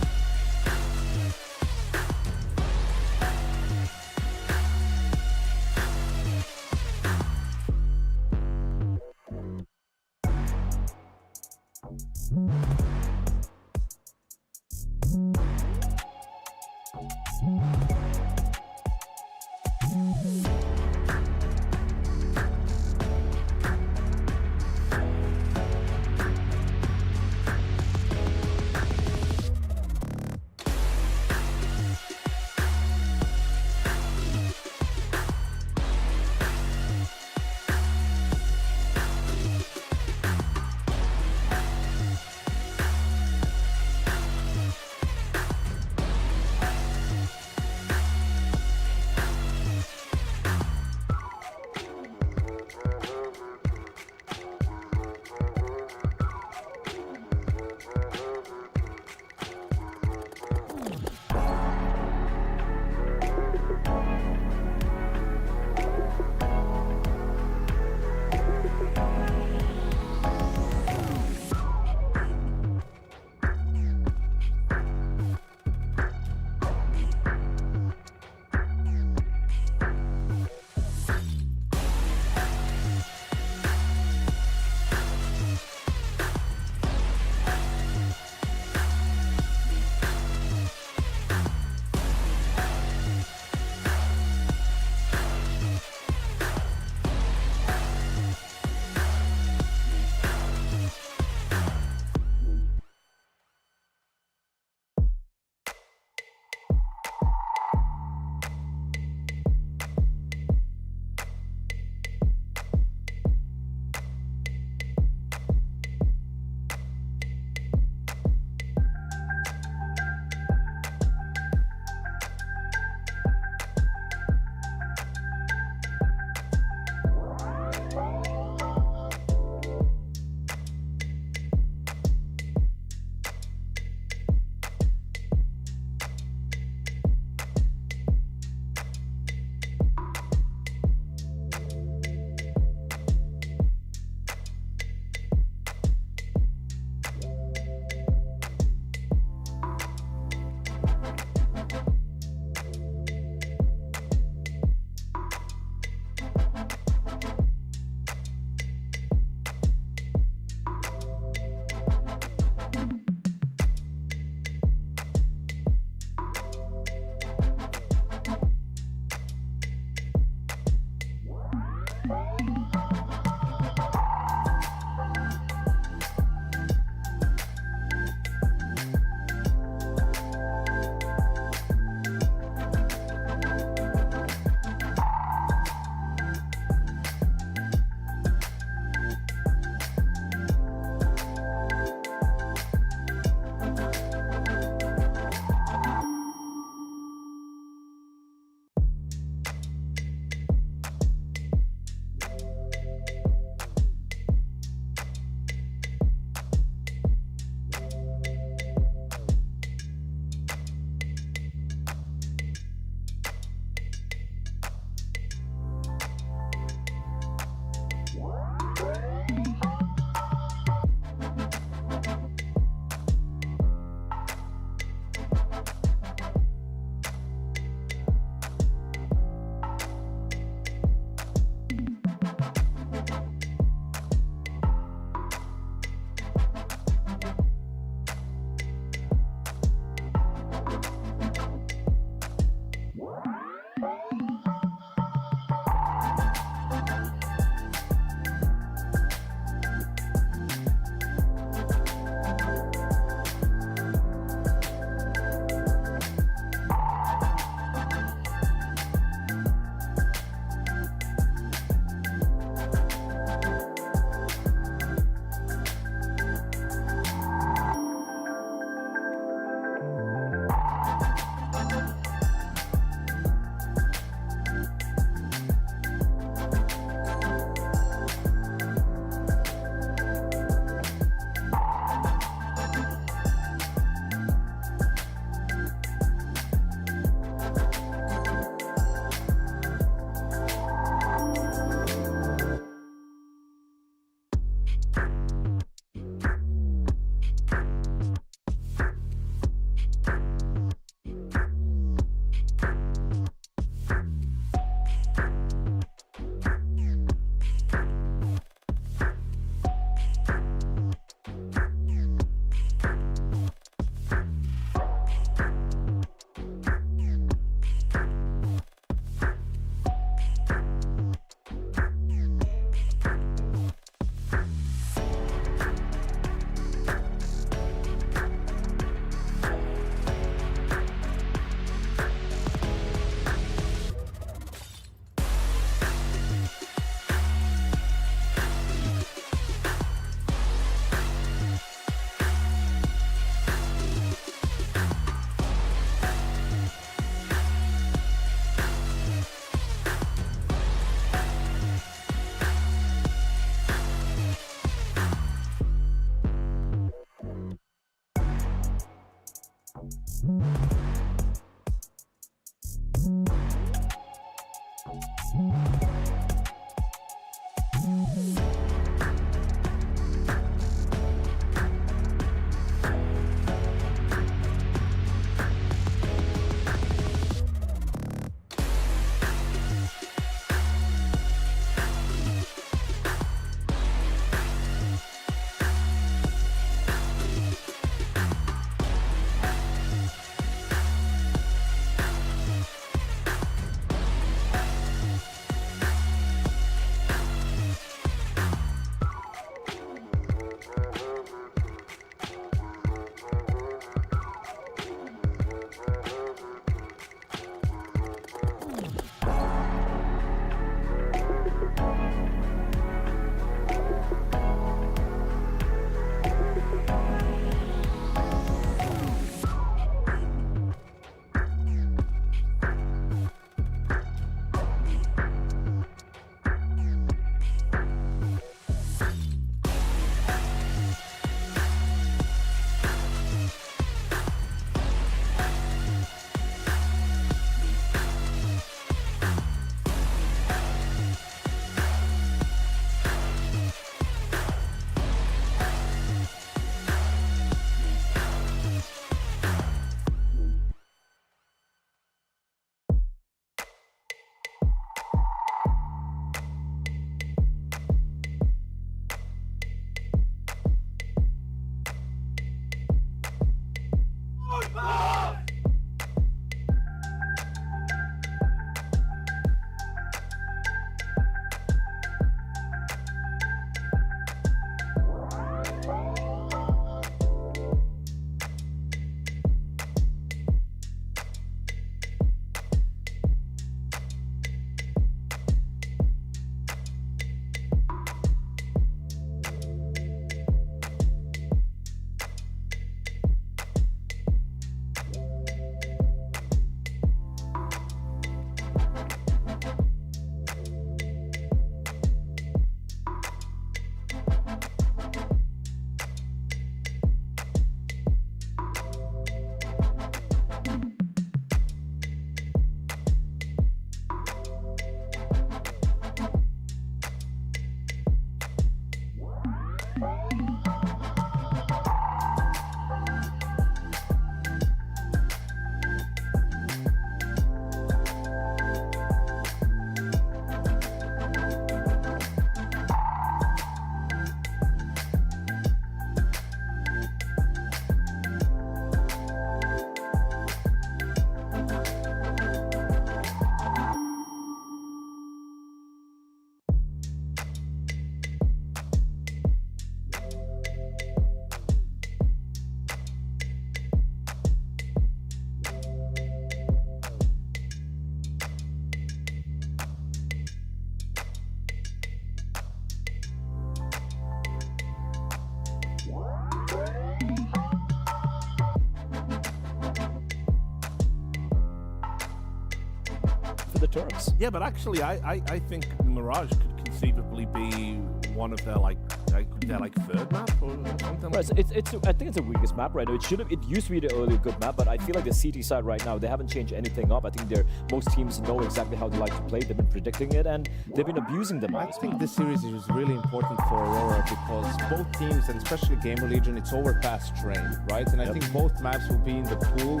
the Turks. Yeah, but actually, I think Mirage could conceivably be one of their third map or something. Right, so I think it's the weakest map right now. It used to be the earlier good map, but I feel like the CT side right now, they haven't changed anything up. I think most teams know exactly how they like to play. They've been predicting it and they've been abusing them. I think this series is really important for Aurora because both teams, and especially GamerLegion, it's overpass train, right? And I think both maps will be in the pool.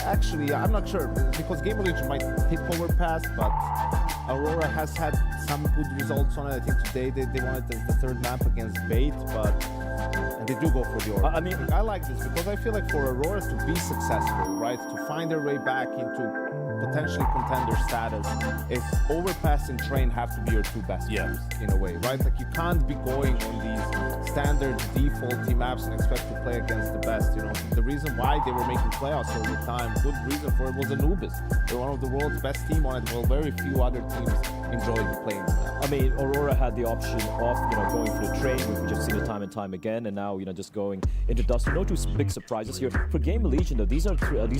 Actually, I'm not sure because GamerLegion might pick overpass, but Aurora has had some good results on it. I think today they wanted the third map against Bait, and they do go for the Aurora. I mean, I like this because I feel like for Aurora to be successful, right, to find their way back into potentially contender status, is overpass and train have to be your two best teams in a way, right? Like you can't be going on these standard defaulty maps and expect to play against the best. You know, the reason why they were making playoffs all the time, good reason for it was Anubis. They're one of the world's best team on it. Well, very few other teams enjoyed playing with them. I mean, Aurora had the option of going for the train, which we've just seen it time and time again, and now you know, just going into Dust 2. No too big surprises here. For GamerLegion, though, these are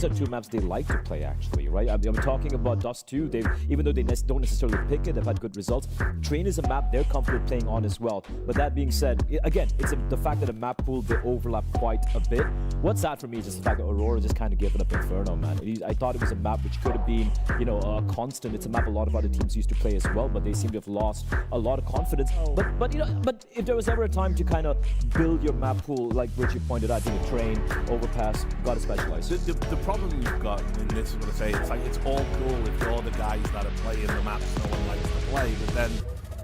two maps they like to play, actually, right? I'm talking about Dust 2. Even though they don't necessarily pick it, they've had good results. Train is a map they're comfortable playing on as well. But that being said, again, it's the fact that the map pool, they overlap quite a bit. What's sad for me is just the fact that Aurora just kind of gave it up Inferno, man. I thought it was a map which could have been, you know, a constant. It's a map a lot of other teams used to play as well, but they seem to have lost a lot of confidence. But you know, but if there was ever a time to kind of build your map pool, like Richie pointed out, you Train, Overpass, gotta specialize. The problem you've got in this, I'm gonna say, it's like it's all cool if you're the guys that are playing the maps no one likes to play, but then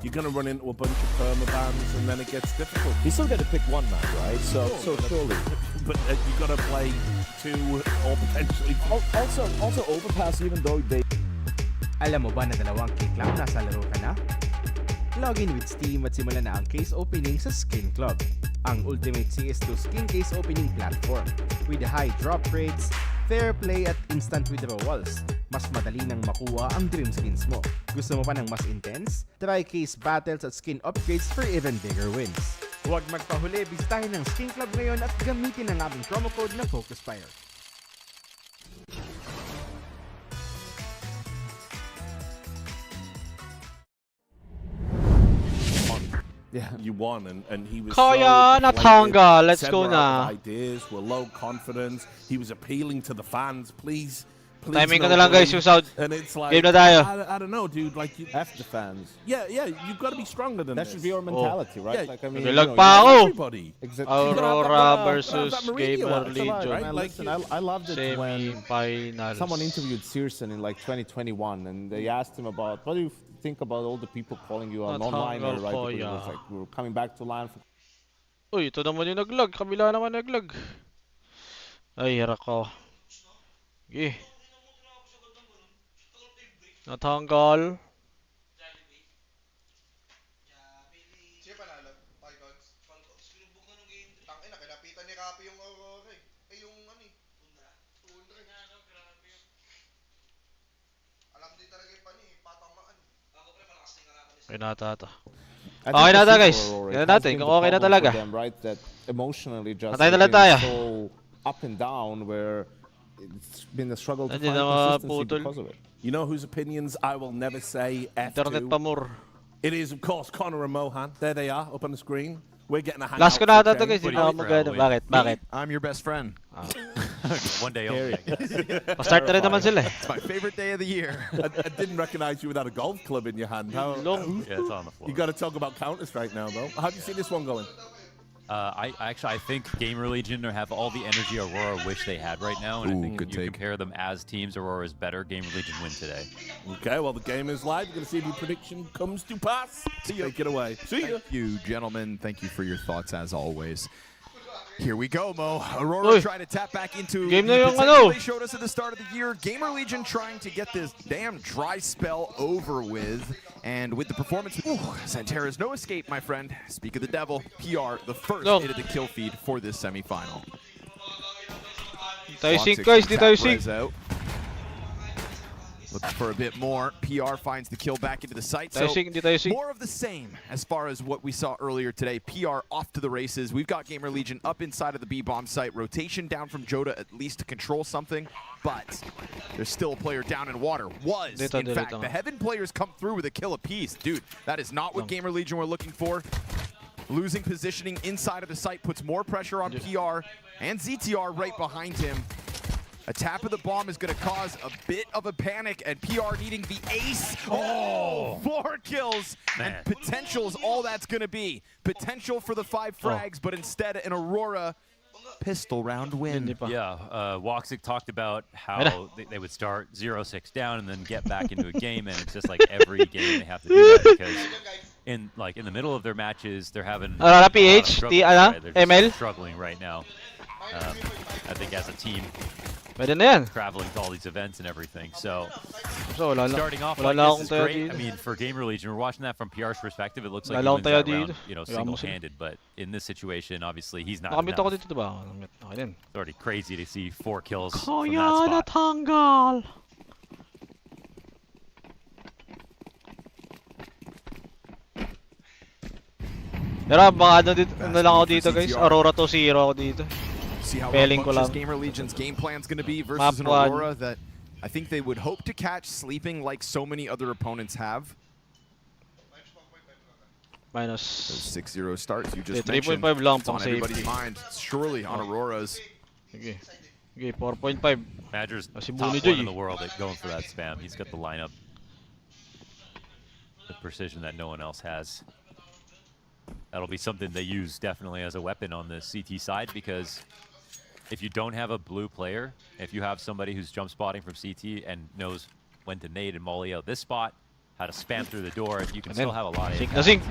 you're gonna run into a bunch of permabans and then it gets difficult. You still get to pick one map, right? So surely. But you gotta play two or potentially. Also Overpass, even though they. Alam mo ba na 2 kick lang nasa laro ka na? Login with Steam at simulan na ang case opening sa Skin Club, ang ultimate CS2 skin case opening platform. With high drop rates, fair play at instant withdrawals, mas madali nang makuha ang dream skins mo. Gusto mo pa ng mas intense? Try case battles at skin upgrades for even bigger wins. Huwag magpahuli, bisitahin ng Skin Club ngayon at gamitin ang aming promo code na FocusFire. Yeah, you won, and he was Kaya so natanggal. Let's said go we're na. out of ideas, we're low confidence. He was appealing to the fans, please. Timing ko no na lang guys bullying. yung sound. And it's like, Game na tayo. I don't know, dude. Like, F the fans. yeah, you've got to be stronger than That this. should be your mentality, right? Yeah, Like, I mean, Nilag you know, pa ako. Everybody. Exactly. Aurora versus that Mourinho, GamerLegion. right? Man, Like, listen, I loved it when Semifinals. someone interviewed Searson in like 2021, and they asked him about what do you think about all the people calling you a non-liner, right? Because it was like we were coming back to line. Uy, ito naman yung naglag. Kabila naman naglag. Ay, hirak ko. Okay. Natanggal. Siya panalo? Falcons? Falcons. Pinubok na nung game 3. Tangina, kinapitan ni Kapi yung Aurora eh. Eh yung ano eh. Tundra. Grabe yun. Alam din talaga yung pani eh. Patamaan. Ako pre, malakas na yung kalaban ni Okay na ata. I Okay think na the ata thing guys. for Aurora, Tignan it has natin been kung the okay na problem talaga. for them, right? That emotionally just Patay na lang they've tayo. been so up and down where it's been a struggle to Hindi find na consistency maputol. because of it. You know whose opinions I will never say Internet F2? pa more. It is, of course, Connor and Mohan. There they are, up on the screen. We're getting a hangout. Last ko na ata for to guys. change. Hindi na ako magano. Bakit? I'm your best friend. One day only, I guess. Pa-start na rin naman sila eh. It's my favorite day of the year. I didn't recognize you without a golf club in your hand. How, Yeah, it's on the floor. you got to talk about Counter-Strike now, though. How do you see this one going? I think GamerLegion have all the energy Aurora wish they had right now, and I think good when you take. compare them as teams, Aurora is better. GamerLegion win today. Okay, well, the game is live. We're going to see if your prediction comes to pass. Take it away. See ya. Thank you, gentlemen. Thank you for your thoughts, as always. Here we go, Mo. Aurora Uy. trying to tap back into Game the na yung potential ano. they showed us at the start of the year. GamerLegion trying to get this damn dry spell over with. And with the performance, Santerra's no escape, my friend. Speak of the devil, PR, the first hit of the kill feed for this semifinal. Di tayo sync guys, di tayo sync. Looking for a bit more. PR finds the kill back into the site. Tayo sync, di tayo sync. More of the same as far as what we saw earlier today. PR off to the races. We've got GamerLegion up inside of the B-bomb site. Rotation down from Joda at least to control something. But there's still a player down in water. In fact, the Heaven players come through with a kill apiece. Dude, that is not what GamerLegion were looking for. Losing positioning inside of the site puts more pressure on PR and ZTR right behind him. A tap of the bomb is going to cause a bit of a panic, and PR needing the ace. Oh, 4 kills, and potential is all that's going to be. Potential for the 5 frags, but instead an Aurora pistol round win. Yeah, Woxic talked about how they would start 0-6 down and then get back into a game, and it's just like every game they have to do that because in the middle of their matches they're having PH, they're just struggling right now. I think as a team. Pwede na yan. Traveling to all these events and everything, so starting off like this is great. I mean, for GamerLegion, we're watching that from PR's perspective. It looks like he wins that round, single-handed. But in this situation, obviously, he's not enough. Ako dito, diba? Okay din. It's already crazy to see 4 kills from Kaya that spot. natanggal. Pero baka ano lang ako dito guys, Aurora 2-0 ako dito. See how Feeling ko lang. GamerLegion's game plan's going to be versus an Aurora that I think they would hope to catch sleeping like so many other opponents have. Minus 6-0 starts you just 3.5 mentioned. lang It's on pang everybody's safety. mind. It's surely on Aurora's. Okay. Okay, 4.5. Madger's Si top Buni one Joy. in the world at going for that spam. He's got the lineup, the precision that no one else has. That'll be something they use definitely as a weapon on the CT side, because if you don't have a blue player, if you have somebody who's jump spotting from CT and knows when to nade and molly out this spot, how to spam through the door, you can still have a lot of Sync na impact. sync.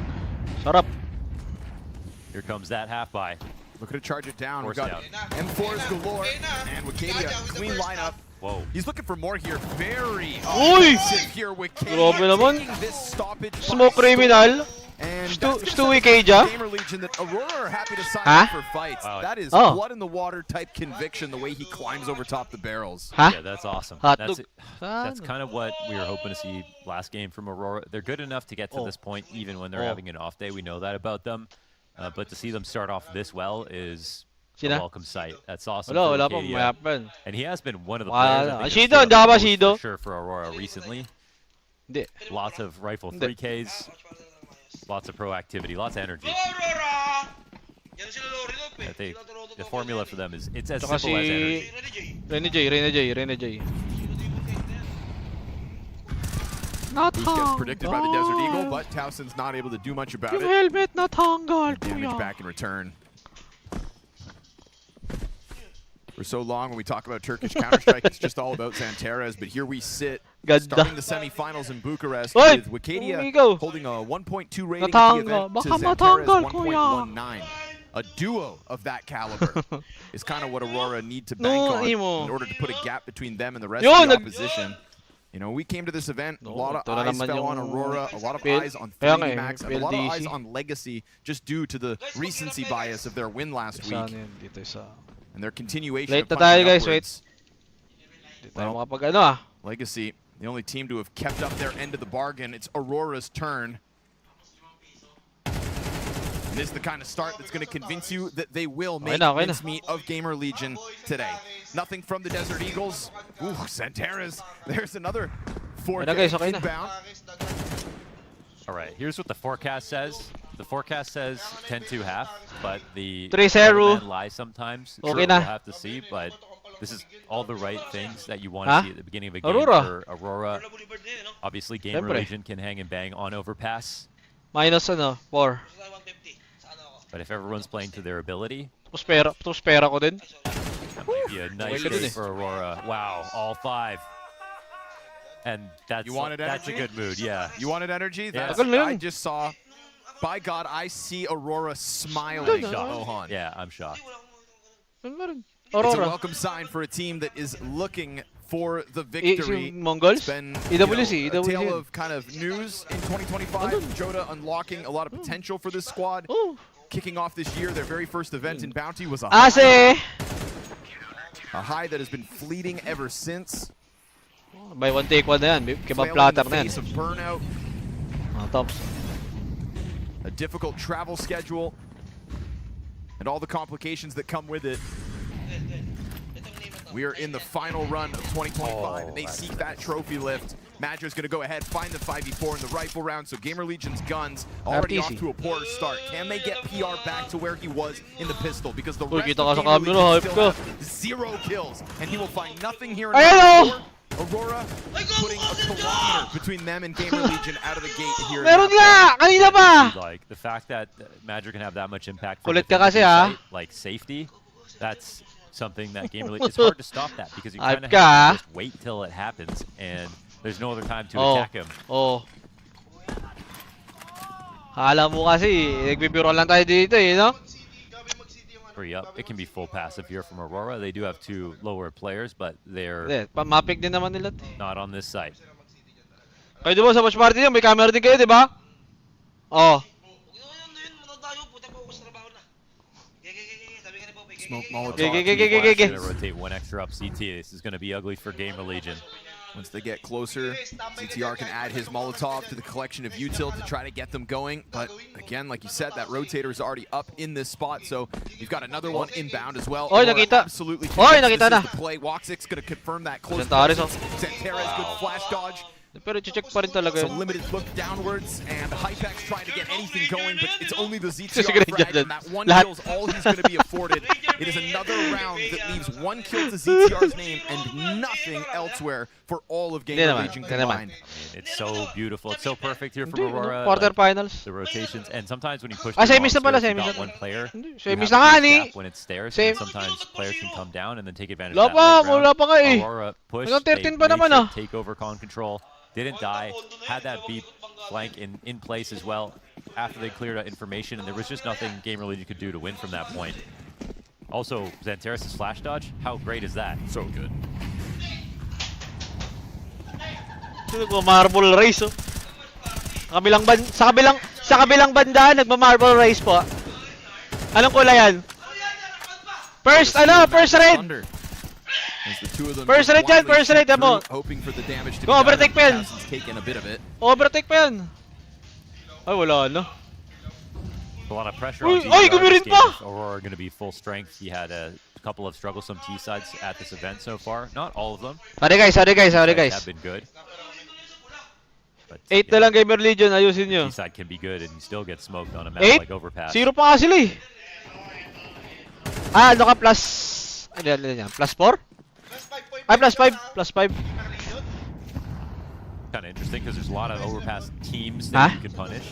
Sarap. Here comes that half by. Looking to charge it down. We've Force got down. M4s galore. And Wicadia, clean lineup. Whoa. He's looking for more here. Very Uy! offensive here. Wicadia Grabe naman. taking this stoppage by Smoke storm. criminal. And Stewie Keja. GamerLegion that Aurora are happy to sign Huh? up for fights. Wow. That is Oh. blood in the water type conviction, the way he climbs over top the barrels. Huh? Yeah, that's awesome. Hot That's, look. that's kind of what we were hoping to see last game from Aurora. They're good enough to get to this point even when they're having an off day. We know that about them. But to see them start off this well is a Sina? welcome sight. That's awesome. Wala for pa, Wicadia. mayapan. And he has been one of the Wala. players I think Shido, that's stood hindi up ba most Shido? for sure for Aurora recently. Hindi. Lots of rifle Hindi. 3Ks, lots of proactivity, lots of energy. Aurora! Yan sila Lorinop I think the formula for them is it's as Tsaka simple as energy. Rene J. Boost gets predicted by the Desert Eagle, but Towson's not able to do much about it. helmet natanggal, Damage back in return. For so long, when we talk about Turkish Counter-Strike, it's just all about Zantares, but here we sit, starting the semifinals in Bucharest, Oy! with Wicadia Umigo! holding a 1.2 rating at the Natanggal. event to Baka Zantares matanggal, kuya. 1.19. A duo of that caliber is kind of what Aurora need to bank on Imo. in order to put a gap between them and the rest Yun, of the nag- opposition. You know, we came to this event, a No, lot of ito na eyes naman fell on yung Aurora, a lot of PL eyes on kaya 3D nga eh, Max, and a lot of PLDC. eyes on Legacy just due to the recency bias of their win last Saan week yun? Dito sa... and their continuation Late of na tayo punching guys, wait. upwards. Dito tayo makapag ano ah. Legacy, the only team to have kept up their end of the bargain. It's Aurora's turn. And this is the kind of start that's going to convince you that they will make Okay na. mincemeat of GamerLegion today. Nothing from the Desert Eagles. Ooh, Santares. There's another fourth Okay na guys, okay na. inbound. All right, here's what the forecast says. The forecast says 10-2 half, but the 3-0. weatherman lies sometimes. Okay Sure, na. we'll have to see, but this is all the right things that you want Huh? to see at the beginning of a game Aurora. for Aurora. Obviously, Siyempre. GamerLegion can hang and bang on overpass, Minus ano, 4. but if everyone's playing to their ability, Tapos pera ko din. that might be a nice Okay ka dun day eh. for Aurora. Wow, all 5. And that's You wanted that's a energy? good mood, yeah. You wanted energy? Yeah. That's, Tagal na yun. I just saw, by God, I see Aurora smiling. Tagal na. Mohan. Yeah, I'm shocked. Meron. It's a Aurora. welcome sign for a team that is looking for the Si victory. Mongols? It's been EWC, a EWC. tale of kind of news in 2025. Joda unlocking a lot of potential for this squad. Oh. Kicking off this year, their very first event in Bounty was a Ase! high that has been fleeting ever since. By one take one na yan. Kebab Flail in platter the na yan. face of burnout, Mga tops. a difficult travel schedule, and all the complications that come with it. We are in the final run of 2025, and they seek that trophy lift. Madger's going to go ahead, find the 5v4 in the rifle round, so GamerLegion's guns already off RTC. to a poor start. Can they get PR back to where he was in the pistol? Because the Uy, rest kita of ka sa camera, GamerLegion hype still ka. have 0 kills, and he will find nothing here in Ayan round o! 4. Aurora putting a kilometer between them and GamerLegion out of the gate here. in Meron round nga! Kanina pa! Like the fact that Madger can have that much impact from Kulit ka within the kasi, ah. site, like safety, that's something that GamerLegion, it's hard to stop that because you Hype kind of ka, have ah. to just wait till it happens and there's no other time to Oh. attack him. Oh. Akala mo kasi, nagbibiro lang tayo dito eh, no? Free up. It can be full passive here from Aurora. They do have 2 lower players, but they're Hindi, pamapik din naman nila. not on this site. Kayo diba sa watch party niyo, may camera din kayo, di ba? Oh. Smoke Molotov. Okay. Gonna rotate 1 extra up CT. This is going to be ugly for GamerLegion. Once they get closer, ZTR can add his Molotov to the collection of util to try to get them going. But again, like you said, that rotator is already up in this spot, so you've got another one inbound as well. Oy, nakita. Absolutely. Oy, nakita na. This is the play. Woxic's going to confirm that close. Santares, Santares, good flash dodge. Pero check pa rin talaga Some limited look downwards, and Hypex trying to get anything going, but it's only the ZTR Sige, frag, and that one kill is all he's going to be afforded. It is another round that leaves 1 kill to ZTR's name and nothing elsewhere for all of GamerLegion combined. It's so beautiful. It's so perfect here from Aurora. Quarterfinals. The rotations, and sometimes when you push semis na pala, you semis got na. one player. Semis na nga ni. When it's stairs, and sometimes players can come down and then take advantage Wala of that. pa, wala pa nga eh. Aurora pushed, Hanggang 13 pa naman ah. take over con control. Didn't die, had that beat flank in place as well after they cleared out information, and there was just nothing GamerLegion could do to win from that point. Also, Xantares' flash dodge, how great is that? So good. Nagma-marble race oh. Sa kabilang banda, nagma-marble race po. Anong kulay yan? First red! First red yan, first red mo. Go, overtake pa yan. Overtake pa yan. Ay, wala na. A lot of pressure Uy, on ay, gumirin pa! Aurora going to be full strength. He had a couple of strugglesome T-sides at this event so far. Not all of them. Sorry guys. Have been good. 8 na lang GamerLegion, ayusin nyo. T-side can be good and you still get smoked on a map 8? like Overpass. 0 pa nga sila eh. Ah, ano ka plus... Ano yan? Plus 4? Ay, plus 5. Plus 5. Kind of interesting because there's a lot of Overpass teams that you can punish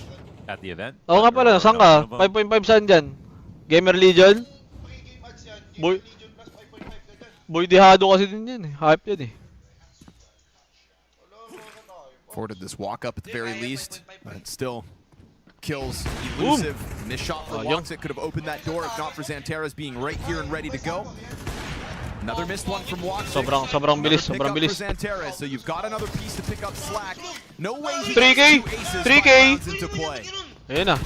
at the event. Oo nga pala, saan ka? 5.5 saan dyan? GamerLegion? Boy Dihado kasi din yan eh. Hype yan eh. Afforded this walk up at the very least, but it still kills elusive. Missed shot for Woxic could have opened that door if not for Xantares being right here and ready to go. Another missed one from Woxic. Sobrang bilis, sobrang bilis. Xantares, so you've got another piece to pick up slack. No way he 3K! 3K! into play. Ayun na,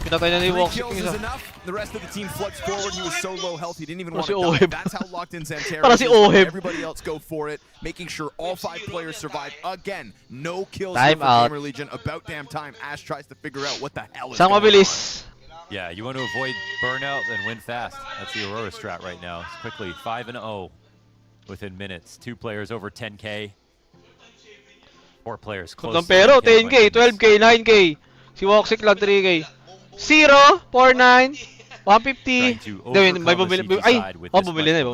pinatay na ni Woxic kills yung is isa. enough. The rest of the team floods forward. He was so low health, he didn't even want si to die. Oheb. That's how locked in Xantares Para si is. Oheb. Everybody else go for it, making sure all 5 players survive. Again, no kills Time for out. GamerLegion. About damn time. Ash tries to figure out what the hell is Sang going mabilis. Yeah, you want to avoid burnout and win fast. That's the Aurora strat right now. It's quickly 5-0 within minutes. 2 players over 10K. 4 players close. Pero 10K, 12K, 9K. Si Woxic lang 3K. 0, 49, 150. May bumili. Ay, bumili na.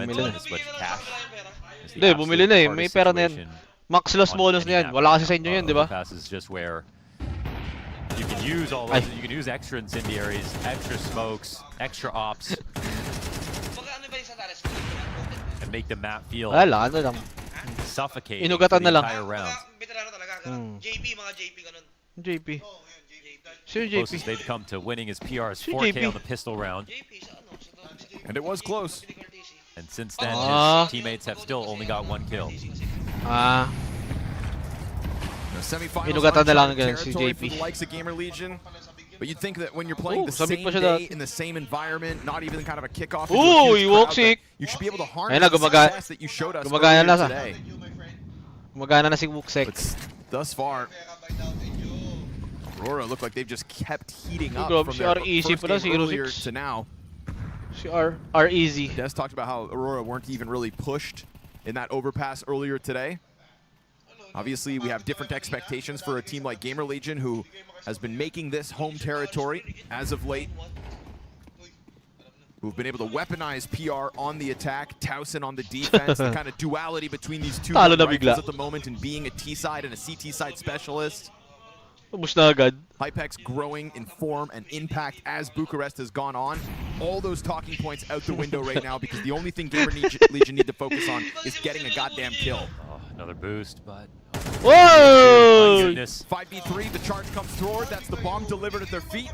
Hindi, bumili na eh. May pera na yan. Max loss bonus na yan. Wala kasi sa inyo yun, di ba? Pass is just where you can use all those. You can use extra incendiaries, extra smokes, extra ops, and make the map feel suffocating Inugatan the na lang. entire round. Mga JP ganun. JP. Sino JP? Closest they've come to winning is PR's 4K on the pistol round. And it was close. And since then, his teammates have still only got 1 kill. Inugatan na lang ganun si JP. For the likes of GamerLegion. But you'd think that when you're playing the same day in the same environment, not even kind of a kickoff, you should be able to harness the success that you showed us earlier today. Gumagana na si Woxic. But thus far, Aurora look like they've just kept heating up from their first game earlier to now. Si R easy. Des talked about how Aurora weren't even really pushed in that overpass earlier today. Obviously, we have different expectations for a team like GamerLegion, who has been making this home territory as of late. Who've been able to weaponize PR on the attack, Towson on the defense, the kind of duality between these two rifles at the moment, and being a T-side and a CT-side specialist. Hypex growing in form and impact as Bucharest has gone on. All those talking points out the window right now because the only thing GamerLegion need to focus on is getting a goddamn kill. Oh, another boost, but... Whoa! 5v3, the charge comes forward. That's the bomb delivered at their feet.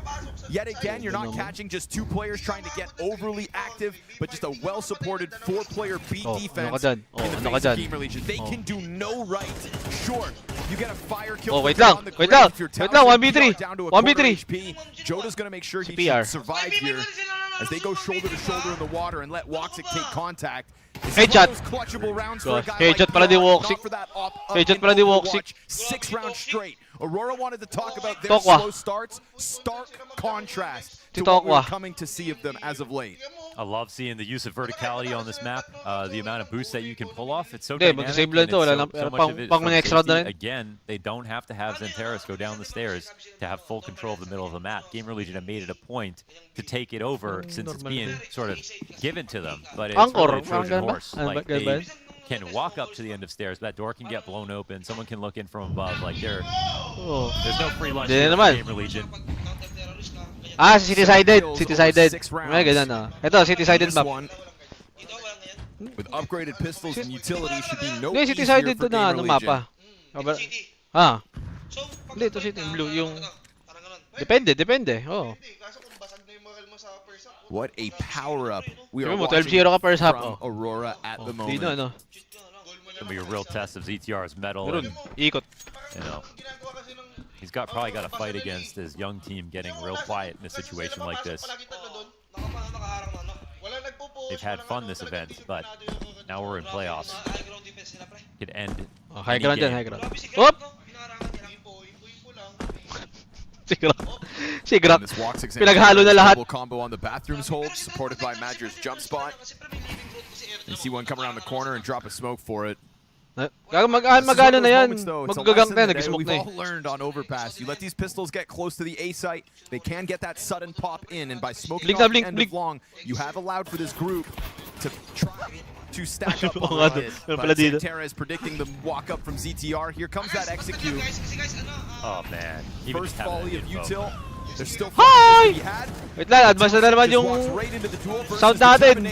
Yet again, you're not catching just 2 players trying to get overly active, but just a well-supported 4-player beat defense in the face of GamerLegion. They can do no right. Sure, you get a fire kill. Wait lang, 1v3. 1v3. Joda's going to make sure he can survive here. as they go shoulder to shoulder in the water and let Woxic take contact. Headshot. Clutchable rounds for a guy Headshot pala ni Woxic. Headshot pala ni Woxic. 6 rounds straight. Aurora wanted to talk about their slow starts. Stark contrast to what we're coming to see of them as of late. I love seeing the use of verticality on this map. The amount of boosts that you can pull off. It's so dynamic. And it's so much of it from safety. Again, they don't have to have Xanteris go down the stairs to have full control of the middle of the map. GamerLegion have made it a point to take it over since it's being sort of given to them. But it's really a Trojan horse. Like, they can walk up to the end of stairs, but that door can get blown open. Someone can look in from above. Like, there's no free lunch here for GamerLegion. Ah, city-sided. City-sided. May ganun na. Ito, city-sided map. With upgraded pistols and utility should be no easier city-sided for to na GamerLegion. mapa. Ah. Hindi, ito city blue. Yung... Depende. Oh. What a power-up we are Mo, watching 12-0 ka per half. from Aurora at the moment. Dino, ano. It's going to be a real test of ZTR's mettle. Ikot. You know, he's probably got to fight against his young team getting real quiet in a situation like this. They've had fun this event, but now we're in playoffs. Could end. Oh, high ground din, high ground. Whoop! Sigrak. Pinaghalo na lahat. Combo on the bathrooms hold, supported by Madger's jump spot. You see one come around the corner and drop a smoke for it. Magano na yan. Magagang na, nag-smoke na We've all learned on overpass. You let these pistols get close to the A site, they can get that sudden pop in, and by smoking off the end of long, you have allowed for this group to try to stack up behind it. But Xanteris is predicting the walk up from ZTR. Here comes that execute. Oh man. First volley of util. There's still Hi! to be had. Wait lang, advance na naman yung sound natin.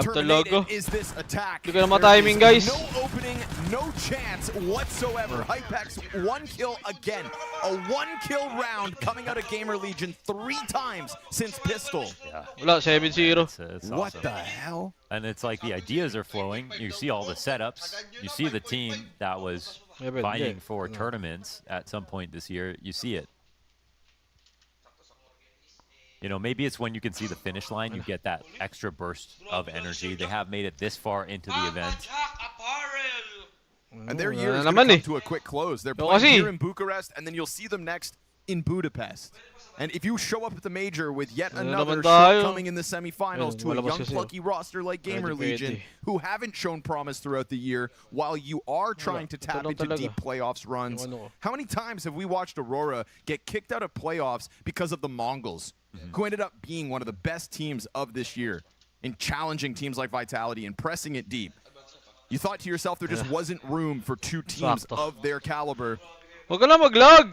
Terminated is this attack. Hindi ko na ma-timing, guys. No opening, no chance whatsoever. Hypex, 1 kill again. A 1-kill round coming out of GamerLegion 3 times since Pistol. Yeah. Wala, 7-0. It's what awesome. the hell? And it's like the ideas are flowing. You see all the setups. You see the team that was fighting for tournaments at some point this year. You see it. You know, maybe it's when you can see the finish line, you get that extra burst of energy. They have made it this far into the event. And their year is going to come to a quick close. They're playing here in Bucharest, and then you'll see them next in Budapest. And if you show up at the major with yet another shortcoming in the semifinals to a young, plucky roster like GamerLegion, who haven't shown promise throughout the year, while you are trying to tap into deep playoffs runs, how many times have we watched Aurora get kicked out of playoffs because of the Mongols, who ended up being one of the best teams of this year in challenging teams like Vitality and pressing it deep? You thought to yourself there just wasn't room for 2 teams of their caliber. Huwag ka na mag-log!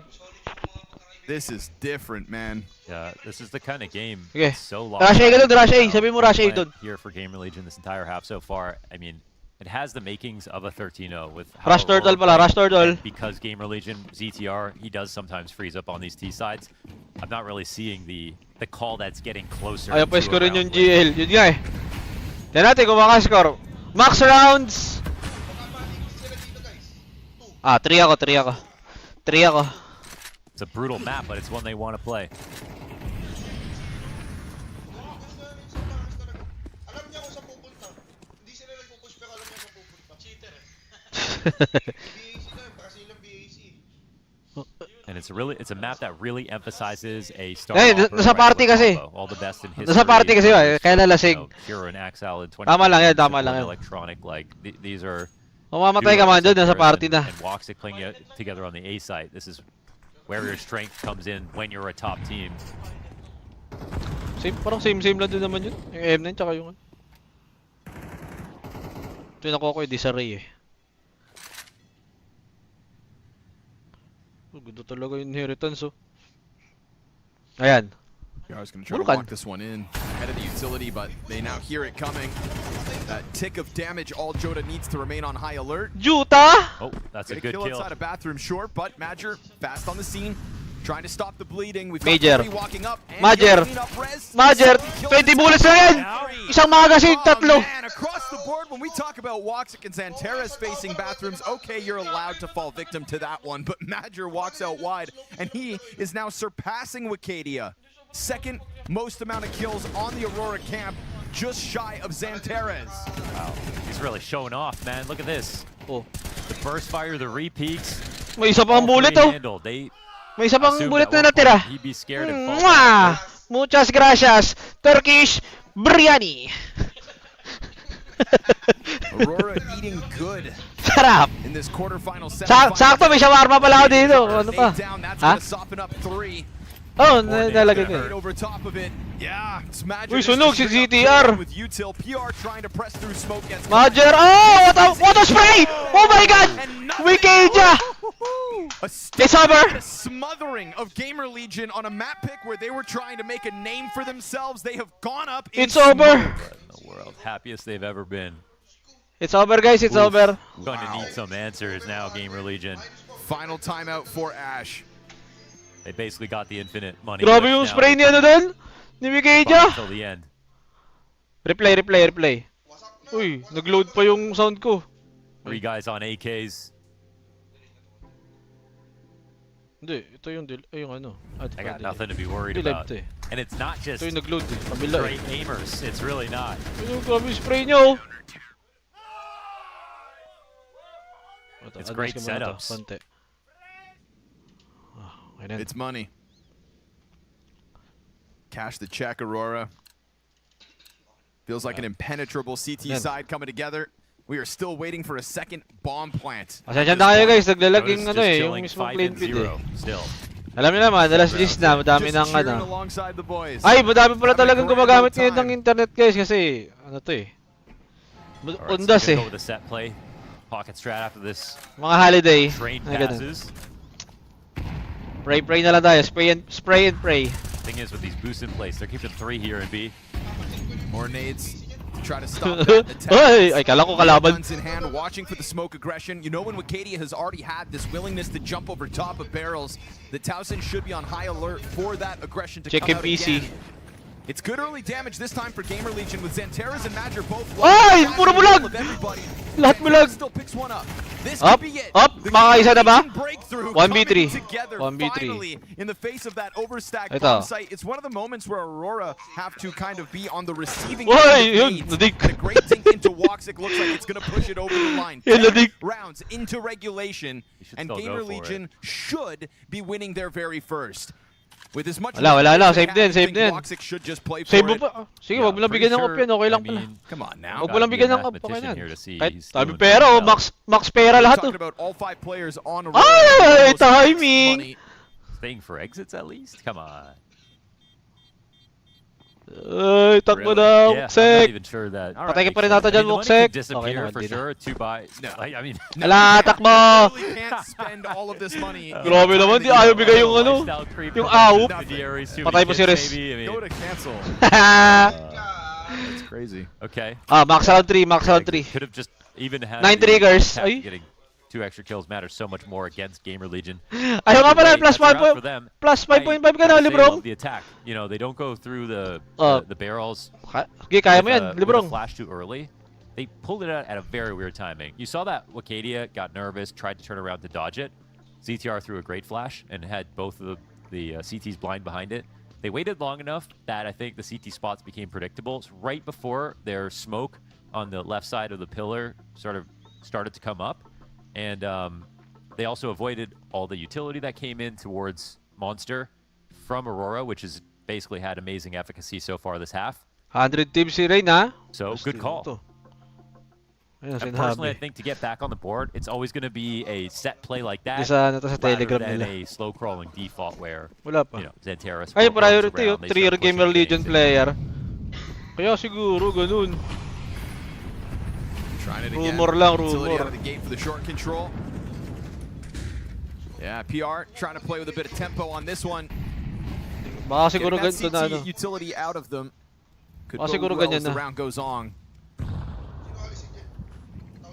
This is different, man. Yeah, this is the kind of game. Okay. So long. Rush A ka doon, Rush A. Sabi mo Rush A doon. Here for GamerLegion this entire half so far. I mean, it has the makings of a 13-0 with Rush Turtle pala, Rush Turtle. Because GamerLegion, ZTR, he does sometimes freeze up on these T sides. I'm not really seeing the call that's getting closer. Ayaw pa score yung GL. Yun nga eh. Tignan natin kung makascore. Max rounds! 3 ako. 3 ako. It's a brutal map, but it's one they want to play. And it's a map that really emphasizes a star. Nasa party kasi. All the best in history. Nasa party kasi kaya nalasing. Hero and Axel in 20. Tama lang yan, tama lang yan. Electronic, like these are. Mamamatay ka man doon, nasa party na. And Woxic playing together on the A site. This is where your strength comes in when you're a top team. Parang same lang din naman yun. Yung M9 tsaka yung... Ito yung nakuha ko yung disarray eh. Ganda talaga yung inheritance oh. Ayan. I was going to try to lock this one in ahead of the utility, but they now hear it coming. That tick of damage, all Joda needs to remain on high alert. Juta! Oh, that's a good kill. Inside a bathroom short, but Madger fast on the scene, trying to stop the bleeding. We've Major. got walking up. Major. 20 bullets na yan! Isang magazine, tatlo! Man, across the board, when we talk about Woxic and Xanteris facing bathrooms, okay, you're allowed to fall victim to that one, but Madger walks out wide, and he is now surpassing Wicadia Second most amount of kills on the Aurora camp, just shy of Xantares. Wow, he's really showing off, man. Look at this. Oh. The burst fire, the repeats. May isa pang bullet oh. May isa pang bullet na natira. He'd be scared and fall back. Muchas gracias, Turkish biryani. Aurora eating good. Sarap. In this quarterfinal sakto may shawarma pala ako dito. Ano pa? Ha? Oh, nalagay ko. Over top of it. Yeah, it's Magic. Uy, sunog si GTR. With Util, PR trying to press through smoke gets Major. Oh, what a spray! Oh my god! Wikidia! It's over. A smothering of GamerLegion on a map pick where they were trying to make a name for themselves. They have gone up. It's over. What in the world? Happiest they've ever been. It's over, guys. It's over. Going to need some answers now, GamerLegion. Final timeout for Ash. They basically got the infinite money. Grabe yung spray niya na doon. Ni Wikidia. Until the end. Replay. Uy, nag-load pa yung sound ko. 3 guys on AKs. Hindi, ito yung ano. I got nothing to be worried about. And it's not just great aimers. It's really not. Yung grabe yung spray niya oh. It's great setups. It's money. Cash the check, Aurora. Feels like an impenetrable CT side coming together. We are still waiting for a second bomb plant. Pasensya na kayo guys, naglalag yung ano eh, yung mismong plane feed eh. Alam niyo naman, alas list na, madami ng ano. Ay, madami pala talagang gumagamit ngayon ng internet guys kasi ano to eh. Undas eh. Pocket strat after this. Mga holiday. Train passes. Pray na lang tayo. Spray and pray. Thing is, with these boosts in place, they're keeping 3 here in B. More nades to try to stop that attack. Ay, kala ko kalaban. Guns in hand, watching for the smoke aggression. You know when Wikidia has already had this willingness to jump over top of barrels, the Towson should be on high alert for that aggression to come out PC. again. It's good early damage this time for GamerLegion with Xantares and Major both low. Ay! Puro bulag! Lahat bulag! Still picks one up. This up! could be it. Up! Makaisa na ba? 1v3. 1v3. In the face of that overstacked bomb site, it's one of the moments where Aurora have to kind of be on the receiving end of the a great dink into Woxic looks like it's going to push it over the line. 10 rounds into regulation, and GamerLegion should be winning their very first. With as much wala na, save din. Save mo pa. Sige, wag mo lang bigyan ng op yan, okay lang pala. Come on now. Wag mo lang bigyan ng op, okay na. Kahit sabi pera, max pera lahat to. Ay, timing! Staying for exits at least? Come on. Ay, takbo na, Woksek. Patay ka pa rin nata dyan, Woksek. Okay na, for sure. 2 buys. I mean, ala, takbo! Grabe naman, di ayaw bigay yung ano, yung AWP. Patay po si Riz. Go to cancel. That's crazy. Okay. Max round 3, max round 3. Could have just even had 9 triggers. Ay. Getting 2 extra kills matters so much more against GamerLegion. Ayaw nga pala, plus 5.5 ka na, Librong. The attack, you know, they don't go through the barrels. Okay, kaya mo yan, Librong. Flash too early. They pulled it out at a very weird timing. You saw that Wikidia got nervous, tried to turn around to dodge it. ZTR threw a great flash and had both of the CTs blind behind it. They waited long enough that I think the CT spots became predictable. So right before their smoke on the left side of the pillar sort of started to come up. And they also avoided all the utility that came in towards Monster from Aurora, which has basically had amazing efficacy so far this half. 100 teams si Rain, ha? So, good call. And personally, I think to get back on the board, it's always going to be a set play like that rather than a slow-crawling default where, you know, Xantares... Ay, priority yun. 3-year GamerLegion player. Kaya siguro, ganun. Rumor lang, rumor. Out of the gate for the short control. Yeah, PR trying to play with a bit of tempo on this one. Baka siguro ganito na ano. Utility out of them. Could baka siguro well ganyan as the na. round goes on.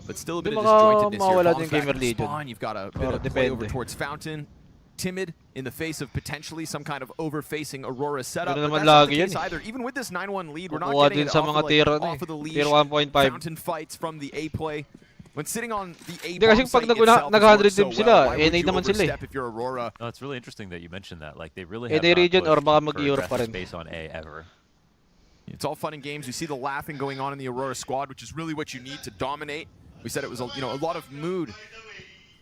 But still a bit of disjointedness here. Spawn, you've got a bit of play over towards Fountain. Timid in the face of potentially some kind of over-facing Aurora setup. But that's not the case either. Even with this 9-1 lead, we're not getting it off of the lead. Fountain fights from the A play. when sitting on the A Hindi kasi bomb pag site itself nag-100 has team worked so sila, well, why NA would you naman sila eh. overstep if you're Aurora? No, it's really interesting that you mentioned that. Like, they really have NA not region or pushed baka for mag-Europe pa aggressive rin. space on A ever. It's all fun and games. We see the laughing going on in the Aurora squad, which is really what you need to dominate. We said it was a lot of mood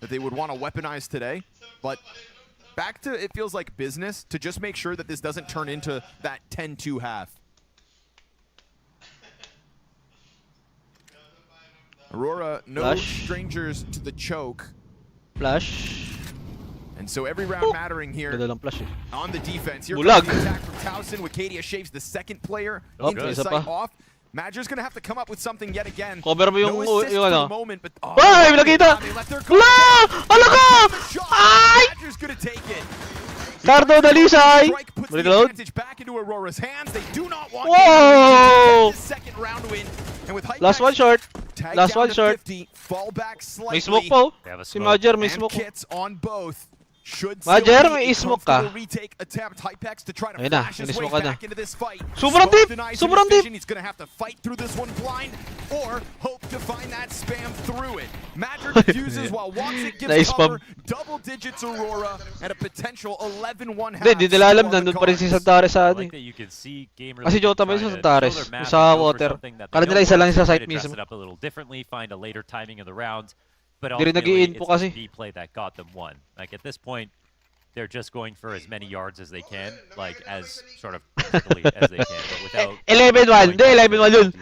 that they would want to weaponize today, but back to it feels like business to just make sure that this doesn't turn into that 10-2 half. Aurora, no Flash. strangers to the choke. Flash. And so every round mattering here Ganda lang flash eh. on the defense. Here Bulag. comes the attack from Towson. Wicadia shaves the second player into the isa site pa. off. Madger's gonna have to come up with something yet again. Cover mo yung, no assist yung for ano. the moment, but Ay, nakita! they let their guard Wala! down. Ala ka! Ay! Madger's gonna take it. Cardo Dalisay! Strike puts the Reload. advantage back into Aurora's hands. They do not want Whoa! this second round win. And with Last one short. tagged Last down one to short. 50, fall back slightly. May smoke po. They have a Si smoke. Majer may And smoke. kits on both. Should Majer, still be may a smoke ka. comfortable retake attempt. Hypex to try to Ayun na, flash his way inismoke ka na. back into this fight. Sobrang Smoke deep! denies Sobrang his deep! vision. He's going to have to fight through this one blind or hope to find that spam through it. Madger defuses while Waxic gives Nice cover. pump. Double digits Aurora and a potential 11-1 half. Hindi, di nila alam, still on the nandun pa rin si cards. Santares sa I ano like eh. that you can see Kasi Jota ba yun sa Santares? Yung sa water. Kala nila isa lang sa site mismo. Up a little differently, find a later timing of the round, but Di rin ultimately nag-i-info it's kasi. the B play that got them one. Like at this point, they're just going for as many yards as they can, like as sort of quickly as they can, but without 11-1. Hindi, 11-1 yun.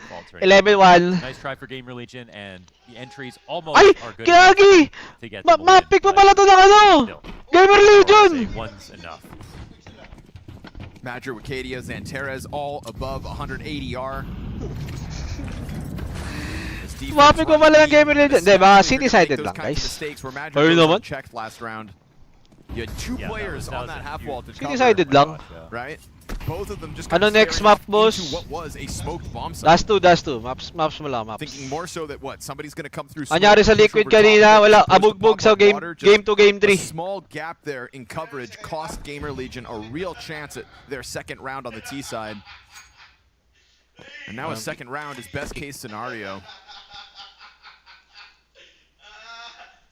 11-1. Nice try for GamerLegion, and the entries almost Ay! are good Kagi! to get the win, Ma-pick pa but pala to ng ano! still, GamerLegion! I'll say one's enough. Madger, Wicadia, Xanteres, all above 180R. Ma-pick pa pala ng GamerLegion. Hindi, baka city-sided lang, guys. Ayun naman. Checked last round. You had two players that on was that a half wall to cover, City-sided lang. right? Both of them just Ano kind of next staring map, off boss? into what was a smoked bomb site. Dash 2. Maps mo lang, maps. Thinking more so that what, somebody's gonna come through. Anyari sa smoke, push Liquid over top, kanina, get wala, first to abugbog pop sa up game water, just game 2, game a 3. small gap there in coverage cost GamerLegion a real chance at their second round on the T side. And now a second round is best case scenario.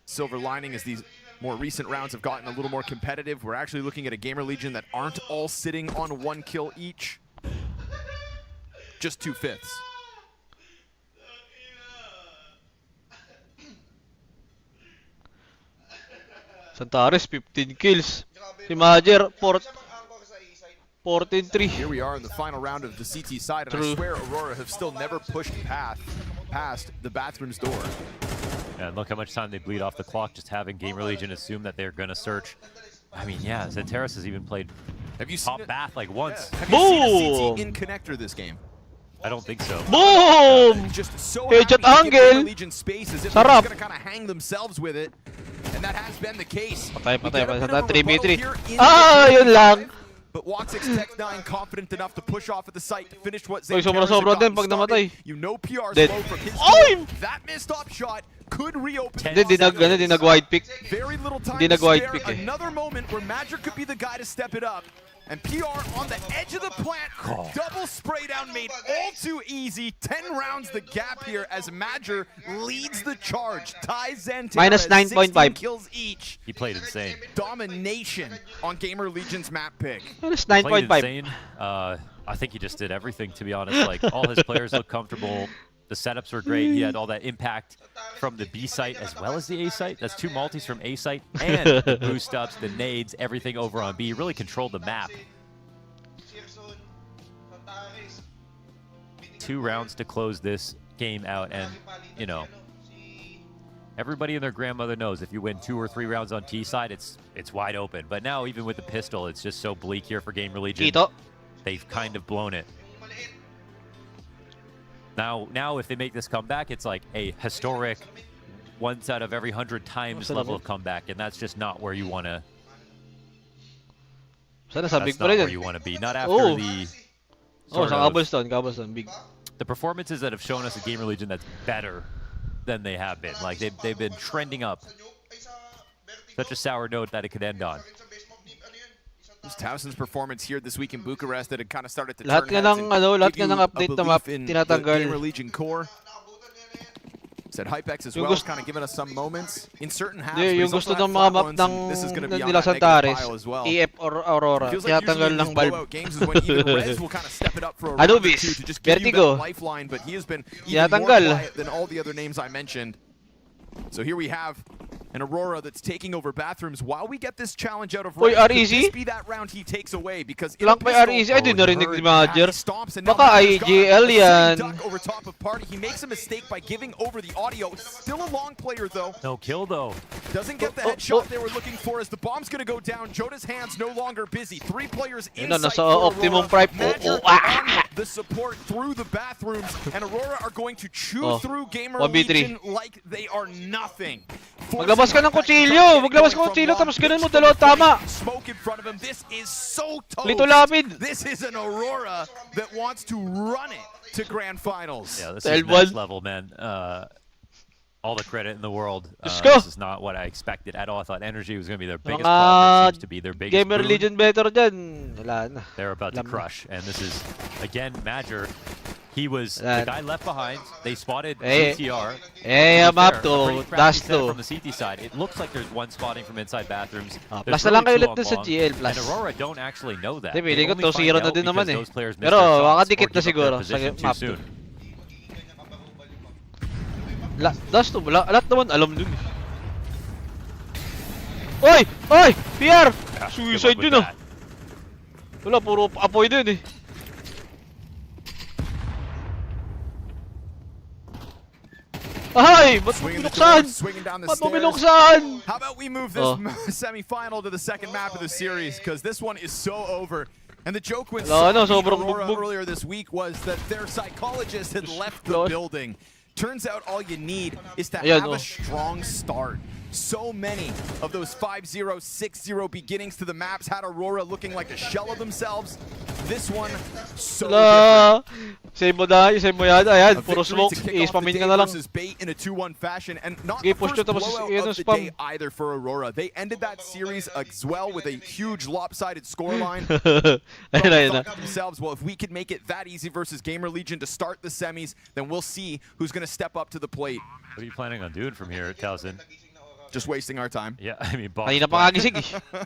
Silver lining is these more recent rounds have gotten a little more competitive. We're actually looking at a GamerLegion that aren't all sitting on 1 kill each. Just 2/5. Santares, 15 kills. Si Majer, 14-3. Here we are in the final round of the CT side, and True. I swear Aurora have still never pushed past the bathroom's door. Yeah, and look how much time they bleed off the clock just having GamerLegion assume that they're going to search. I mean, yeah, Xanteres has even played Have you top seen it? bath like once. Have you seen a Boom! CT in connector this game? I don't think so. Boom! Just so Headshot happy to give angle. GamerLegion space as if Sarap. they're going to kind of hang themselves with it, and that has been the case. Patay. We get a bit of a 3v3. rebuttal here in Ah, the yun lang. five, But Watsix Tech 9 confident enough to push off at the site to finish what Oy, Xanteres sobra-sobra had din gotten pag started. namatay. You know PR's Dead. low from his Oy! team. That missed up shot could reopen. Hindi, di nag-wide pick. Very little time Di to nag-wide spare. pick eh. Another moment where Madger could be the guy to step it up. And PR on the edge of the plant. Double spray down made all too easy. 10 rounds the gap here as Madger leads the charge. Ties Xanteres. Minus 9.5. 16 kills each. He played insane. Domination on GamerLegion's map pick. Minus Played 9.5. insane. I think he just did everything, to be honest. Like, all his players look comfortable. The setups were great. He had all that impact from the B site as well as the A site. That's 2 multis from A site and the boost ups, the nades, everything over on B. He really controlled the map. 2 rounds to close this game out, and, you know, everybody and their grandmother knows if you win 2 or 3 rounds on T side, it's wide open. But now, even with the pistol, it's just so bleak here for GamerLegion. Ito. They've kind of blown it. Now, if they make this comeback, it's like a historic once out of every 100 times level of comeback, and that's just not where you want to. Sana sa That's big not pa rin where yun. you want to be. Not after Oh. the. Oh, sort sa of- Cobblestone, big. the performances that have shown us a GamerLegion that's better than they have been. Like they've been trending up. Such a sour note that it could end on. It was Towson's performance here this week in Bucharest that had kind of started to Lahat turn nga heads ng and lahat give nga you ng a update na belief map in the tinatanggal. GamerLegion core. said Hypex as Yung well, gusto- kind of giving us some moments in certain halves. Hindi, but yung he's gusto also ng had mga flat map ones, ng and this is gonna be on nila that negative Santares, pile as well. EF or Aurora, Feels like kaya usually tanggal in ng these bulb. blowout games is when even Rez will kind of step it up for a round or Anubis, two to just give you Vertigo. that lifeline, but he has been Kaya even more tanggal. quiet than all the other names I mentioned. So here we have an Aurora that's taking over bathrooms while we get this challenge out of Uy, Rez. Could REZ? this be that round he takes away? Because in a Lang may pistol, REZ. Ay, di narinig ni he Manager. stomps and now Baka Manager's got IGL a yan. sitting duck over top of Party. He makes a mistake by giving over the audio. Still a long player though. No kill though. Doesn't get the headshot they were looking for as the bomb's gonna go down. Joda's hands no longer busy. 3 players Ayun na, inside nasa for optimum Aurora. prime. Magic on the support through the bathrooms, and Aurora are going to chew through GamerLegion 1v3. like they are nothing. Maglabas ka ng kutsilyo! Maglabas ka ng kutsilyo tapos ganun mo dalawa tama! Smoke in front of him. This is so toast. Lito lapid! This is an Aurora that wants to run it to Grand Finals. Yeah, this is next level, man. All the credit in the world. Let's go. This is not what I expected at all. I thought energy was going to be their biggest problem. It seems to be their biggest GamerLegion better dyan. Wala na. They're about to Alam na. crush, and this is again Major. He was Wala the guy left behind. They spotted Eh, CTR. I'm up Fair, to a pretty crappy Dust setup to. from the CT side. It looks like there's one spotting from inside bathrooms. Plus There's na lang kayo really ulit two dun sa on long, GL plus. And Aurora don't actually know that. Hindi, They feeling ko only to find 0 na out din naman because eh. those players missed Pero their shots makadikit or na give up siguro their sa position too map soon. 2. Dust to, lahat naman alam dun eh. Oy! Oy! PR! Suicide Good yun luck ah. with Wala, puro apoy dun eh. Ay! Ba't mo Swinging the binuksan? door, swinging down the Ba't mo stairs. binuksan? How about we move this semi-final to the second map of the series, because this one is so over. And the joke with Aurora earlier this week was that their psychologist had left the building. Turns out all you need is to have a strong start. So many of those 5-0, 6-0 beginnings to the maps had Aurora looking like a shell of themselves. This one, so different. Save mo na, save mo yan. Ayan, puro smoke. I-spamin ka na lang. Bait in a 2-1 fashion, and not Okay, the push first to, tapos blowout yun of ang the spam. day either for Aurora. They ended that series as well with a huge lopsided scoreline. Ayun na. Themselves, well, if we could make it that easy versus GamerLegion to start the semis, then we'll see who's going to step up to the plate. What are you planning on doing from here, Towson? Just wasting our time. Yeah, I mean, Bob. Kanina pa kagising eh.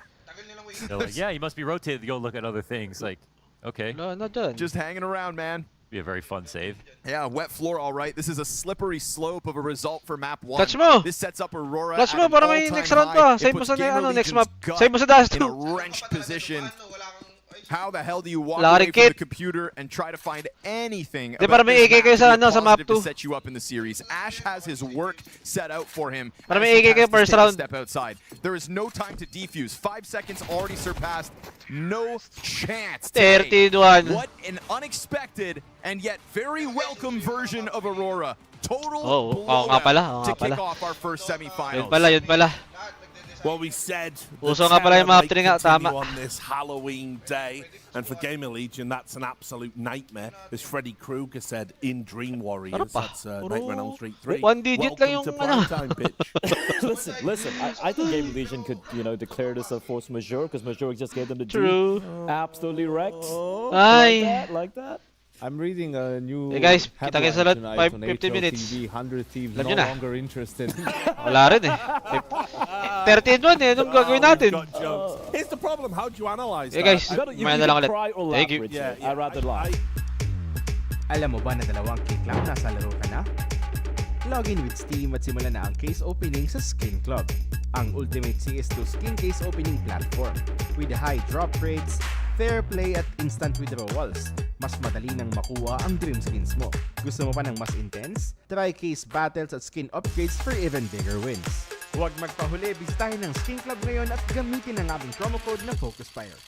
They're like, yeah, you must be rotated to go look at other things. Like, okay. No, not done. Just hanging around, man. Be a very fun save. Yeah, wet floor, all right. This is a slippery slope of a result for map 1. Clutch mo! This sets up Aurora Clutch at mo an para may all-time next round high. pa. It Save mo puts sa next GamerLegion's map. gut Save mo sa Dust in a 2. wrenched position. How the hell do you walk Wala away rin from the kit. computer and try to find anything Di, about para may this AK map kayo to sa, be a sa map positive to 2. set you up in the series? Ash has his work set out for him. Para as may he AK kayo has to first take a round. step outside. There is no time to defuse. 5 seconds already surpassed. No chance today. 31. What an unexpected and yet very welcome version of Aurora. Total nga pala, blowout to kick off our first semifinals. Yun pala. Well, we said Uso nga pala yung map 3 nga, tama. on this Halloween day, and for GamerLegion, that's an absolute nightmare. As Freddy Krueger said in Dream Warriors, that's Nightmare on Elm Street 3. One digit lang yung primetime pitch. listen. I think GamerLegion could, declare this a force majeure because majeure just gave them the True. absolutely wrecked. Ay. Like that. I'm reading a new Hey guys, kita kayo sa lahat, headline tonight 50 on minutes. HLTV, 100 Thieves Alam no nyo na. longer interested. Wala rin eh. 13-1 eh. Anong gagawin natin? Here's the problem. How do you analyze Hey that? guys, You kumain na lang ulit. cry or laugh, Thank you. Richard. I'd rather laugh. Alam mo ba na 2 kick lang nasa laro ka na? Login with Steam at simulan na ang case opening sa Skin Club, ang ultimate CS2 skin case opening platform with high drop rates, fair play at instant withdrawals. Mas madali nang makuha ang dream skins mo. Gusto mo pa ng mas intense? Try case battles at skin upgrades for even bigger wins. Huwag magpahuli, bisitahin ng Skin Club ngayon at gamitin ang aming promo code na FocusFire.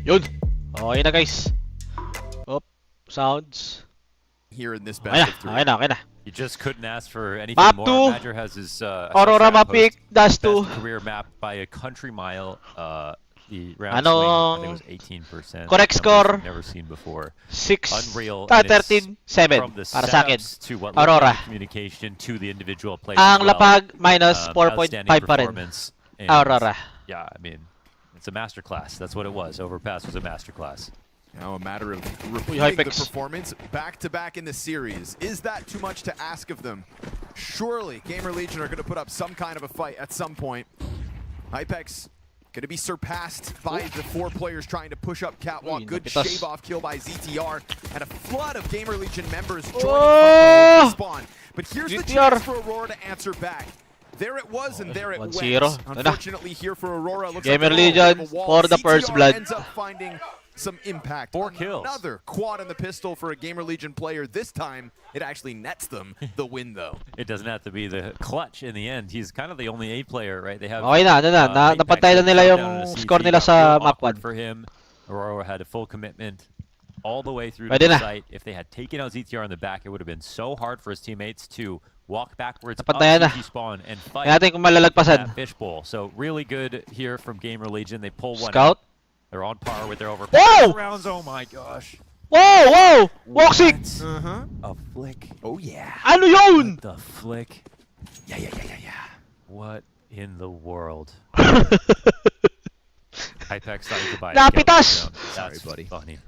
Yun. Okay na guys. Op. Sounds. Here in this Okay best na. of 3. Okay na. You just couldn't ask for anything Map more. 2. Badger has his Aurora map pick. Dash 2. best career map by a country mile. The round swing, I think it was 18%. Correct score. Never seen before. 6. Unreal. 13. 7. From the Para sa akin. setups to what Aurora. communication to the individual players. Ang as well. lapag minus 4.5 Outstanding pa rin. performance. And, Aurora. Yeah, I mean, it's a masterclass. That's what it was. Overpass was a masterclass. Now a matter of repeating the performance back-to-back in the series. Is that too much to ask of them? Surely GamerLegion are going to put up some kind of a fight at some point. Hypex going to be surpassed by the 4 players trying to push up catwalk. Good shave-off kill by ZTR. And a flood of GamerLegion members joining spawn. But here's the chance for Aurora to answer back. There it was, and there it went. Unfortunately, here for Aurora, looks GamerLegion like for the first blood. Ends up finding some impact. 4 kills. Another quad on the pistol for a GamerLegion player. This time, it actually nets them the win, though. It doesn't have to be the clutch in the end. He's kind of the only A player, right? They have. Okay na, napantay na nila yung score nila sa map 1. For him, Aurora had a full commitment all the way through to the site. If they had taken out ZTR in the back, it would have been so hard for his teammates to walk backwards up CT spawn and fight that fishbowl. So really good here from GamerLegion. They pull one out. They're on par with their overpass rounds. Oh my gosh. Whoa! Walk 6! A flick. Oh yeah. Ano yun? The flick. Yeah. What in the world? Hypex thought you could buy a Napitas! That's buddy. Funny.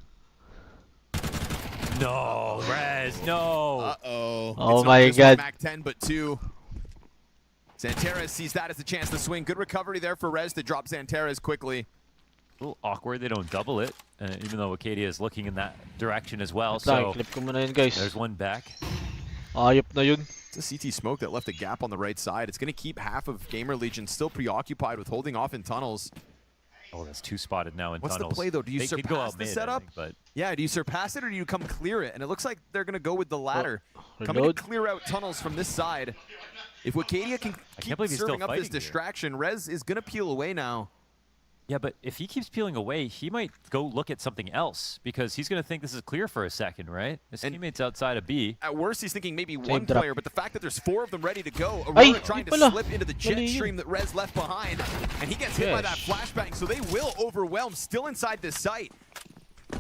No, Rez, no. Uh-oh. Oh my god. Mac 10, but 2. Xantares sees that as a chance to swing. Good recovery there for Rez to drop Xantares quickly. A little awkward, they don't double it, even though Acadia is looking in that direction as well. So there's one back. Ayop na yun. It's a CT smoke that left a gap on the right side. It's going to keep half of GamerLegion still preoccupied with holding off in tunnels. Oh, that's 2 spotted now in tunnels. What's the play, though? Do you surpass the setup? But yeah, do you surpass it or do you come clear it? And it looks like they're going to go with the latter. Coming to clear out tunnels from this side. If Acadia can keep serving up this distraction, Rez is going to peel away now. Yeah, but if he keeps peeling away, he might go look at something else because he's going to think this is clear for a second, right? His teammate's outside of B. At worst, he's thinking maybe one player, but the fact that there's 4 of them ready to go, Aurora trying to slip into the jet stream that Rez left behind, and he gets hit by that flashbang, so they will overwhelm still inside this site.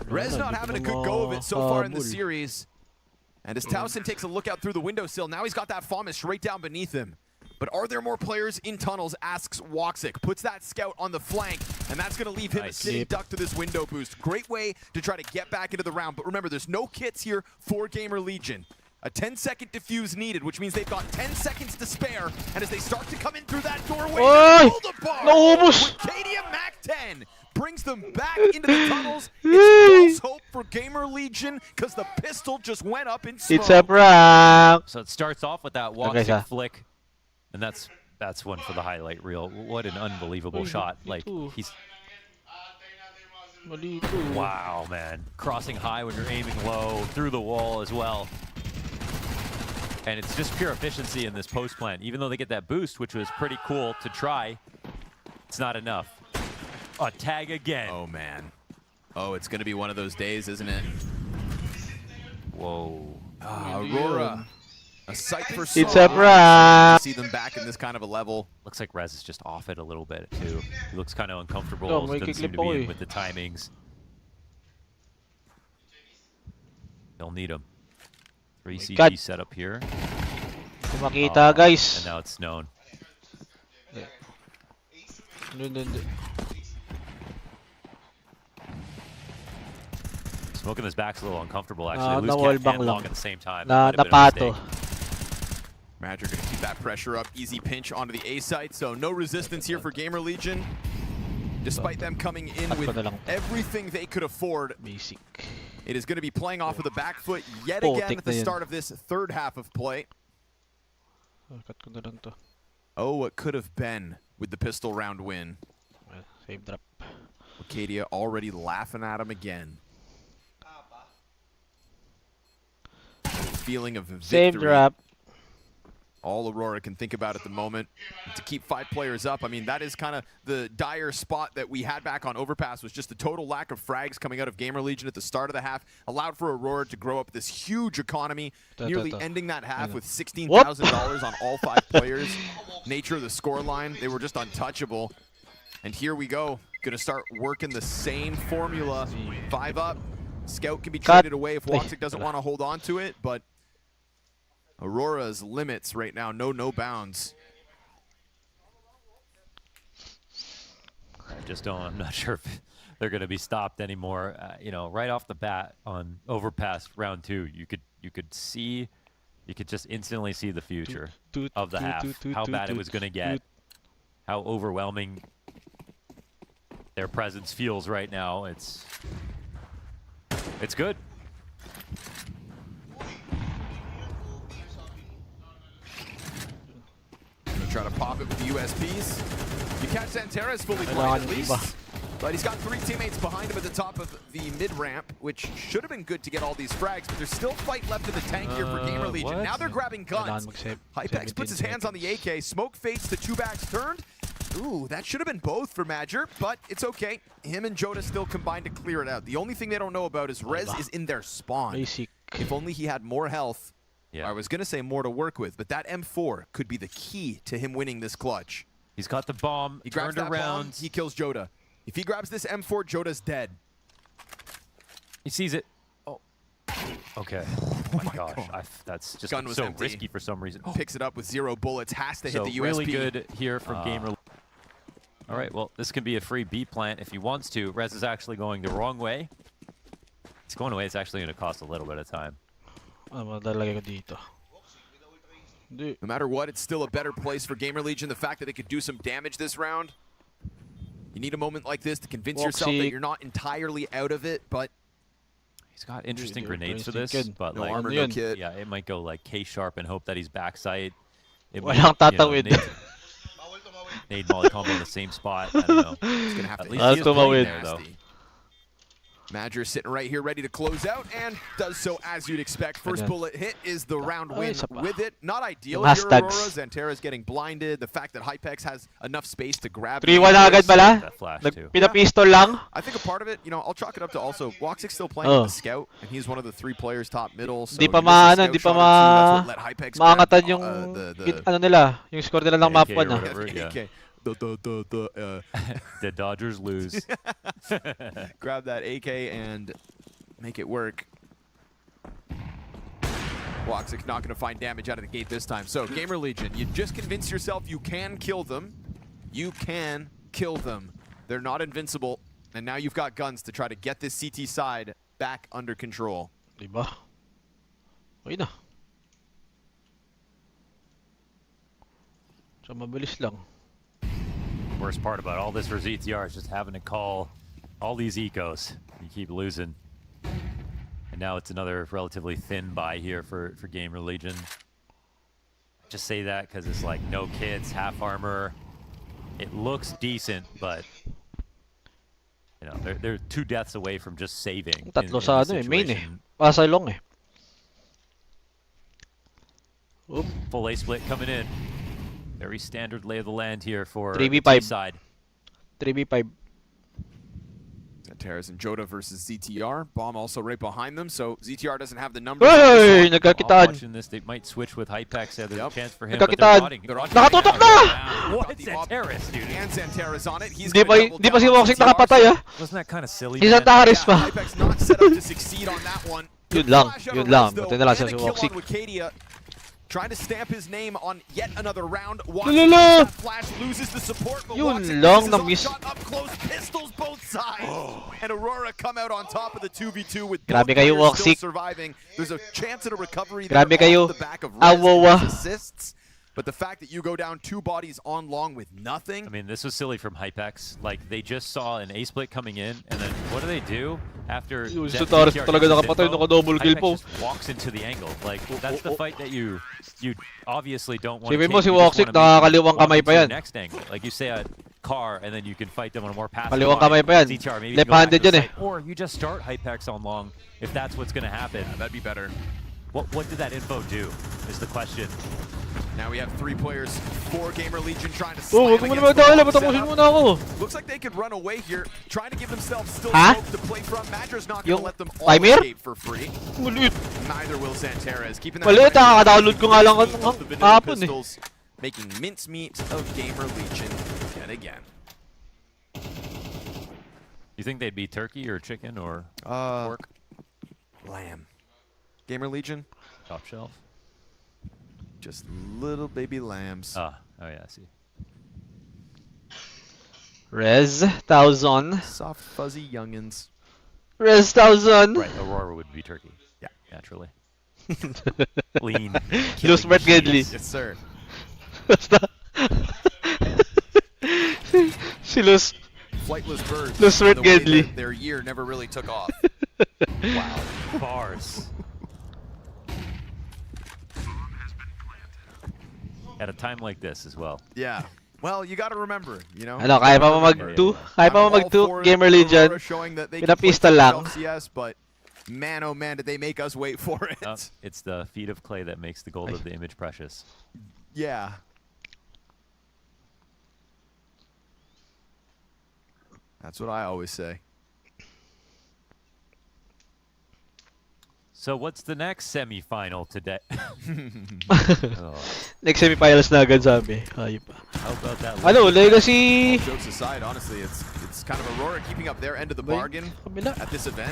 Rez not having a good go of it so far in the series. And as Towson takes a look out through the windowsill, now he's got that FAMAS right down beneath him. But are there more players in tunnels, asks Woxic. Puts that scout on the flank, and that's going to leave him a sitting duck to this window boost. Great way to try to get back into the round. But remember, there's no kits here for GamerLegion. A 10-second defuse needed, which means they've got 10 seconds to spare. And as they start to come in through that doorway, Acadia Mac 10 brings them back into the tunnels. It's false hope for GamerLegion because the pistol just went up in smoke. It's a prank. So it starts off with that Woxic flick. And that's one for the highlight reel. What an unbelievable shot. Like, he's... Wow, man. Crossing high when you're aiming low, through the wall as well. And it's just pure efficiency in this post plant. Even though they get that boost, which was pretty cool to try, it's not enough. A tag again. Oh, man. Oh, it's going to be one of those days, isn't it? Whoa. Aurora. A sight for It's a prank. See them back in this kind of a level. Looks like Rez is just off it a little bit too. He looks kind of uncomfortable. Doesn't seem to be in with the timings. They'll need him. 3 CT set up here. Makita, guys. And now it's known. Smoking his back's a little uncomfortable actually. Lose cat and long at the same time. Napato. Magic gonna keep that pressure up. Easy pinch onto the A site, so no resistance here for GamerLegion. Despite them coming in with everything they could afford. Basic. It is going to be playing off of the back foot yet again at the start of this third half of play. Oh, what could have been with the pistol round win. Save drop. Acadia already laughing at him again. Feeling of victory. Save drop. all Aurora can think about at the moment. To keep 5 players up, I mean, that is kind of the dire spot that we had back on Overpass, was just the total lack of frags coming out of GamerLegion at the start of the half, allowed for Aurora to grow up this huge economy, nearly ending that half with $16,000 on all 5 players. Nature of the scoreline, they were just untouchable. And here we go, gonna start working the same formula. 5 up, Scout can be traded away if Woxic doesn't want to hold on to it, but Aurora's limits right now, no bounds. I'm not sure if they're going to be stopped anymore. You know, right off the bat on Overpass round 2, you could just instantly see the future of the half, how bad it was going to get, how overwhelming their presence feels right now. It's good. Try to pop it with the USPs. You catch Santeras fully blind at least, but he's got 3 teammates behind him at the top of the mid-ramp, which should have been good to get all these frags, but there's still fight left in the tank here for GamerLegion. Now they're grabbing guns. Hypex puts his hands on the AK. Smoke fades to 2 backs turned. Ooh, that should have been both for Madger, but it's okay. Him and Joda still combined to clear it out. The only thing they don't know about is Rez is in their spawn. If only he had more health. I was going to say more to work with, but that M4 could be the key to him winning this clutch. He's got the bomb, he grabs that around. Bomb, he kills Joda. If he grabs this M4, Joda's dead. He sees it. Oh. Okay. Oh my gosh. That's just so empty. Risky for some reason. Picks it up with 0 bullets, has to hit the USP. Really good here from GamerLegion. All right, well, this can be a free B plant if he wants to. Rez is actually going the wrong way. It's going away. It's actually going to cost a little bit of time. No matter what, it's still a better place for GamerLegion. The fact that they could do some damage this round. You need a moment like this to convince yourself that you're not entirely out of it, but he's got interesting grenades for this, but no like armor, no kit. Yeah, it might go like K-sharp and hope that he's backside. Walang tatawid. Nade molly combo in the same spot. I don't know. He's gonna have At to least he's playing there, though. Madger sitting right here ready to close out and does so as you'd expect. First bullet hit is the round win with it. Not ideal here, Aurora. Xantera's getting blinded. The fact that Hypex has enough space to grab 3-1 agad pala. Pinapistol lang. I think a part of it, you know, I'll chalk it up to also Woxic's still playing with the scout, and he's one of the 3 players top middle. So di pa maangatan yung ano nila, yung score nila ng map 1 okay. The Dodgers lose. Grab that AK and make it work. Woxic not going to find damage out of the gate this time. So, GamerLegion, you just convince yourself you can kill them. You can kill them. They're not invincible. And now you've got guns to try to get this CT side back under control. Diba? Okay na. So, mabilis lang. Worst part about all this for ZTR is just having to call all these ecos. You keep losing. And now it's another relatively thin buy here for GamerLegion. Just say that because it's like no kits, half armor. It looks decent, but you know they're 2 deaths away from just saving. Tatlo sa ano main eh. Pasay long eh. Oop. Full A split coming in. Very standard lay of the land here for 3v5 side. 3v5. Santeras and Joda versus ZTR. Bomb also right behind them, so ZTR doesn't have the numbers. Hey, nagkakitaan. Watching this, they might switch with Hypex. There's a chance for him, nagkakitaan. but Nakatutok na! What? Santeras, dude. And Santeras on it. He's di pa si Woxic nakapatay ah. Wasn't that kind of silly? He's Santeras pa. Hypex not set up to succeed on that one. Yun lang. Buti na lang siya si Woxic. Trying to stamp his name on yet another round. Lala! Flash loses the support, but Yun lang na miss. Shot up close, pistols both sides. And Aurora come out on top of the 2v2 with Grabe both kayo, players still Woxic. surviving. There's a chance at a recovery Grabe there kayo. off the back of Rez assists. But the fact that you go down 2 bodies on long with nothing. I mean, this was silly from Hypex. Like, they just saw an A-split coming in, and then what do? After Santeras talaga nakapatay, naka-double kill po. just walks into the angle. Like, that's the fight that you obviously don't want to take. take. Mo si Woxic, nakakaliwang kamay pa yan. Next angle. Like, you say a car, and then you can fight them on a more passive Kaliwang kamay pa yan. ZTR, maybe Left-handed yan eh. Or you just start Hypex on long, if that's what's going to happen. Yeah, that'd be better. What did that info do, is the question. Now we have 3 players for GamerLegion trying to Oh, slam wag mo against naman the dahil, bomb patapusin setup. muna ako. Looks like they could run away here, trying to give themselves still Ha? scope to play from. Madger's not going to Yung let them all timer? escape for free. Maliit. Neither will Santeras. Keeping that Maliit, pressure kaka-download ko nga lang of the vanilla kahapon eh. pistols, making mincemeat of GamerLegion yet again. You think they'd be turkey or chicken or pork? Lamb. GamerLegion? Top shelf? Just little baby lambs. Oh yeah, I see. Res 1000. Soft fuzzy youngins. Res 1000. Right, Aurora would be turkey. Yeah, naturally. Lean. Lose Brett Gedley. Yes, sir. Basta. Si Luz. Flightless birds. Luz Brett the way Gedley. that their year never really took off. Wow. Bars. At a time like this as well. Yeah. Well, you got to remember, you know. Ano, kaya pa mo mag-2? Kaya pa mo mag-2? GamerLegion. Pinapistol lang. Yes, but man, oh man, did they make us wait for it. It's the feet of clay that makes the gold of the image precious. Yeah. That's what I always say. So what's the next semi-final today? Next semifinals na agad sabi. Hayop pa. How about that? Ano, Legacy? All jokes aside, honestly, it's kind of Aurora keeping up their end of the bargain at this event.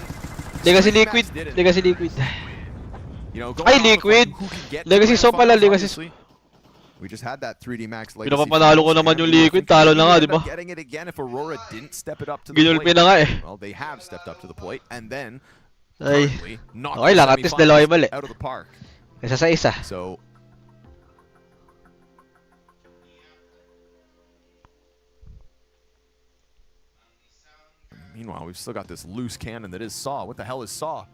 Legacy Liquid. Legacy Liquid. You know, Ay, Liquid. Legacy So pala, Legacy So. We just had that 3D Max Legacy. Pinapapanalo ko naman yung Liquid, talo na nga, di ba? Getting it again if Aurora didn't step it up to the Ginulpi plate. na nga eh. Well, they have stepped up to the plate and then Ay. knocked Okay lang, at least dalawa yung mali. out of the park. Isa sa isa. So meanwhile, we've still got this loose cannon that is Saw. What the hell is Saw?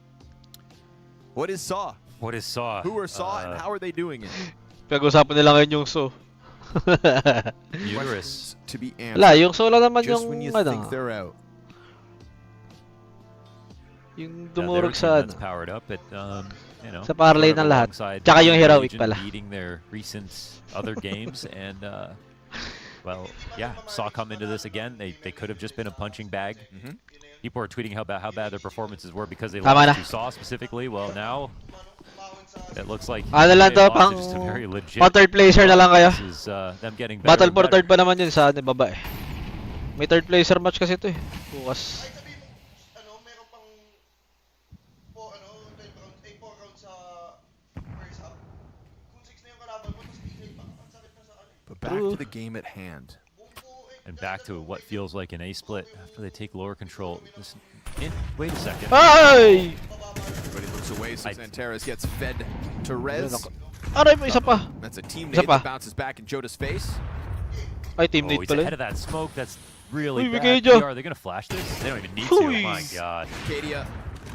What is Saw? What is Saw? Who are Saw and how are they doing it? Pag-usapan nila ngayon yung So. Uterus. To be Wala, yung So lang naman just yung when you ano. think they're out. Yung Their dumurog team sa that's ano. powered up at, you know, Sa parlay sort of ng lahat. alongside Tsaka yung heroic Legion pala. beating their recent other games and well, yeah, Saw come into this again. They could have just been a punching bag. People are tweeting how bad their performances were because they Tama lost na. to Saw specifically. Well, now it looks like Ano lang they to, lost pang to just a very legit. third placer na lang kaya. This is them getting better Battle and for better. third pa naman yun sa ano, baba eh. May third placer match kasi ito eh. Bukas. Ano, meron pang 4 rounds sa first half. Kung 6 na yung kalaban mo, tapos bigay pa. Ang sakit na sa ano. But back to the game at hand. And back to what feels like an A split after they take lower control. Listen, wait a second. Ay! Everybody looks away, so Santeras gets fed to Rez. Aray mo, isa pa. That's a team Isa nade pa. that bounces back in Joda's face. Ay, team Oh, nade he's pala ahead yun. of that smoke. That's really Uy, bad. Vigejo. Are they going to flash this? They don't even need to. Oh my Uy. god. Cadia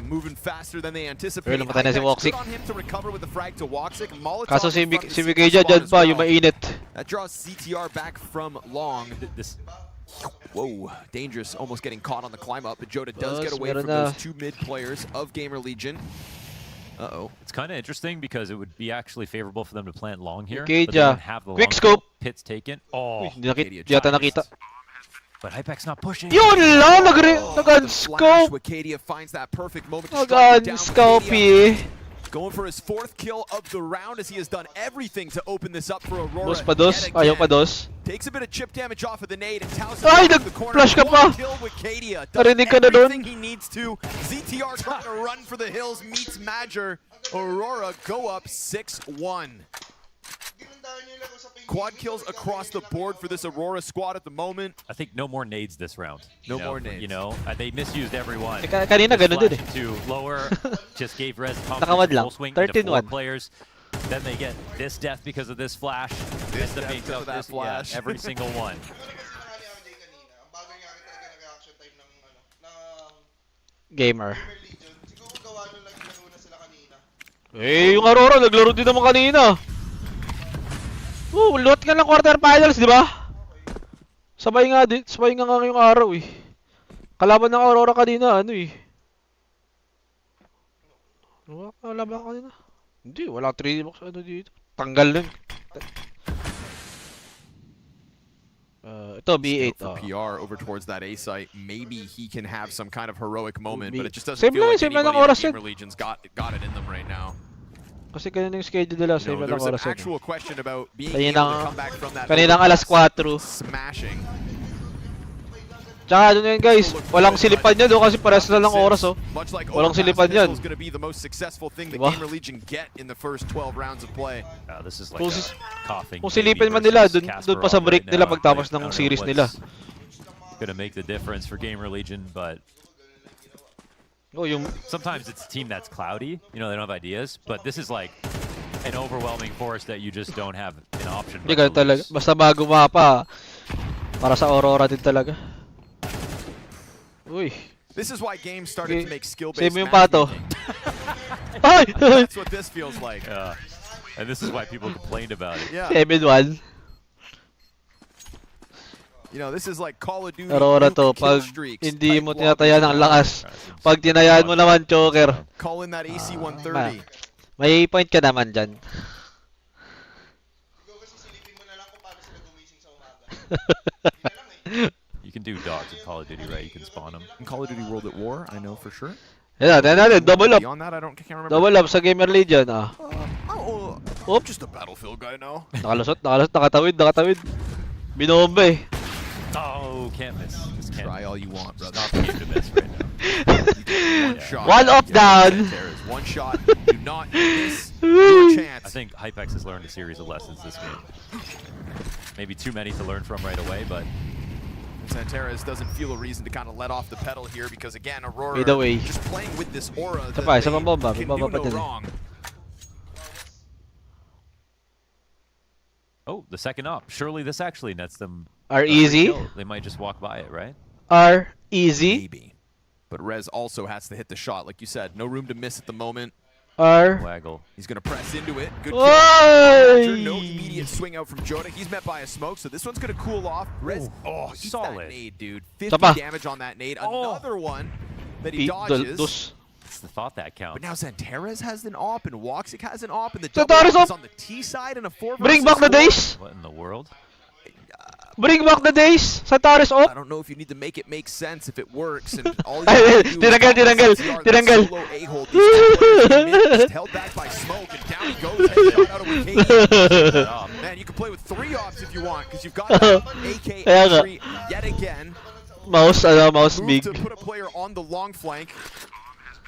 moving faster than they anticipated. Pero namatay na si Hypex, Woxic. good on him to recover with the frag to Woxic. Molotov Kaso si in front of the Vigejo CT dyan spot pa, as yung well. mainit. That draws CTR back from long. This Whoa, dangerous, almost getting caught on the climb up, but Joda does get away meron from na. those 2 mid players of GamerLegion. Uh-oh. It's kind of interesting because it would be actually favorable for them to plant long here. Okay, but they Ja. don't have the Quick long scope. Pits taken. Oh, Uy, di yata nakita. but Hypex not pushing. Yun lang! Flash Nag-unscope! with Cadia finds that perfect moment to strike it down with Nag-unscope Cadia. eh. Going for his 4th kill of the round as he has done everything to open this up for Aurora. Dos pa dos. yet Ayaw again. pa dos. Takes a bit of chip damage off of the nade and Towson Ay, the corner. nag-flash ka pa! 1 kill with Cadia. Narinig Does ka na dun. everything he needs to. ZTR trying to run for the hills, meets Madger. Aurora go up 6-1. Quad kills across the board for this Aurora squad at the moment. I think no more nades this round. No more nades. You know, they misused everyone. Kanina ganun din eh. To lower, just gave Rez Nakawad lang. full swing into 4 13-1. players. Then they get this death because of this flash. This and the death make because of that this, flash. Yeah, every single one. Ang bagay nga rin talaga ng reaction time ng Gamer. GamerLegion. Siguro gawa nung naglaro na sila kanina. Eh, yung Aurora, naglaro din naman kanina. Lot ka ng quarterfinals, di ba? Sabay nga yung araw eh. Kalaban ng Aurora kanina, ano eh. Kalaban kanina. Hindi, wala 3D box ano dito. Tanggal lang. Ito, B8. For PR over towards that A site, maybe he can have some kind of heroic moment, but it just doesn't Same feel lang, like same lang anybody ng on oras yun. GamerLegion's got it in them right now. Kasi ganun yung schedule nila, You same know, lang there's ng an oras yun. actual question about being able Kaninang, to come back from that. kaninang alas 4. Smashing. Tsaka ano yun guys, walang silipan yan doon kasi parehas na lang oras oh. Walang silipan yan. Diba? Kung silipin man nila, dun pa sa break nila pagtapos ng series nila. Gonna make the difference for GamerLegion, but sometimes it's a team that's cloudy, you know, they don't have ideas, but this is like an overwhelming force that you just don't have an option. Hindi ganun talaga, basta bago mapa, para sa Aurora din talaga. Uy. This is why games started to make skill-based matchmaking. Save mo yung pato. Ay! That's what this feels like. And this is why people complained about it. Yeah. 7-1. You know, this is like Call of Duty. Aurora to, pag hindi mo tinatayan ng lakas. Pag tinayaan mo naman, choker. Call in that AC 130. May point ka naman dyan. You can do dogs in Call of Duty, right? You can spawn them. In Call of Duty World at War, I know for sure. Yeah, natin, double up. Beyond that, I can't remember. Double up sa GamerLegion, I'm just a Battlefield guy now. Nakalusot, nakatawid. Binomba eh. Oh, can't miss. Just can't. Try all you want, brother. Not the game to miss right now. One shot. One up, down. One shot. Do not miss your chance. I think Hypex has learned a series of lessons this game. Maybe too many to learn from right away, but Santeras doesn't feel a reason to kind of let off the pedal here because again, Aurora just playing with this aura that they can do no wrong. Oh, the second up. Surely this actually nets them. Are easy? They might just walk by it, right? Are easy? Maybe. But Rez also has to hit the shot, like you said. No room to miss at the moment. Waggle. He's going to press into it. Good kill. No immediate swing out from Joda. He's met by a smoke, so this one's going to cool off. Rez, solid. That nade, dude. 50 damage on that nade. Another one that he dodges. It's the thought that counts. But now Santeras has an AWP and Woxic has an AWP and the double is on the T side and a 4 Bring back the days. What in the world? Bring back the days. Santeras I don't know if you need to make it make sense if it works and all you have to do Tiranggal. solo A-hold. Just held back by smoke and down he goes. Headshot out of Wikinia. Man, you can play with 3 AWPs if you want because you've got that AK entry yet again. Mouse big. To put a player on the long flank.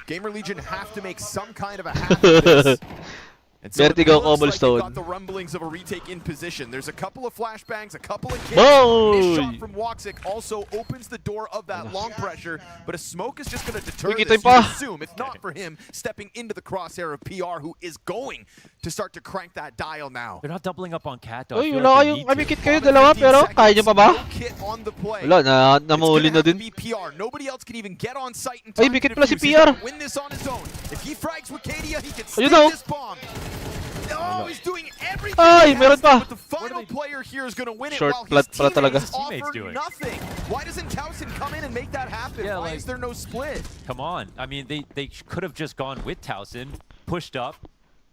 GamerLegion have to make some kind of a half of this. And so Vertigo cobblestone. Got the rumblings of a retake in position. There's a couple of flashbangs, a couple of kills. This shot from Woxic also opens the door of that long pressure, but a smoke is just going to deter this, you assume, if not for him stepping into the crosshair of PR, who is going to start to crank that dial now. They're not doubling up on Cat. Uy, wala kayong amikit kayo dalawa, pero kaya nyo pa ba? Wala, namuli na din. Nobody else can even get on site in time. Ay, mikit pala si PR. Win this on his own. If he frags Wikinia, he can stay this bomb. Oh, he's doing everything. Ay, meron pa. But the final player here is going to win it Short while his teammates offer nothing. Why doesn't Towson come in and make that happen? Yeah, Why is there no split? Come on. I mean, they could have just gone with Towson, pushed up.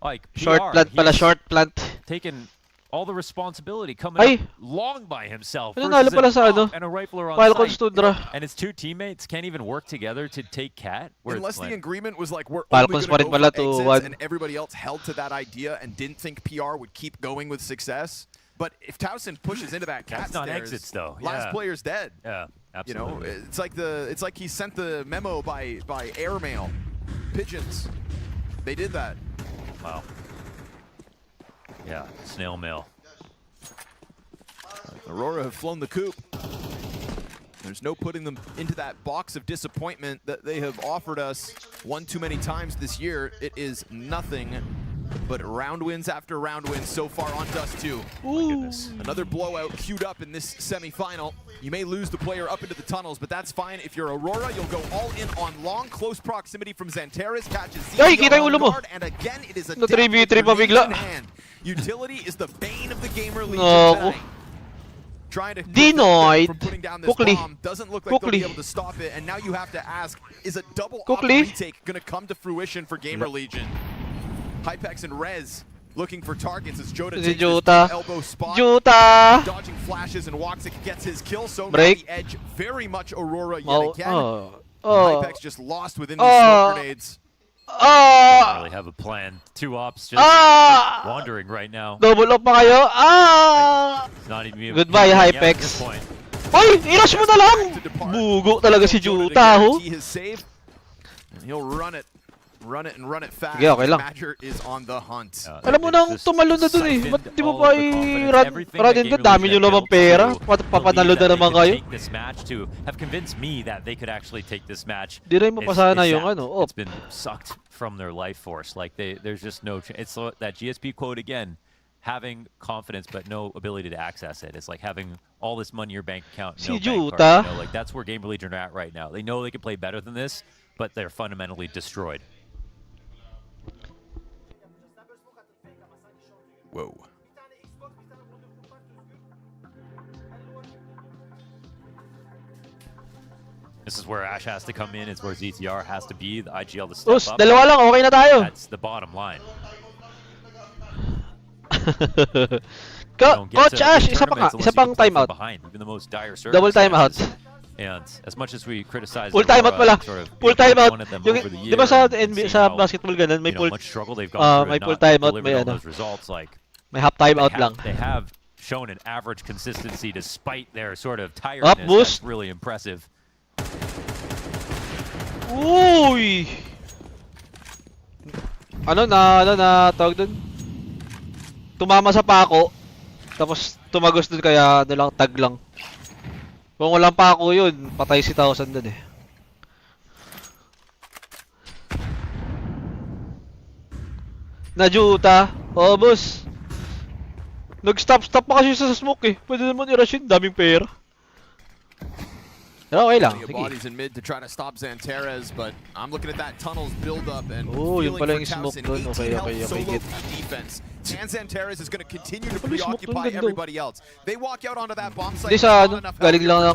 Like PR, short plant pala, short plant. Taken all the responsibility coming up long by himself. Nanalo pala sa ano? And a rifler on Falcons site. Tundra. And his 2 teammates can't even work together to take Cat. Unless the agreement was like, we're Falcons only going to go for exits, to and everybody else held to that idea and didn't think PR would keep going with success. But if Towson pushes into that Cat not stairs, exits though. Last player's dead. Yeah, absolutely. You know, it's like he sent the memo by airmail. Pigeons. They did that. Wow. Yeah, snail mail. Aurora have flown the coop. There's no putting them into that box of disappointment that they have offered us one too many times this year. It is nothing but round wins after round wins so far on Dust 2. My goodness. Another blowout queued up in this semifinal. You may lose the player up into the tunnels, but that's fine. If you're Aurora, you'll go all in on long, close proximity from Xanteras, catches Z and again, it is a death hand. Utility is the bane of the GamerLegion tonight. Trying to denied from putting down this bomb. Doesn't look like they'll be able to stop it, and now you have to ask, is a double retake going to come to fruition for GamerLegion? Hypex and Rez looking for targets as Jota Si takes this Jota. elbow spot. Jota! Dodging flashes and Woxic gets his kill. So now Break. the edge very much Aurora yet again. Oh. Hypex just lost within these smoke grenades. Don't really have a plan. 2 ops just wandering right now. Double up pa kayo? It's not even Goodbye, Hypex. Ay! I-rush mo na lang! Bugo talaga si Jota, ho. His save. And he'll run it fast. Sige, okay lang. Badger is on the hunt. Alam mo nang tumalo na dun eh. Ba't di mo pa i-run in doon? Dami nyo naman pera. Papanalo na naman kayo. This match to have convinced me that they could actually take this match. Di rin mo pa sana yung ano. It's been sucked from their life force. Like there's just no chance. It's that GSP quote again. Having confidence but no ability to access it. It's like having all this money in your bank account, no bank card. You know, like that's where GamerLegion are at right now. They know they can play better than this, but they're fundamentally destroyed. Whoa. This is where Ash has to come in. It's where ZTR has to be. The IGL to step up. Dalawa lang, okay na tayo. That's the bottom line. Coach Ash, isa pang timeout. Double timeout. And as much as we criticize full timeout pala. Full timeout. Yung, di ba sa basketball ganun, may full timeout, may ano. May half timeout lang. They have shown an average consistency despite their sort of tiredness. That's really impressive. Uy! Ano na tawag dun? Tumama sa pako. Tapos tumagos dun kaya ano lang, tag lang. Kung walang pako yun, patay si 1000 dun eh. Najuta. Oh, boss. Nag-stop pa kasi sa smoke eh. Pwede naman i-rush yun, daming pera. Okay lang. Bodies in mid to try to stop Xantares, but I'm looking at that tunnels build up and yun pala yung feeling for smoke dun. Okay. Defense. And Xantares is going to continue to preoccupy everybody else. They walk out onto that bomb site. Hindi sa ano, galing lang ng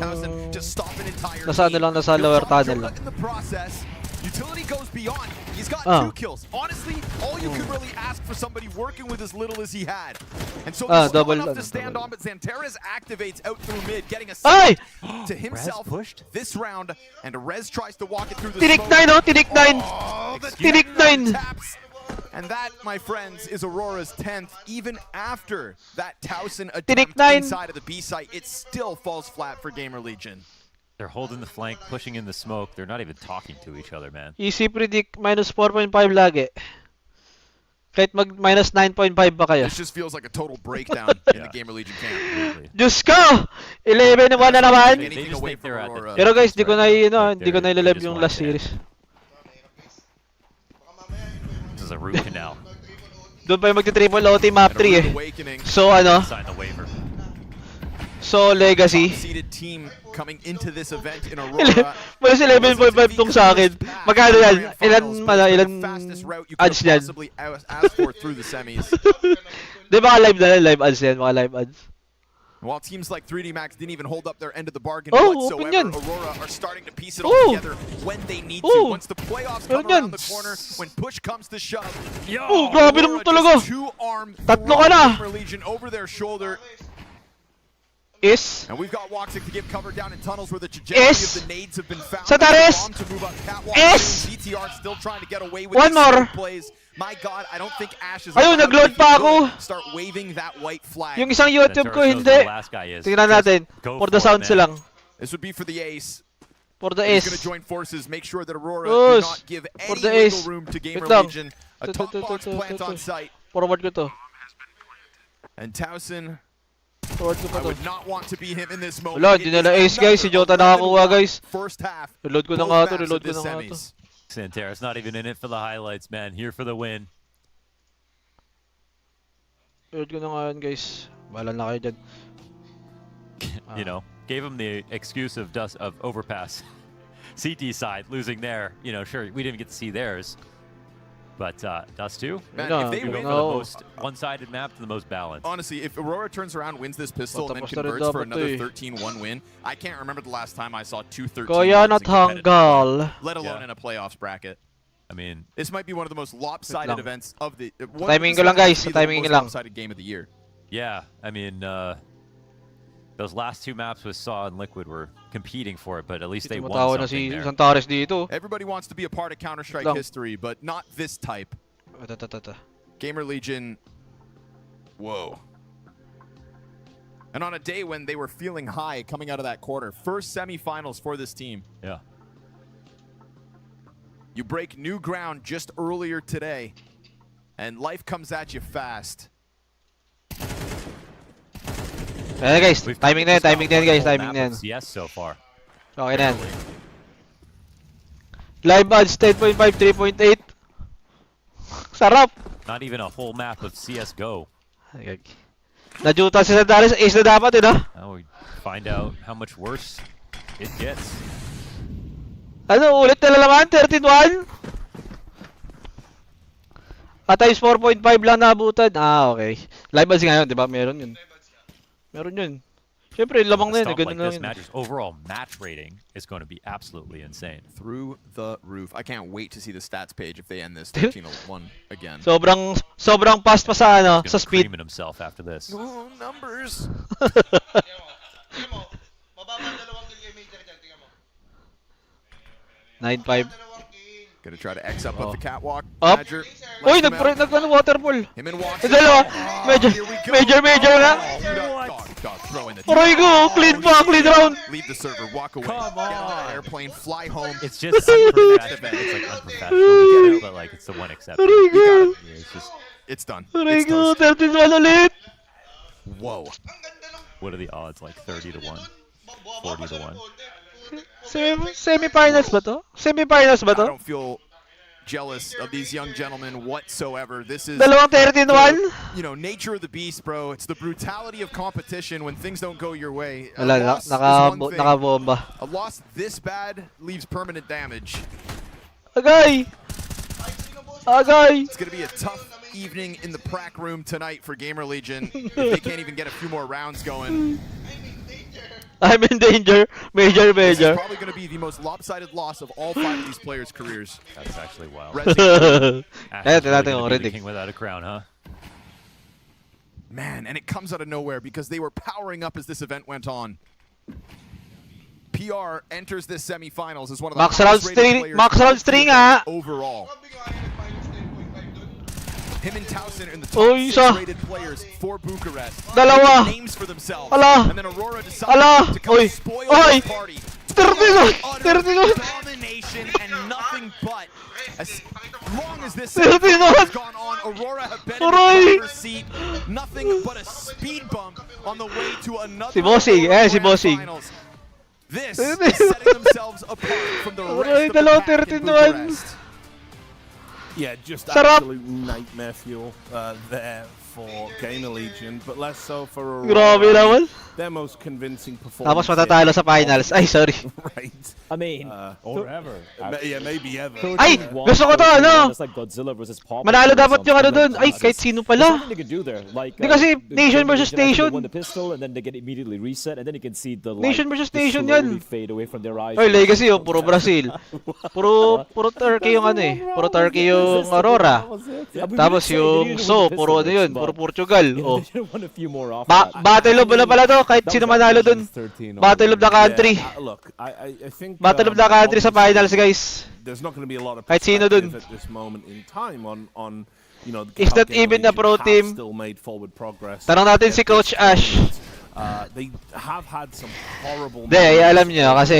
nasa ano lang, nasa lower tunnel lang. In the process, utility goes beyond. He's got 2 kills. Honestly, all you could really ask for somebody working with as little as he had. And so there's still enough to stand on, but Xantares activates out through mid, getting a second to himself this round, and Rez tries to walk it through the smoke. Tinik 9! Tinik 9! And that, my friends, is Aurora's 10th. Even after that Towson Tinik attempt inside of the B site, it still falls flat for GamerLegion. They're holding the flank, pushing in the smoke. They're not even talking to each other, man. Easy predict, minus 4.5 lagi. Kahit mag minus 9.5 pa kayo. This just feels like a total breakdown in the GamerLegion camp. Diyos ko! 11-1 na naman! Pero guys, di ko na i-live yung last series. This is a root canal. Doon pa yung magti-triple OT map 3 eh. So ano? So Legacy. Team coming into this event in Aurora. Minus 11.5 tong sa akin. Magkano yan? Ilan ads yan? Di ba live ads yan? Mga live ads. While teams like 3D Max didn't even hold up their end of the bargain whatsoever, Aurora are starting to piece it all together when they need to. Once the playoffs come around the corner, when push comes to shove, grabe naman talaga! Tatlo ka na! GamerLegion over their shoulder. And we've got Woxic to give cover down in tunnels where the trajectory of the nades have been found. Satares! CTR still trying to get away with one more plays. My God, I don't think Ash is ayun, nag-load pa ako. Start waving that white flag. Yung isang YouTube ko hindi. Tingnan natin. For the sounds lang. This would be for the ace. For the ace. He's going to join forces, make sure that Aurora do not give any wiggle room to GamerLegion. A top box plant on site. Forward ko to. And Towson, I would not want to be him in this moment. Wala, hindi nila ace guys. Si Jota nakakuha guys. Reload ko na nga to. Xantares not even in it for the highlights, man. Here for the win. Reload ko na nga yan guys. Bahala na kayo dyan. You know, gave him the excuse of overpass. CT side losing there. You know, sure, we didn't get to see theirs. But Dust 2, man, if they win the most one-sided map to the most balanced. Honestly, if Aurora turns around, wins this pistol, and then converts for another 13-1 win, I can't remember the last time I saw 2 13-1s, let alone in a playoffs bracket. I mean, this might be one of the most lopsided events of the. Timing ko lang guys, timing ko lang. Lopsided game of the year. Yeah, I mean, those last 2 maps with Saw and Liquid were competing for it, but at least they won something there. Santares dito. Everybody wants to be a part of Counter-Strike history, but not this type. GamerLegion. Whoa. And on a day when they were feeling high coming out of that quarter, first semifinals for this team. Yeah. You break new ground just earlier today, and life comes at you fast. Ayan guys, timing na yan guys, timing na yan. Yes, so far. Okay na yan. Live odds 10.5, 3.8. Sarap! Not even a whole map of CSGO. Najuta si Santares, ace na dapat ha? Now we find out how much worse it gets. Ano, ulit na lalaman? 13-1? Times 4.5 lang naabutan. Okay. Live odds ngayon, di ba? Meron yun. Meron yun. Siyempre, lamang na yun. Like this matches, overall match rating is going to be absolutely insane. Through the roof. I can't wait to see the stats page if they end this 13-1 again. Sobrang fast pa sa ano, sa speed. He's himself after this. Oh, numbers. Tingnan mo. Mababa 2 kill kay Major dyan. Tingnan mo. 9-5. Gonna try to X up the catwalk. Up. Badger. Uy, nag-waterfall. Him and Watson. Dalawa. Major na. Aray ko, clean round. Leave the server, walk away. Come Get on on. the airplane, fly home. It's just unprofessional. It's like unprofessional, but like it's the one exception. Aray ko. It's just. It's done. Aray It's ko, toast. 13-1 ulit. Whoa. What are the odds? Like 30 to 1, 40 to 1. Semifinals ba to? Semifinals ba I to? don't feel jealous of these young gentlemen whatsoever. This is Dalawang 13-1? you know, nature of the beast, bro. It's the brutality of competition when things don't go your way. A Wala, loss is one thing. nakabomba. A loss this bad leaves permanent damage. Agay! It's going to be a tough evening in the prac room tonight for GamerLegion if they can't even get a few more rounds going. I'm in danger. Major. This is probably going to be the most lopsided loss of all 5 of these players' careers. That's actually wild. King without a crown, huh? Man, and it comes out of nowhere because they were powering up as this event went on. PR enters this semifinals as one of the highest rated players overall. Him and Towson are in the top 6 rated players for Bucharest. Dalawa. Names for themselves. Ala. And then Aurora decided to come spoil the party. 13-1. Domination and nothing but. As long as this has gone on, Aurora have been in the driver's seat. Nothing but a speed bump on the way to another finals. This is setting themselves apart from the rest of the pack in Bucharest. Yeah, just absolute nightmare fuel there for GamerLegion, but less so for Aurora. Their most convincing performance. Tapos matatalo sa finals. Ay, sorry. Right. I mean, or ever. Yeah, maybe ever. Ay, gusto ko to, ano? Manalo dapat yung ano dun. Ay, kahit sino pala. Di kasi Nation versus Nation. Nation versus Nation yan. Ay, Legacy, puro Brazil. Puro Turkey yung ano eh. Puro Turkey yung Aurora. Tapos yung puro ano yun. Puro Portugal. Battle of na pala to. Kahit sino manalo dun. Battle of the country. Battle of the country sa finals, guys. There's not going to be a lot of kahit sino dun. at this moment in time on you know, is that even a pro team? Still made forward progress. Tanong natin si Coach Ash. They have had some horrible. Alam niyo kasi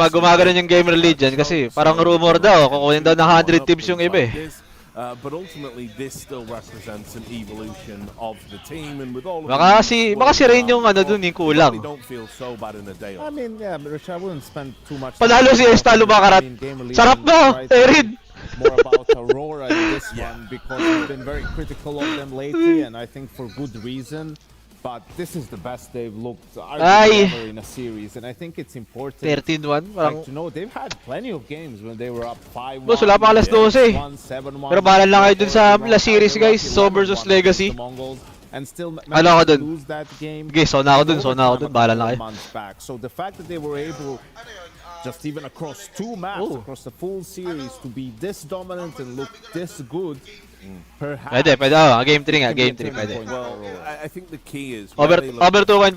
gumagano yung GamerLegion kasi parang rumor daw kukunin daw ng 100 teams yung iba eh. But ultimately, this still represents an evolution of the team, and with all of baka si Rain yung ano dun yung kulang. Don't feel so bad in a day. I mean, yeah, Rich, I wouldn't spend too much. Panalo si Estalo Bakarat. Sarap no, Erin. More about Aurora in this one because we've been very critical of them lately, and I think for good reason. But this is the best they've looked ever in a series, and I think it's important 13-1, like, to know they've had plenty of games when they were up 5-1. Boss, wala pa alas 12. Pero bahala lang kayo dun sa La Series, guys. So versus Legacy. And still ano ako dun? Lose that game. Okay, so na ako dun. Bahala lang kayo. So the fact that they were able just even across 2 maps, across the full series, to be this dominant and look this good. Perhaps. Pwede. Game 3 nga. Game 3, pwede. Well, I think the key is over 2.5.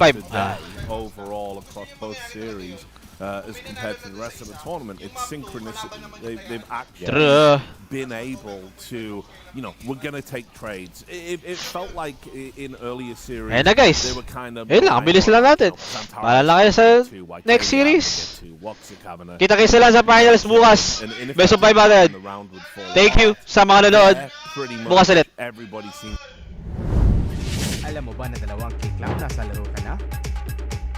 Overall across both series, as compared to the rest of the tournament, it's synchronicity. They've actually been able to, you know, we're gonna take trades. It felt like in earlier series, Ayan na guys. they were kind of. Bilis lang natin. Paalala kayo sa next series. Kita kayo sila sa finals bukas. Best of 5 agad. Thank you sa mga nanood. Bukas ulit. Alam mo ba na 2 kick lang nasa laro ka na?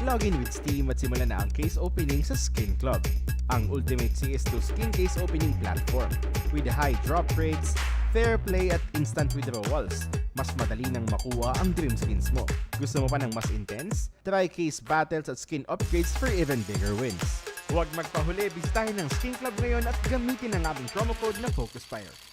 Login with Steam at simulan na ang case opening sa Skin Club, ang ultimate CS2 skin case opening platform. With high drop rates, fair play at instant withdrawals, mas madali nang makuha ang dream skins mo. Gusto mo pa ng mas intense? Try case battles at skin upgrades for even bigger wins. Huwag magpahuli, bisitahin ng Skin Club ngayon at gamitin ang aming promo code na FocusFire.